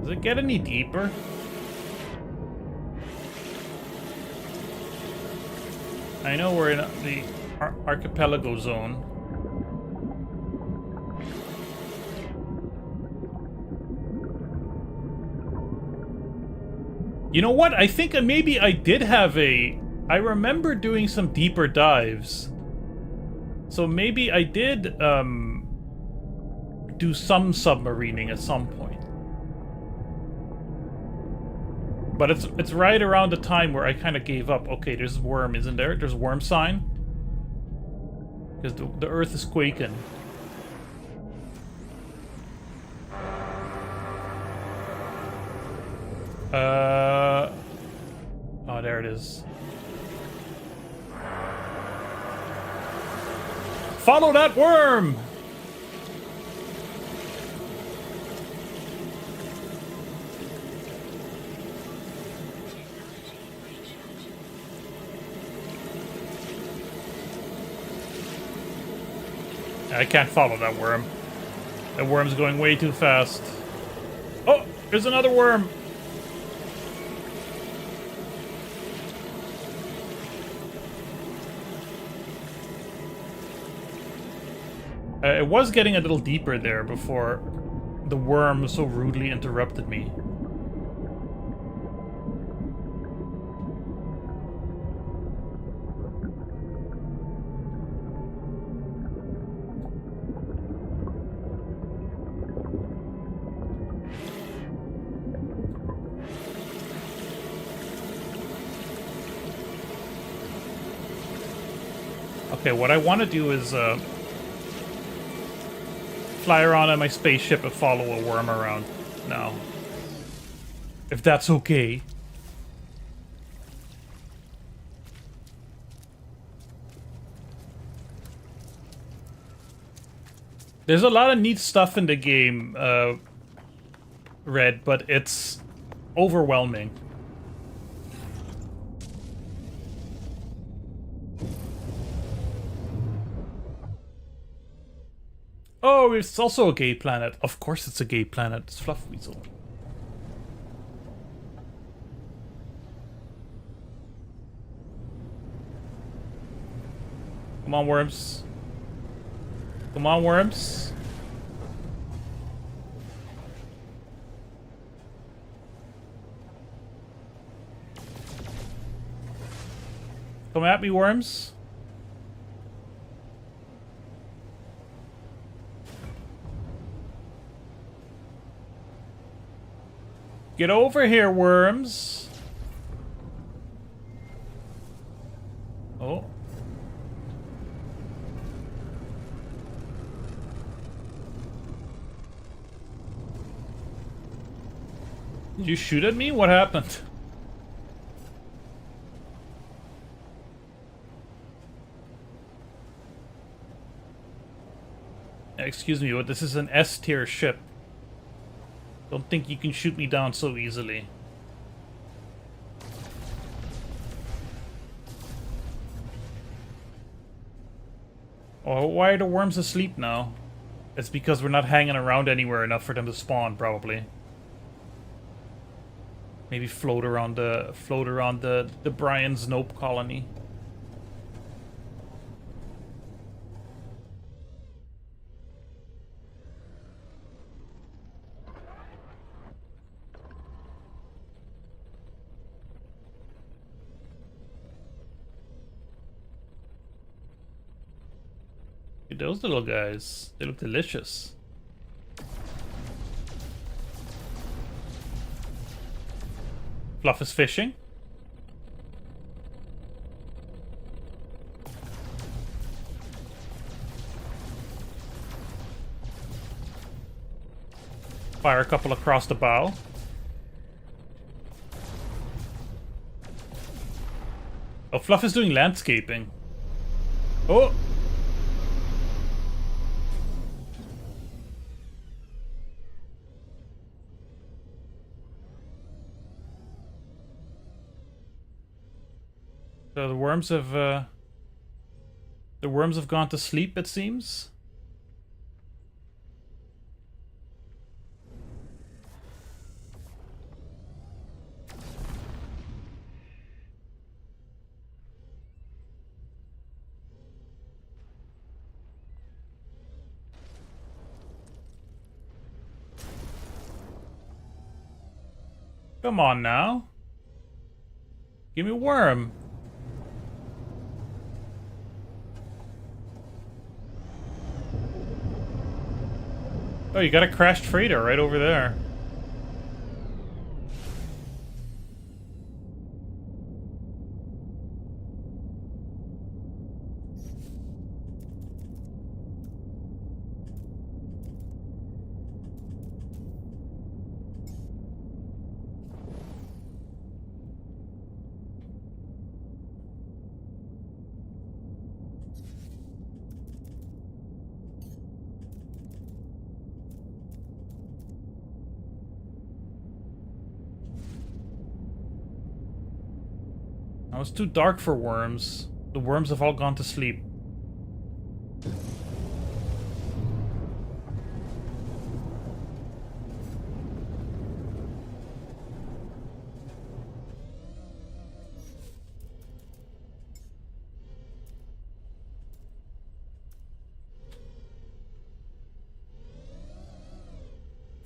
Does it get any deeper? I know we're in the archipelago zone. You know what? I think maybe I did have I remember doing some deeper dives. So maybe I did do some submarining at some point. But it's right around the time where I kind of gave up. Okay, there's a worm, isn't there? There's a worm sign. Because the Earth is quaking. Oh, there it is. Follow that worm! I can't follow that worm. That worm's going way too fast. Oh, there's another worm! It was getting a little deeper there before the worm so rudely interrupted me. Okay, what I want to do is fly around on my spaceship and follow a worm around now. If that's okay. There's a lot of neat stuff in the game, Red, but it's overwhelming. Oh, it's also a gay planet. Of course it's a gay planet. It's Fluff Weasel. Come on, worms. Come on, worms. Come at me, worms. Get over here, worms. Oh. Did you shoot at me? What happened? Excuse me, but this is an S-tier ship. Don't think you can shoot me down so easily. Oh, why are the worms asleep now? It's because we're not hanging around anywhere enough for them to spawn, probably. Maybe float around the Brian's Nope colony. Those little guys, they look delicious. Fluff is fishing. Fire a couple across the bow. Oh, Fluff is doing landscaping. Oh! So the worms have gone to sleep, it seems. Come on now. Give me a worm. Oh, you got a crashed freighter right over there. Oh, it's too dark for worms. The worms have all gone to sleep.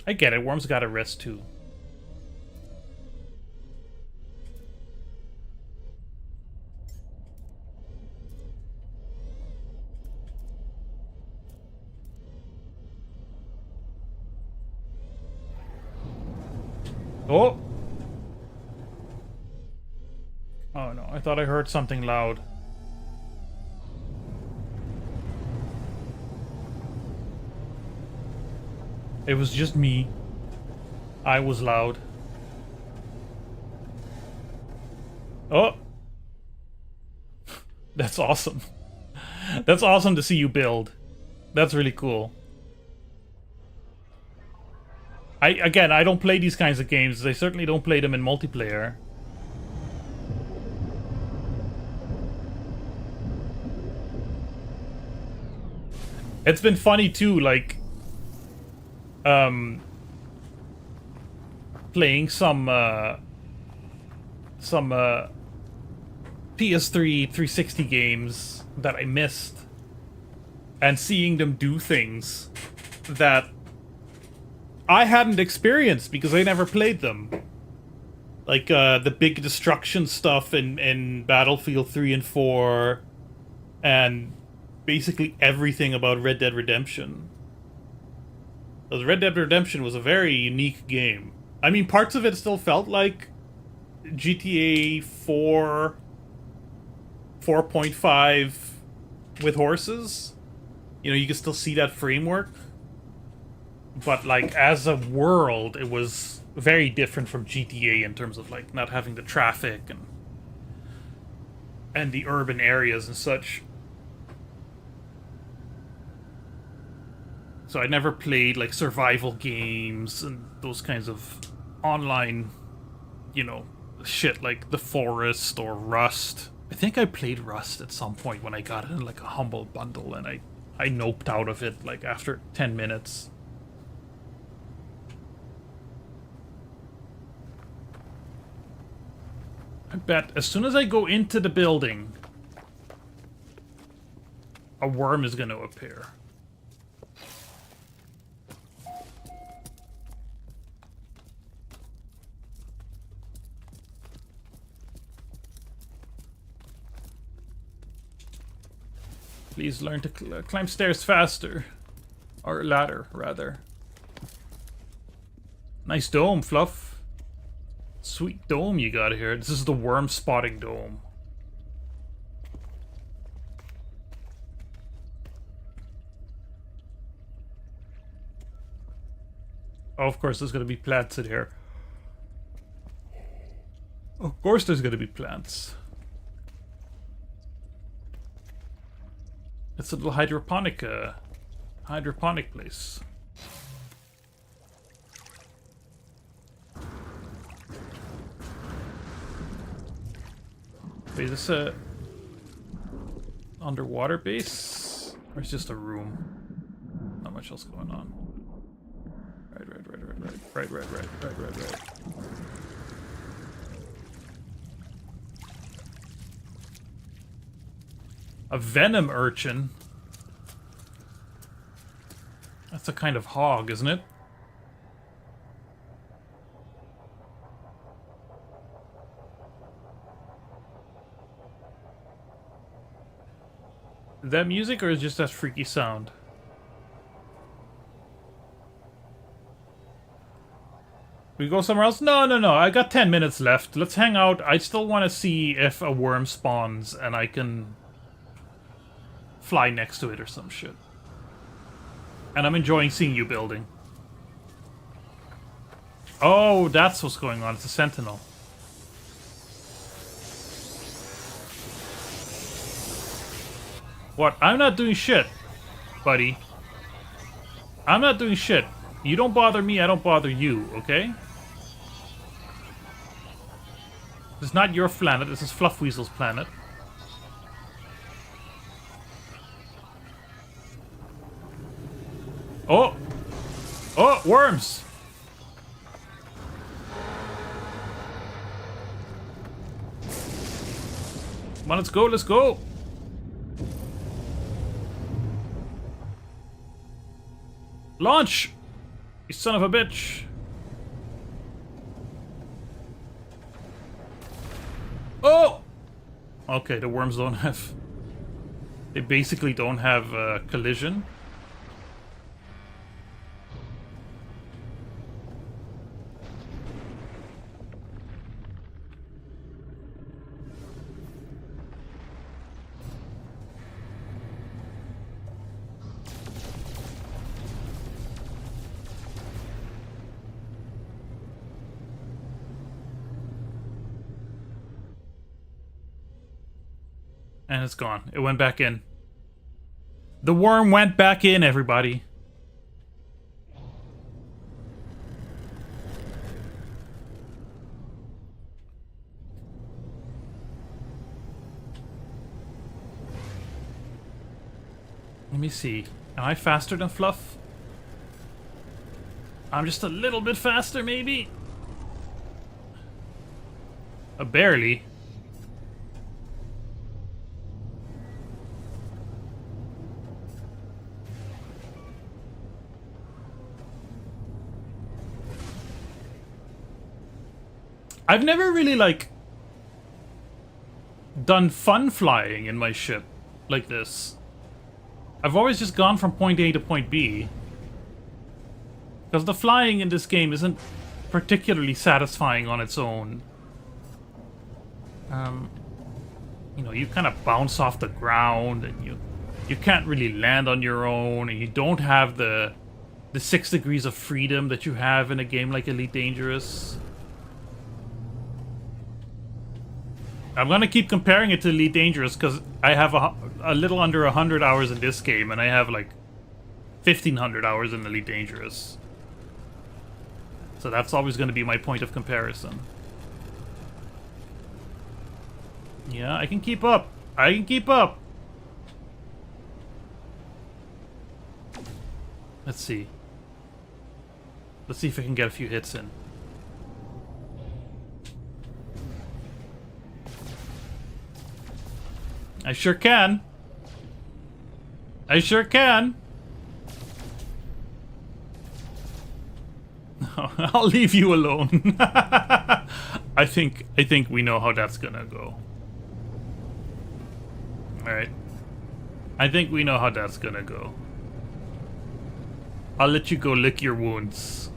I get it, worms gotta rest too. Oh! Oh no, I thought I heard something loud. It was just me. I was loud. Oh! That's awesome. That's awesome to see you build. That's really cool. Again, I don't play these kinds of games. I certainly don't play them in multiplayer. It's been funny too, like playing some PS3 360 games that I missed and seeing them do things that I hadn't experienced because I never played them. Like the big destruction stuff in Battlefield 3 and 4 and basically everything about Red Dead Redemption. Because Red Dead Redemption was a very unique game. I mean, parts of it still felt like GTA 4, 4.5 with horses. You know, you can still see that framework. But, like, as a world, it was very different from GTA in terms of, like, not having the traffic and the urban areas and such. So I never played, like, survival games and those kinds of online, you know, shit like The Forest or Rust. I think I played Rust at some point when I got it in, like, a humble bundle, and I noped out of it, like, after 10 minutes. I bet as soon as I go into the building, a worm is going to appear. Please learn to climb stairs faster. Or ladder, rather. Nice dome, Fluff. Sweet dome you got here. This is the worm spotting dome. Oh, of course there's gonna be plants in here. Of course there's gonna be plants. It's a little hydroponic place. Wait, is this a underwater base? Or it's just a room? Not much else going on. Right. A venom urchin? That's a kind of hog, isn't it? Is that music or is it just that freaky sound? We go somewhere else? No. I got 10 minutes left. Let's hang out. I still want to see if a worm spawns and I can fly next to it or some shit. And I'm enjoying seeing you building. Oh, that's what's going on. It's a sentinel. What? I'm not doing shit, buddy. I'm not doing shit. You don't bother me, I don't bother you, okay? This is not your planet, this is Fluffweasel's planet. Oh! Oh, worms! Come on, let's go, let's go! Launch! You son of a bitch! Oh! Okay, the worms don't have... They basically don't have collision. And it's gone. It went back in. The worm went back in, everybody. Let me see. Am I faster than Fluff? I'm just a little bit faster, maybe? Barely. I've never really, like, done fun flying in my ship like this. I've always just gone from point A to point B. Because the flying in this game isn't particularly satisfying on its own. You know, you kind of bounce off the ground, and you can't really land on your own, and you don't have the 6 degrees of freedom that you have in a game like Elite Dangerous. I'm gonna keep comparing it to Elite Dangerous because I have a little under 100 hours in this game, and I have like 1,500 hours in Elite Dangerous. So that's always going to be my point of comparison. Yeah, I can keep up. I can keep up. Let's see. Let's see if I can get a few hits in. I sure can. I sure can. I'll leave you alone. I think we know how that's gonna go. Alright. I think we know how that's gonna go. I'll let you go lick your wounds.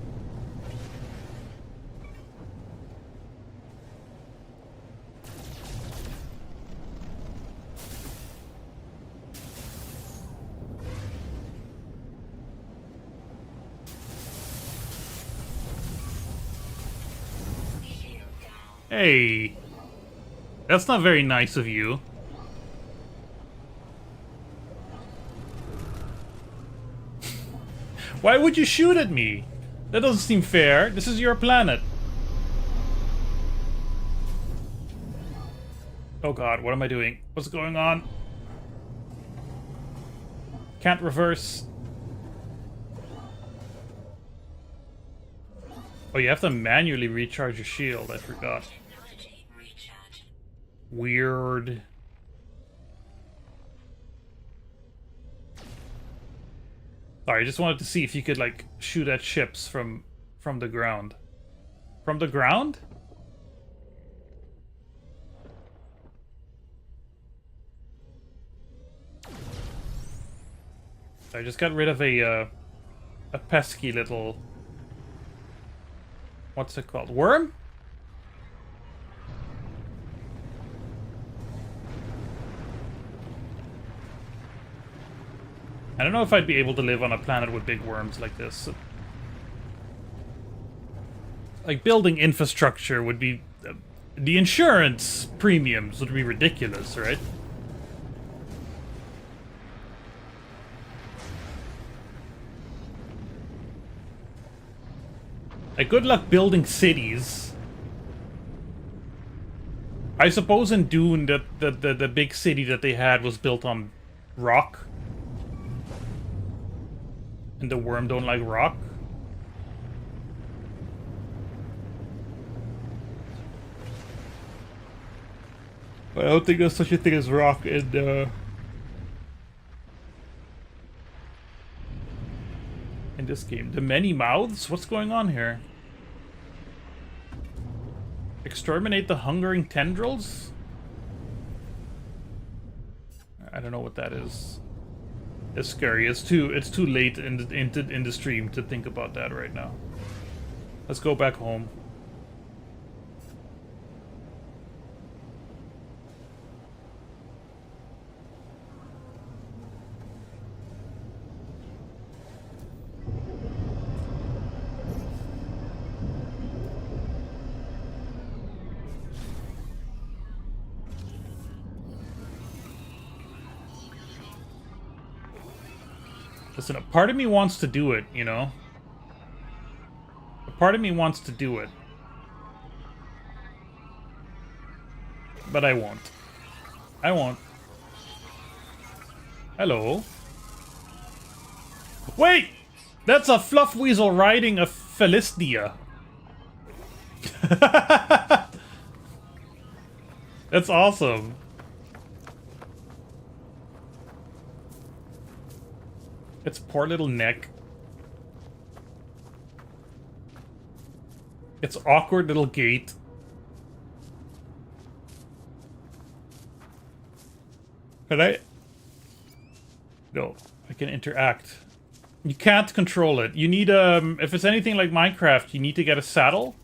Hey, that's not very nice of you. Why would you shoot at me? That doesn't seem fair. This is your planet. Oh god, what am I doing? What's going on? Can't reverse. Oh, you have to manually recharge your shield. I forgot. Weird. Sorry, I just wanted to see if you could, like, shoot at ships from the ground. From the ground? I just got rid of a pesky little... What's it called? Worm? I don't know if I'd be able to live on a planet with big worms like this. Like, building infrastructure would be... the insurance premiums would be ridiculous, right? Like, good luck building cities. I suppose in Dune, the big city that they had was built on rock. And the worm don't like rock. I don't think there's such a thing as rock in this game. The many mouths? What's going on here? Exterminate the hungering tendrils? I don't know what that is. It's scary. It's too late in the stream to think about that right now. Let's go back home. Listen, a part of me wants to do it, you know? A part of me wants to do it. But I won't. I won't. Hello. Wait! That's a fluff weasel riding a Philistia. That's awesome. Its poor little neck. Its awkward little gait. Can I? No, I can interact. You can't control it. You need, if it's anything like Minecraft, you need to get a saddle.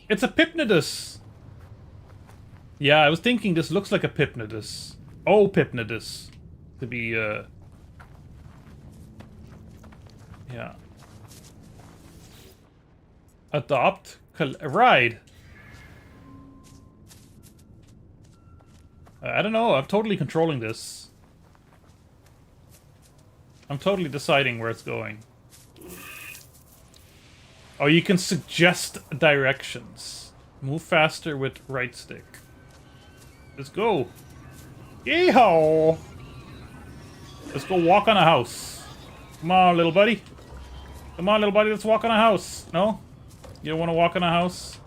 It's a Hypnodus! Yeah, I was thinking this looks like a Hypnodus. Oh, Hypnodus. To be, yeah. Adopt? Ride! I don't know, I'm totally controlling this. I'm totally deciding where it's going. Oh, you can suggest directions. Move faster with right stick. Let's go. Yeehaw! Let's go walk on a house. Come on, little buddy. Come on, little buddy, let's walk on a house. No? You don't want to walk on a house?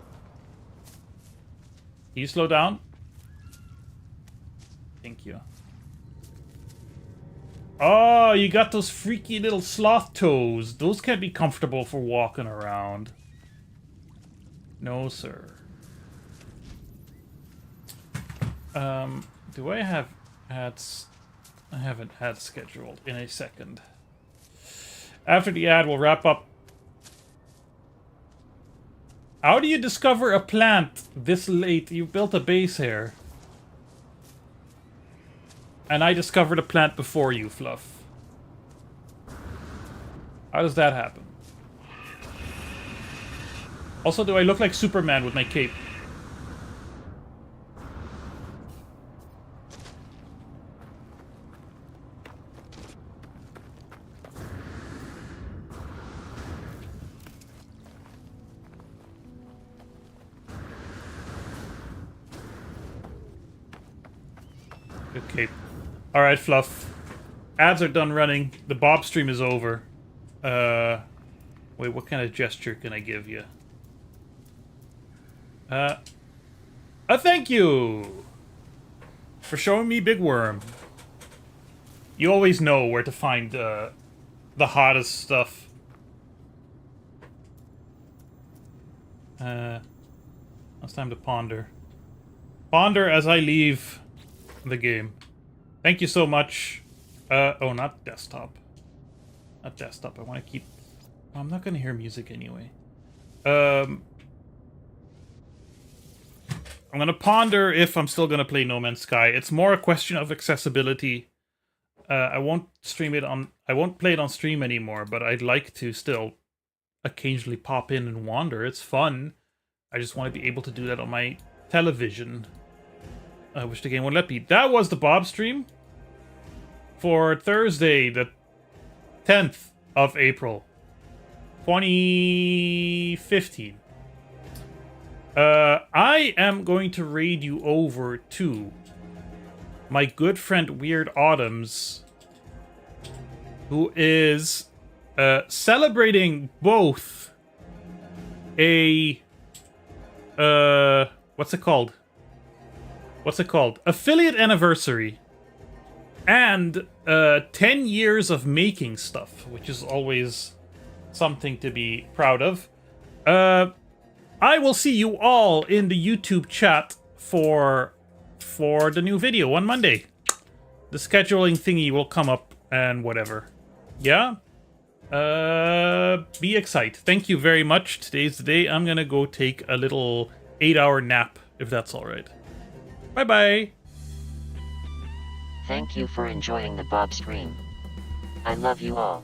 Can you slow down? Thank you. Oh, you got those freaky little sloth toes. Those can't be comfortable for walking around. No, sir. Do I have ads? I haven't had scheduled in a second. After the ad, we'll wrap up. How do you discover a plant this late? You built a base here. And I discovered a plant before you, Fluff. How does that happen? Also, do I look like Superman with my cape? Good cape. Alright, Fluff. Ads are done running. The Bob stream is over. Wait, what kind of gesture can I give you? A thank you! For showing me Big Worm. You always know where to find, the hottest stuff. It's time to ponder. Ponder as I leave the game. Thank you so much. Oh, not desktop. Not desktop. I want to keep... I'm not going to hear music anyway. I'm going to ponder if I'm still going to play Nommin the Sky. It's more a question of accessibility. I won't stream it on... I won't play it on stream anymore, but I'd like to still occasionally pop in and wander. It's fun. I just want to be able to do that on my television. Which the game won't let me. That was the Bob stream for Thursday, the 10th of April, 2015. I am going to raid you over to my good friend Weird Autumns, who is celebrating both a what's it called? Affiliate anniversary and 10 years of making stuff, which is always something to be proud of. I will see you all in the YouTube chat for the new video on Monday. The scheduling thingy will come up and whatever. Yeah? Be excited. Thank you very much. Today's the day. I'm gonna go take a little 8-hour nap, if that's alright. Bye-bye. Thank you for enjoying the Bob stream. I love you all.